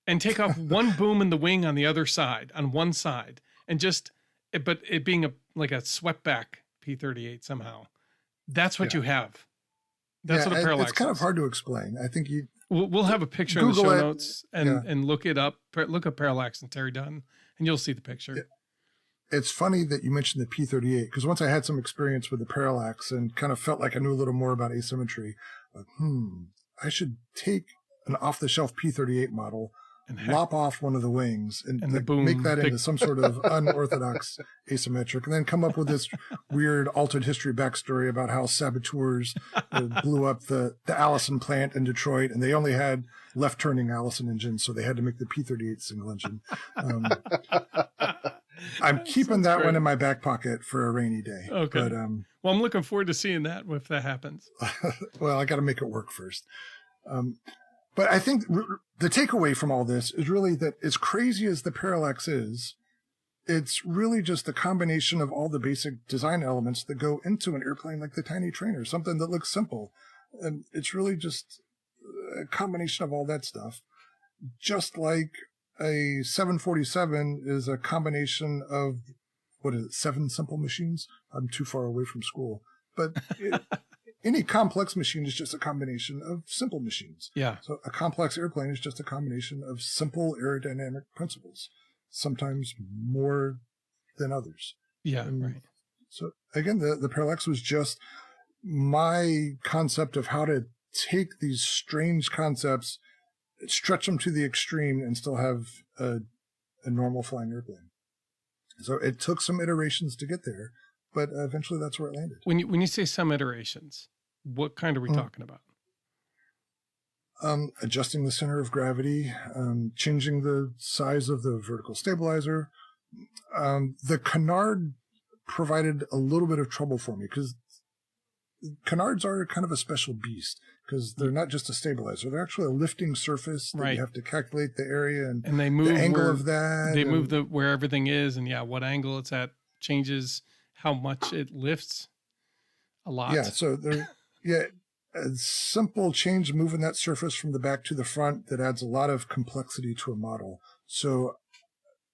and take off one boom in the wing on the other side, on one side, and but it being like a swept back P-38 somehow, that's what you have. That's what a Parallax is. It's kind of hard to explain. I think we'll have a picture in the show notes and look it up. Look up Parallax and Terry Dunn, and you'll see the picture. It's funny that you mentioned the P-38, because once I had some experience with the Parallax and kind of felt like I knew a little more about asymmetry, like, I should take an off-the-shelf P-38 model, lop off one of the wings, and make that into some sort of unorthodox asymmetric, and then come up with this weird altered history backstory about how saboteurs blew up the Allison plant in Detroit, and they only had left-turning Allison engines, so they had to make the P-38 single engine. I'm keeping that one in my back pocket for a rainy day. Okay. But, well, I'm looking forward to seeing that if that happens. Well, I got to make it work first. But I think the takeaway from all this is really that as crazy as the Parallax is, it's really just a combination of all the basic design elements that go into an airplane like the Tiny Trainer, something that looks simple. And it's really just a combination of all that stuff. Just like a 747 is a combination of, 7 simple machines? I'm too far away from school. But any complex machine is just a combination of simple machines. Yeah. So a complex airplane is just a combination of simple aerodynamic principles, sometimes more than others. Yeah, right. So again, the Parallax was just my concept of how to take these strange concepts, stretch them to the extreme, and still have a normal flying airplane. So it took some iterations to get there, but eventually that's where it landed. When you say some iterations, what kind are we talking about? Adjusting the center of gravity, changing the size of the vertical stabilizer. The canard provided a little bit of trouble for me because canards are kind of a special beast, because they're not just a stabilizer. They're actually a lifting surface that you have to calculate the area and they move the angle of that. They move where everything is, and what angle it's at changes how much it lifts a lot. Yeah, so a simple change moving that surface from the back to the front that adds a lot of complexity to a model. So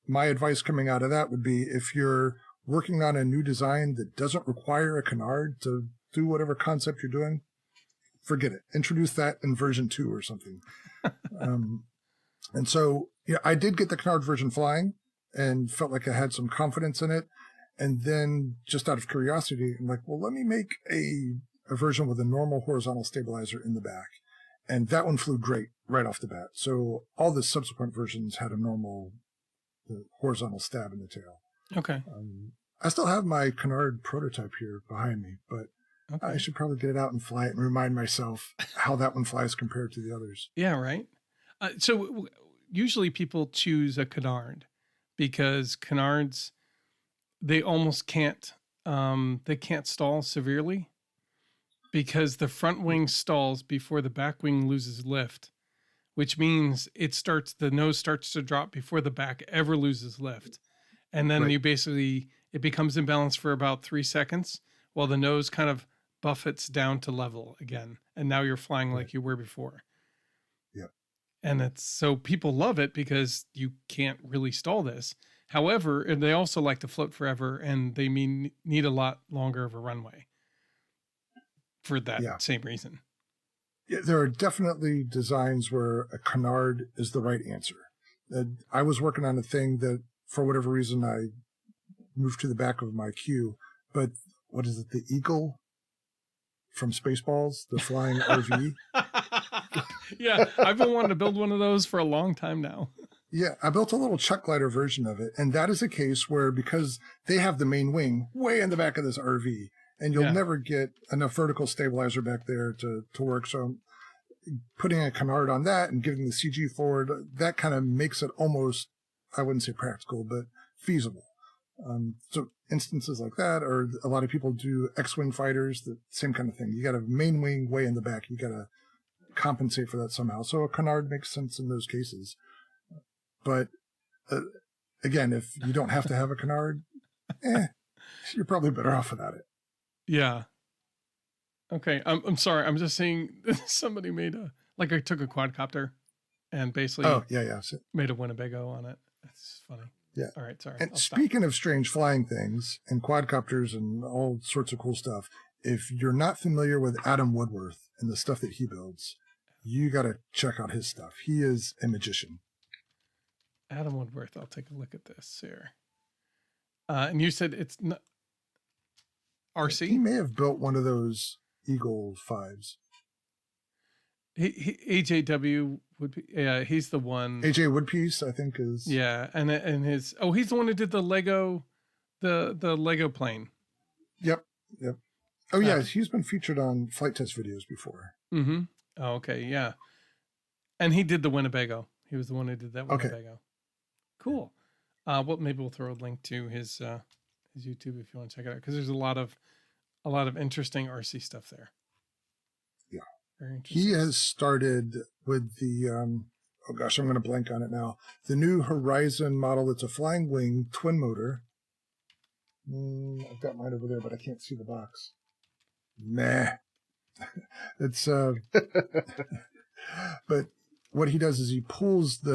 my advice coming out of that would be, if you're working on a new design that doesn't require a canard to do whatever concept you're doing, forget it. Introduce that in version 2 or something. And so, yeah, I did get the canard version flying and felt like I had some confidence in it. And then just out of curiosity, I'm like, well, let me make a version with a normal horizontal stabilizer in the back. And that one flew great right off the bat. So all the subsequent versions had a normal horizontal stab in the tail. Okay. I still have my canard prototype here behind me, but Okay. I should probably get it out and fly it and remind myself how that one flies compared to the others. Yeah, right. So usually people choose a canard because canards, they almost can't stall severely because the front wing stalls before the back wing loses lift, which means the nose starts to drop before the back ever loses lift. And then Right. it becomes imbalanced for about 3 seconds while the nose kind of buffets down to level again. And now you're flying like you were before. Yep. And so people love it because you can't really stall this. However, and they also like to float forever and they need a lot longer of a runway for that same reason. Yeah, there are definitely designs where a canard is the right answer. I was working on a thing that, for whatever reason, I moved to the back of my queue. But what is it? The Eagle from Spaceballs, the flying RV. Yeah, I've been wanting to build one of those for a long time now. Yeah, I built a little chuck glider version of it. And that is a case where, because they have the main wing way in the back of this RV, and you'll never get enough vertical stabilizer back there to work. So putting a canard on that and giving the CG forward, that kind of makes it almost, I wouldn't say practical, but feasible. So instances like that, or a lot of people do X-Wing fighters, the same kind of thing. You got a main wing way in the back. You got to compensate for that somehow. So a canard makes sense in those cases. But again, if you don't have to have a canard, you're probably better off without it. Yeah. Okay. I'm sorry. I'm just seeing somebody I took a quadcopter and basically made a Winnebago on it. That's funny. Yeah. All right. Sorry. And speaking of strange flying things and quadcopters and all sorts of cool stuff, if you're not familiar with Adam Woodworth and the stuff that he builds, you got to check out his stuff. He is a magician. Adam Woodworth. I'll take a look at this here. And you said it's not RC? He may have built one of those Eagle 5s. AJW would be, he's the one. AJ Woodpiece, I think, is. Yeah. And he's the one who did the Lego plane. Yep. Oh, yeah. He's been featured on flight test videos before. Mm-hmm. Oh, okay. Yeah. And he did the Winnebago. He was the one who did that Winnebago. Okay. Cool. Maybe we'll throw a link to his YouTube if you want to check it out, because there's a lot of interesting RC stuff there. Yeah. Very interesting. He has started with the I'm going to blank on it now. The new Horizon model. It's a flying wing twin motor. I've got mine over there, but I can't see the box. Meh. It's but what he does is he pulls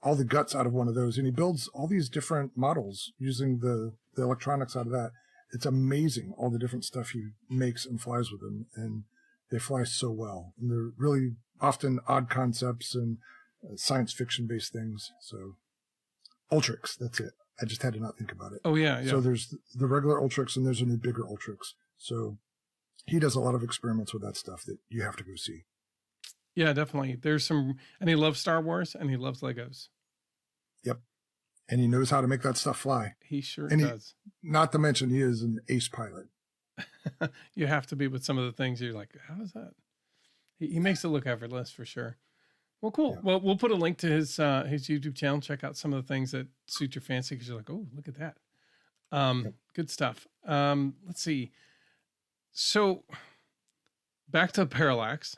all the guts out of one of those, and he builds all these different models using the electronics out of that. It's amazing, all the different stuff he makes and flies with them, and they fly so well. And they're really often odd concepts and science fiction based things. So Ultrix, that's it. I just had to not think about it. Oh yeah. So there's the regular Ultrix and there's a new bigger Ultrix. So he does a lot of experiments with that stuff that you have to go see. Yeah, definitely. And he loves Star Wars and he loves Legos. Yep. And he knows how to make that stuff fly. He sure does. Not to mention, he is an ace pilot. You have to be with some of the things you're like, how is that? He makes it look effortless for sure. Well, cool. Yeah. Well, we'll put a link to his YouTube channel. Check out some of the things that suit your fancy, because you're like, oh, look at that. Good stuff. Let's see. So back to Parallax.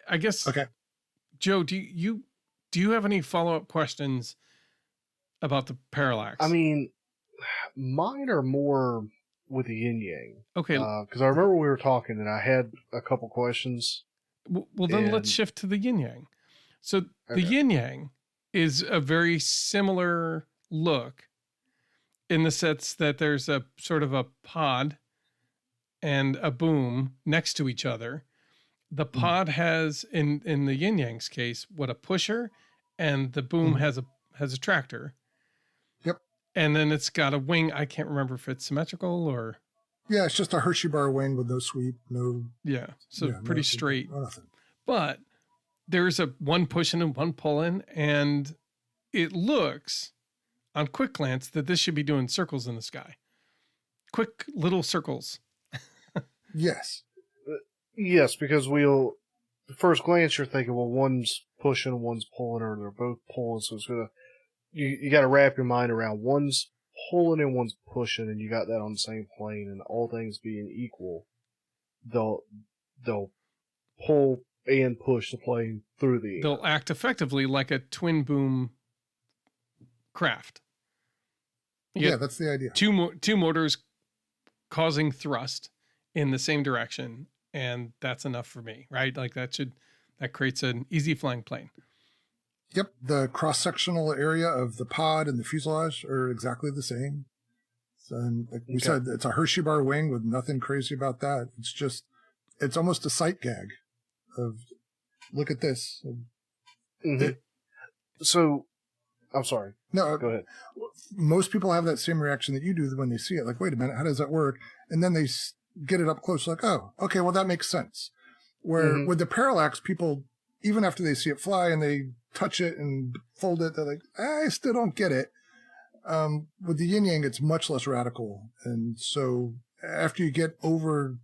I guess. Okay. Joe, do you have any follow-up questions about the Parallax? I mean, mine are more with the Yin-Yang. Okay. Because I remember we were talking and I had a couple questions. Well, then let's shift to the Yin-Yang. So the Yin-Yang is a very similar look in the sense that there's a sort of a pod and a boom next to each other the pod has in the Yin-Yang's case, what a pusher, and the boom has a tractor. Yep. And then it's got a wing. I can't remember if it's symmetrical or. Yeah, it's just a Hershey bar wing with no sweep, no. Yeah, so pretty straight. Nothing. But there's a one pushing and one pulling, and it looks on quick glance that this should be doing circles in the sky. Quick little circles. Yes. Yes, because at first glance you're thinking, well, one's pushing, one's pulling, or they're both pulling, so it's gonna. You got to wrap your mind around one's pulling and one's pushing, and you got that on the same plane, and all things being equal, they'll pull and push the plane through the air. They'll act effectively like a twin boom craft. Yeah, that's the idea. Two motors causing thrust in the same direction, and that's enough for me, right? Like that creates an easy flying plane. Yep, the cross-sectional area of the pod and the fuselage are exactly the same. So, like we said, it's a Hershey bar wing with nothing crazy about that. It's almost a sight gag of, look at this. So, I'm sorry. No, go ahead. Most people have that same reaction that you do when they see it. Like, wait a minute, how does that work? And then they get it up close, like, oh, okay, well, that makes sense. Where with the Parallax, people, even after they see it fly and they touch it and fold it, they're like, I still don't get it. With the Yin-Yang, it's much less radical. And so after you get over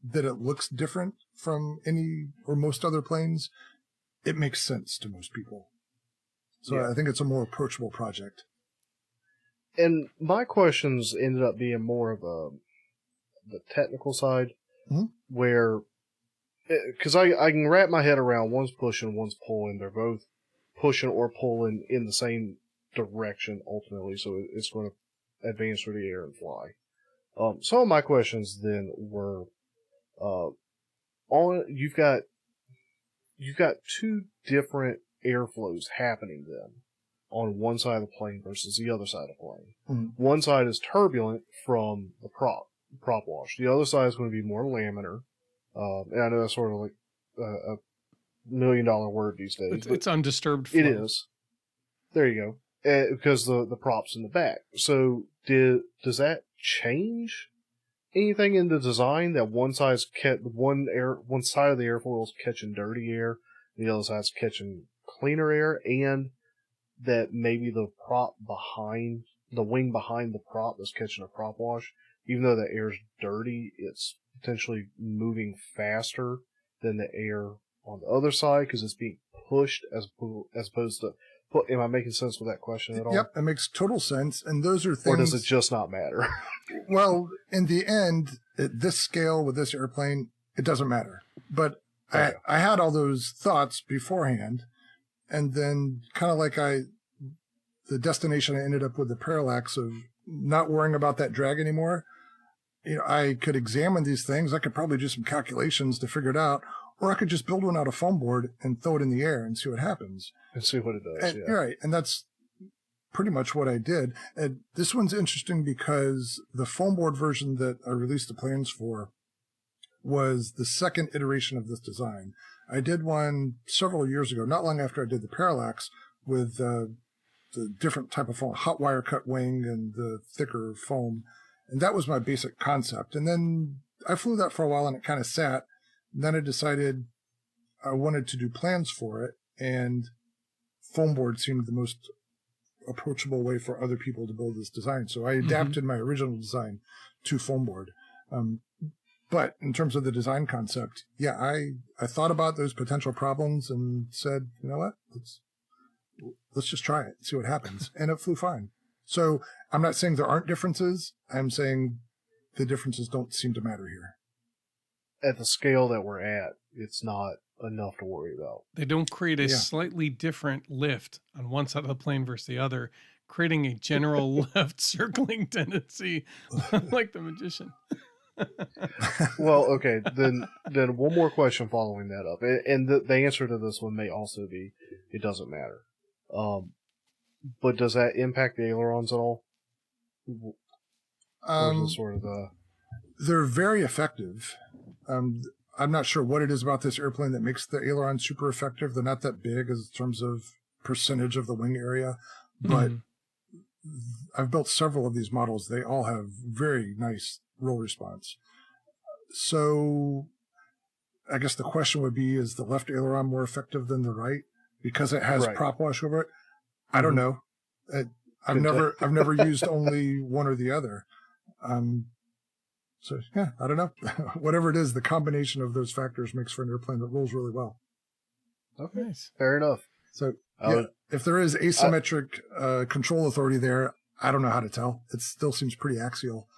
that it looks different from any or most other planes, it makes sense to most people. So I think it's a more approachable project. And my questions ended up being more of the technical side, where, because I can wrap my head around one's pushing, one's pulling. They're both pushing or pulling in the same direction ultimately, so it's going to advance through the air and fly. Some of my questions then were, you've got two different airflows happening then on one side of the plane versus the other side of the plane. One side is turbulent from the prop wash. The other side is going to be more laminar. And I know that's sort of like a $1 million word these days. It's undisturbed flow. It is. There you go. Because the prop's in the back. So does that change anything in the design, that one side of the airfoil is catching dirty air, the other side's catching cleaner air, and that maybe the wing behind the prop is catching a prop wash, even though the air's dirty, it's potentially moving faster than the air on the other side because it's being pushed as opposed to. Am I making sense with that question at all? Yep, it makes total sense. And those are things. Or does it just not matter? Well, in the end, at this scale with this airplane, it doesn't matter. But okay. I had all those thoughts beforehand, and then kind of like the destination I ended up with the Parallax of not worrying about that drag anymore. You know, I could examine these things. I could probably do some calculations to figure it out, or I could just build one out of foam board and throw it in the air and see what happens. And see what it does. And, right, and that's pretty much what I did. And this one's interesting because the foam board version that I released the plans for was the second iteration of this design. I did one several years ago, not long after I did the Parallax, with the different type of foam, hot wire cut wing and the thicker foam. And that was my basic concept. And then I flew that for a while and it kind of sat. And then I decided I wanted to do plans for it, and foam board seemed the most approachable way for other people to build this design. So I adapted my original design to foam board. But in terms of the design concept, yeah, I thought about those potential problems and said, you know what, let's just try it, see what happens. And it flew fine. So I'm not saying there aren't differences. I'm saying the differences don't seem to matter here. At the scale that we're at, it's not enough to worry about. They don't create a slightly different lift on one side of the plane versus the other, creating a general left circling tendency like the magician. Well, okay, then one more question following that up. And the answer to this one may also be, it doesn't matter. But does that impact the ailerons at all? Or is it sort of they're very effective. I'm not sure what it is about this airplane that makes the aileron super effective. They're not that big as in terms of percentage of the wing area, but I've built several of these models. They all have very nice roll response. So I guess the question would be, is the left aileron more effective than the right because it has prop wash over it? I don't know. I've never used only one or the other. So yeah, I don't know. Whatever it is, the combination of those factors makes for an airplane that rolls really well. Okay, Nice. fair enough. So if there is asymmetric control authority there, I don't know how to tell. It still seems pretty axial.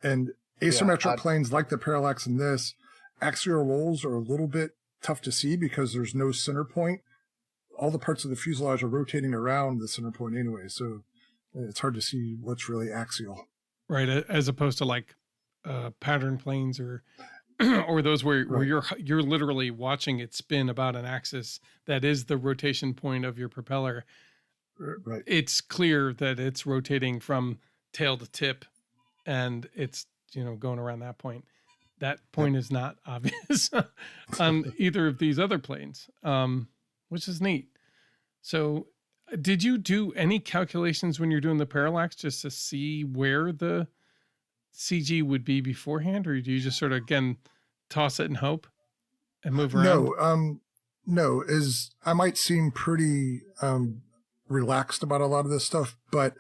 And asymmetric planes like the Parallax in this, axial rolls are a little bit tough to see because there's no center point. All the parts of the fuselage are rotating around the center point anyway, so it's hard to see what's really axial. Right, as opposed to like pattern planes or or those where you're literally watching it spin about an axis that is the rotation point of your propeller. Right. It's clear that it's rotating from tail to tip, and it's going around that point. That point is not obvious on either of these other planes, which is neat. So, did you do any calculations when you're doing the Parallax just to see where the CG would be beforehand, or do you just sort of again toss it and hope and move around? No. I might seem pretty relaxed about a lot of this stuff, but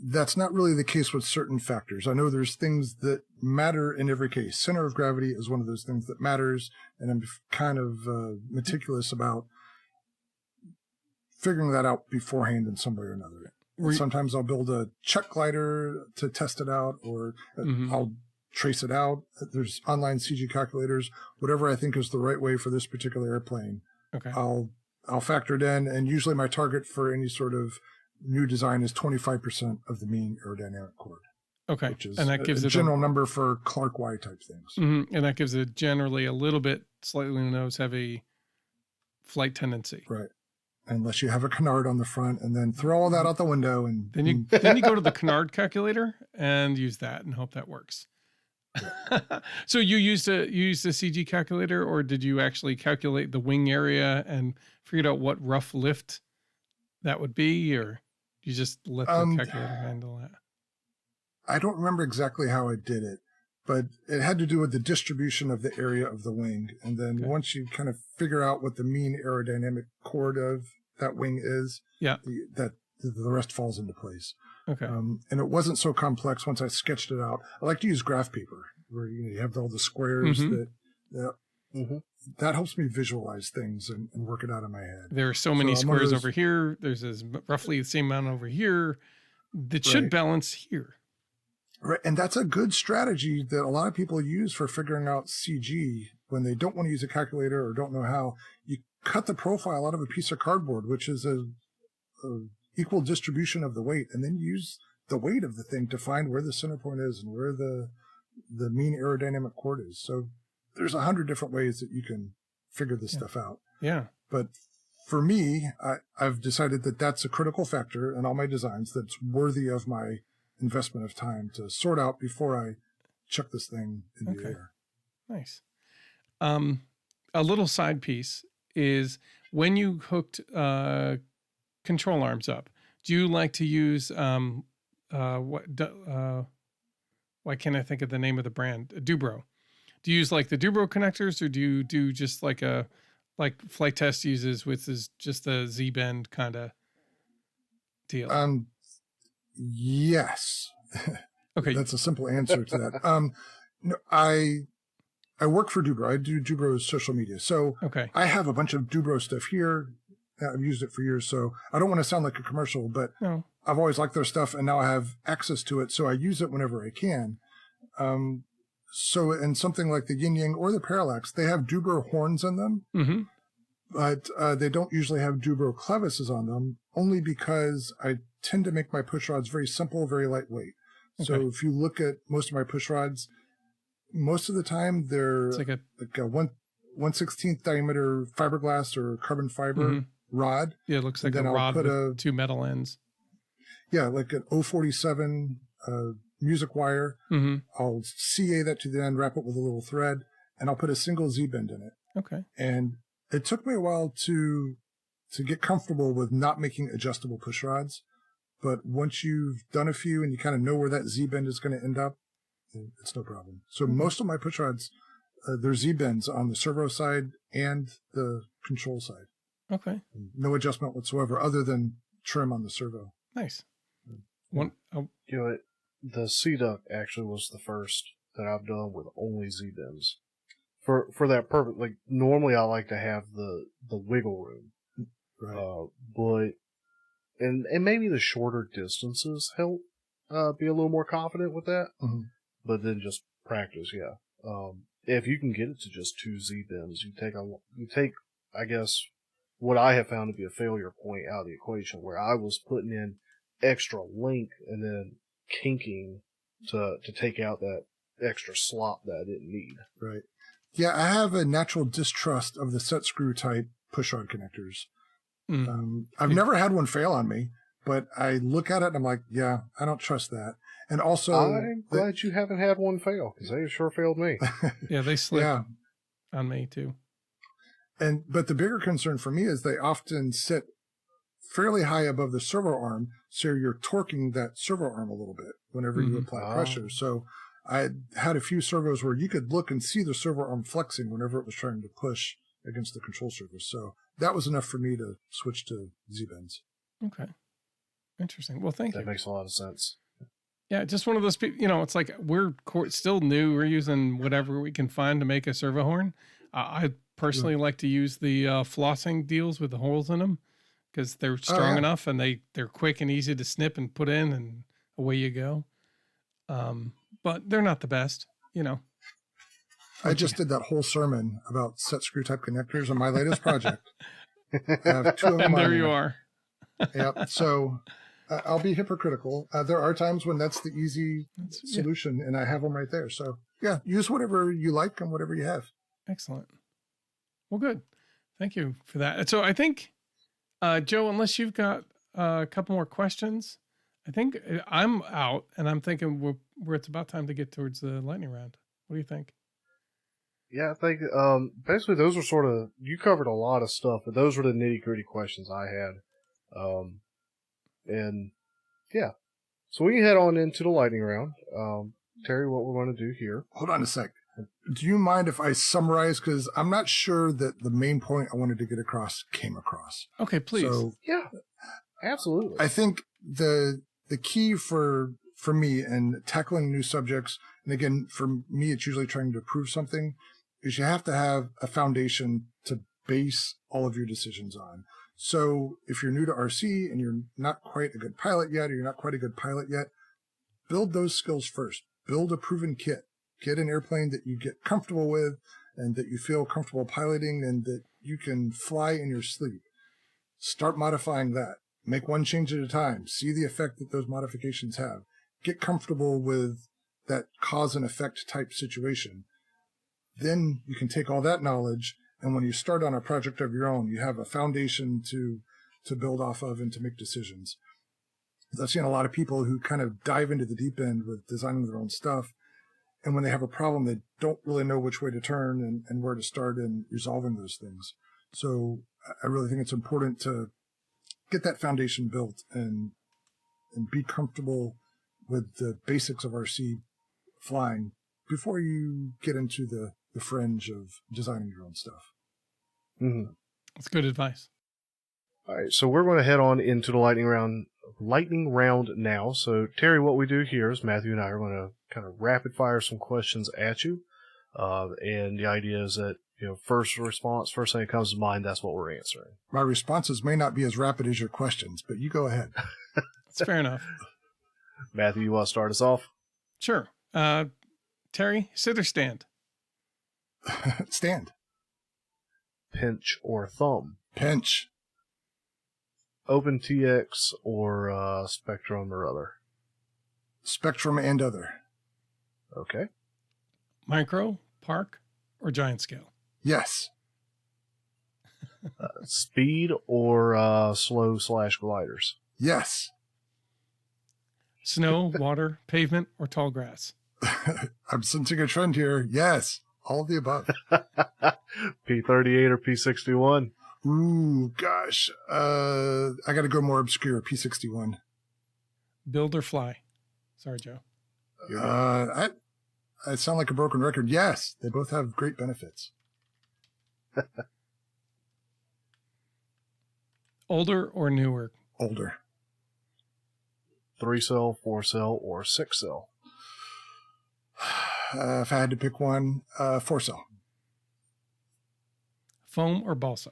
that's not really the case with certain factors. I know there's things that matter in every case. Center of gravity is one of those things that matters, and I'm kind of meticulous about figuring that out beforehand in some way or another. Sometimes I'll build a check glider to test it out, or I'll trace it out. There's online CG calculators, whatever I think is the right way for this particular airplane. Okay. I'll factor it in, and usually my target for any sort of new design is 25% of the mean aerodynamic chord. Okay. Which is and that gives a general number for Clark Y type things. And that gives it generally a little bit slightly nose heavy flight tendency. Right. Unless you have a canard on the front, and then throw all that out the window, and then you go to the canard calculator and use that and hope that works. So you used a CG calculator, or did you actually calculate the wing area and figured out what rough lift that would be, or you just let the calculator handle that? I don't remember exactly how I did it, but it had to do with the distribution of the area of the wing. And then once you kind of figure out what the mean aerodynamic chord of that wing is, the rest falls into place. Okay. And it wasn't so complex once I sketched it out. I like to use graph paper where you have all the squares that helps me visualize things and work it out in my head. There are so many squares over here. There's roughly the same amount over here. That should balance here. Right. And that's a good strategy that a lot of people use for figuring out CG when they don't want to use a calculator or don't know how. You cut the profile out of a piece of cardboard, which is a equal distribution of the weight, and then use the weight of the thing to find where the center point is and where the mean aerodynamic chord is. So there's 100 different ways that you can figure this stuff out. Yeah. But for me, I've decided that that's a critical factor in all my designs that's worthy of my investment of time to sort out before I chuck this thing in the air. Nice. A little side piece is when you hooked control arms up, do you like to use why can't I think of the name of the brand? Dubro. Do you use like the Dubro connectors, or do you do just like Flight Test uses, which is just a Z-bend kind of deal? Yes. Okay. That's a simple answer to that. No, I work for Dubro. I do Dubro's social media. So I have a bunch of Dubro stuff here. I've used it for years, so I don't want to sound like a commercial, but I've always liked their stuff, and now I have access to it, so I use it whenever I can. So in something like the Yin-Yang or the Parallax, they have Dubro horns in them, but they don't usually have Dubro clevises on them, only because I tend to make my push rods very simple, very lightweight. So if you look at most of my push rods, most of the time they're like a 1/16 diameter fiberglass or carbon fiber rod. Yeah, it looks like a rod with two metal ends. Yeah, like an 047 music wire. I'll CA that to the end, wrap it with a little thread, and I'll put a single Z-bend in it. Okay. And it took me a while to get comfortable with not making adjustable push rods. But once you've done a few and you kind of know where that Z-bend is going to end up, it's no problem. So most of my push rods, they're Z-bends on the servo side and the control side. Okay. No adjustment whatsoever other than trim on the servo. Nice. The C-Duct actually was the first that I've done with only Z-bends. For that purpose, like normally I like to have the wiggle room. Right. But and maybe the shorter distances help be a little more confident with that. Mm-hmm. But then just practice, yeah. If you can get it to just 2 Z-bends, you take I guess what I have found to be a failure point out of the equation, where I was putting in extra length and then kinking to take out that extra slop that I didn't need. Right. Yeah, I have a natural distrust of the set screw type push rod connectors. I've never had one fail on me, but I look at it and I'm like, yeah, I don't trust that. And also, I'm glad you haven't had one fail, because they sure failed me. Yeah, they slip on me too. But the bigger concern for me is they often sit fairly high above the servo arm, so you're torquing that servo arm a little bit whenever you apply pressure. So I had a few servos where you could look and see the servo arm flexing whenever it was trying to push against the control surface. So that was enough for me to switch to Z-bends. Okay. Interesting. Well, thank you. That makes a lot of sense. Yeah, just one of those people, it's like we're still new. We're using whatever we can find to make a servo horn. I personally like to use the flossing deals with the holes in them, because they're strong enough and they're quick and easy to snip and put in, and away you go. But they're not the best, I just did that whole sermon about set screw type connectors on my latest project. I have 2 of them. And there you are. Yep. So I'll be hypocritical. There are times when that's the easy solution, and I have them right there. So yeah, use whatever you like and whatever you have. Excellent. Well, good. Thank you for that. So I think, Joe, unless you've got a couple more questions, I think I'm out, and I'm thinking it's about time to get towards the lightning round. What do you think? Yeah, I think basically those were sort of, you covered a lot of stuff, but those were the nitty gritty questions I had. And yeah, so we can head on into the lightning round. Terry, what we're going to do here. Hold on a sec. Do you mind if I summarize? Because I'm not sure that the main point I wanted to get across came across. Okay, please. So, yeah, absolutely. I think the key for me in tackling new subjects, and again, for me, it's usually trying to prove something, is you have to have a foundation to base all of your decisions on. So if you're new to RC and you're not quite a good pilot yet, or you're not quite a good pilot yet, build those skills first. Build a proven kit. Get an airplane that you get comfortable with and that you feel comfortable piloting and that you can fly in your sleep. Start modifying that. Make one change at a time. See the effect that those modifications have. Get comfortable with that cause and effect type situation. Then you can take all that knowledge, and when you start on a project of your own, you have a foundation to build off of and to make decisions. I've seen a lot of people who kind of dive into the deep end with designing their own stuff, and when they have a problem, they don't really know which way to turn and where to start in resolving those things. So I really think it's important to get that foundation built and be comfortable with the basics of RC flying before you get into the fringe of designing your own stuff. Mm-hmm. That's good advice. All right, so we're going to head on into the lightning round now. So Terry, what we do here is Matthew and I are going to kind of rapid fire some questions at you. And the idea is that, first thing that comes to mind, that's what we're answering. My responses may not be as rapid as your questions, but you go ahead. That's fair enough. Matthew, you want to start us off? Sure. Terry, sit or stand? Stand. Pinch or thumb? Pinch. OpenTX or Spectrum or other? Spectrum and other. Okay. Micro, park, or giant scale? Yes. Speed or slow/gliders? Yes. Snow, water, pavement, or tall grass? I'm sensing a trend here. Yes. All of the above. P38 or P61? Ooh, gosh. I got to go more obscure. P61. Build or fly? Sorry, Joe. I sound like a broken record. Yes, they both have great benefits. Older or newer? Older. 3-cell, 4-cell, or 6-cell? If I had to pick one, 4-cell. Foam or balsa?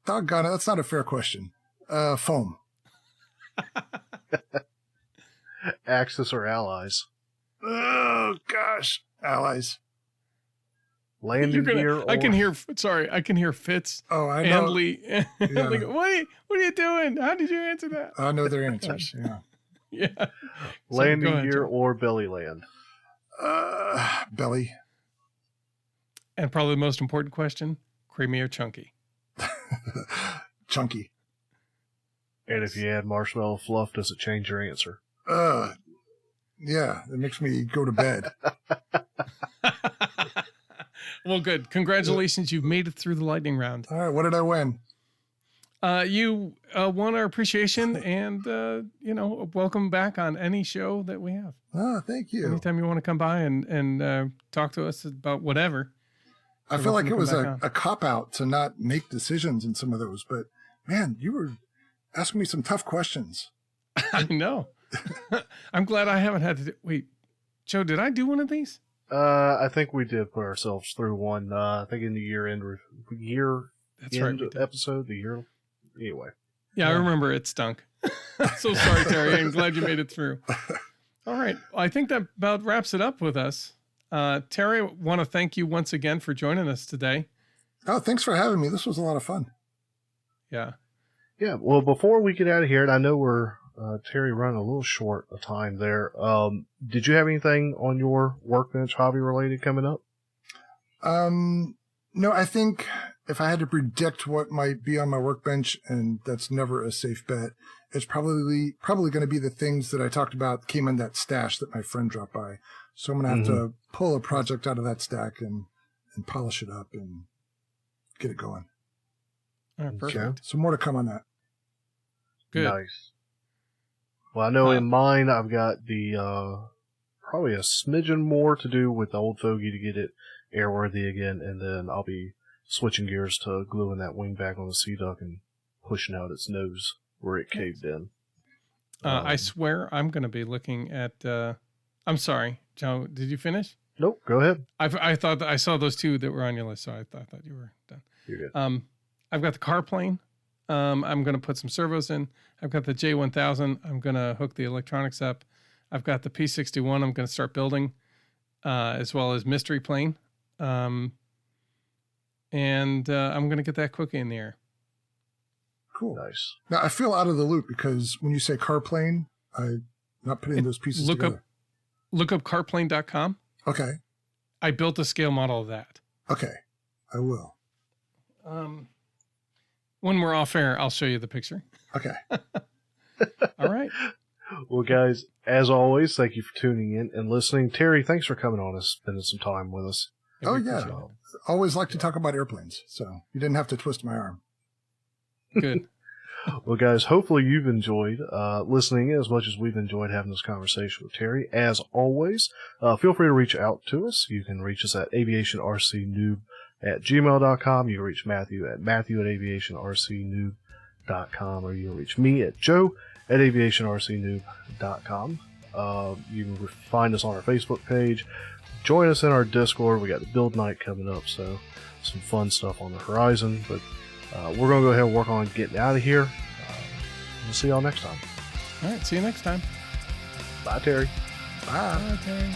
Doggone it, that's not a fair question. Foam. Axis or Allies? Oh, gosh. Allies. Landing gear or... I can hear Fitz Oh, I know. and Lee. Yeah. Like, what are you doing? How did you answer that? I know their answers. Yeah. Yeah. Landing ahead, gear Joe. or belly land? Belly. And probably the most important question, creamy or chunky? Chunky. And if you add marshmallow fluff, does it change your answer? Yeah, it makes me go to bed. Well, good. Congratulations. You've made it through the lightning round. All right, what did I win? You won our appreciation and, welcome back on any show that we have. Oh, thank you. Anytime you want to come by and talk to us about whatever. I feel like it was a cop-out to not make decisions in some of those, but man, you were asking me some tough questions. I know. I'm glad I haven't had to wait. Joe, did I do one of these? I think we did put ourselves through one. I think in the year-end episode, anyway. Yeah, I remember it stunk. So sorry, Terry. I'm glad you made it through. All right. I think that about wraps it up with us. Terry, I want to thank you once again for joining us today. Oh, thanks for having me. This was a lot of fun. Yeah. Yeah. Well, before we get out of here, and I know we're Terry running a little short of time there. Did you have anything on your workbench, hobby related, coming up? No, I think if I had to predict what might be on my workbench, and that's never a safe bet, it's probably going to be the things that I talked about came in that stash that my friend dropped by. So I'm going to have to pull a project out of that stack and polish it up and get it going. All right, perfect. Okay. So more to come on that. Good. Nice. Well, I know in mine I've got the probably a smidgen more to do with the old fogey to get it airworthy again, and then I'll be switching gears to gluing that wing back on the Sea Duck and pushing out its nose where it caved in. I swear I'm going to be looking at... I'm sorry, Joe, did you finish? Nope, go ahead. I thought that I saw those two that were on your list, so I thought you were done. You're good. I've got the car plane. I'm going to put some servos in. I've got the J1000. I'm going to hook the electronics up. I've got the P61 I'm going to start building, as well as mystery plane. And I'm going to get that cookie in the air. Cool. Nice. Now, I feel out of the loop because when you say car plane, I'm not putting those pieces together. Look up carplane.com. Okay. I built a scale model of that. Okay. I will. When we're off air, I'll show you the picture. Okay. All right. Well, guys, as always, thank you for tuning in and listening. Terry, thanks for coming on and spending some time with us. Oh, yeah. Always like to talk about airplanes, so you didn't have to twist my arm. Good. Well, guys, hopefully you've enjoyed listening as much as we've enjoyed having this conversation with Terry. As always, feel free to reach out to us. You can reach us at aviationrcnoob@gmail.com. You can reach Matthew at aviationrcnoob.com, or you can reach me at joe@aviationrcnoob.com. You can find us on our Facebook page. Join us in our Discord. We got the build night coming up, so some fun stuff on the horizon. But we're going to go ahead and work on getting out of here. We'll see y'all next time. All right. See you next time. Bye, Terry. Bye. Bye, Terry.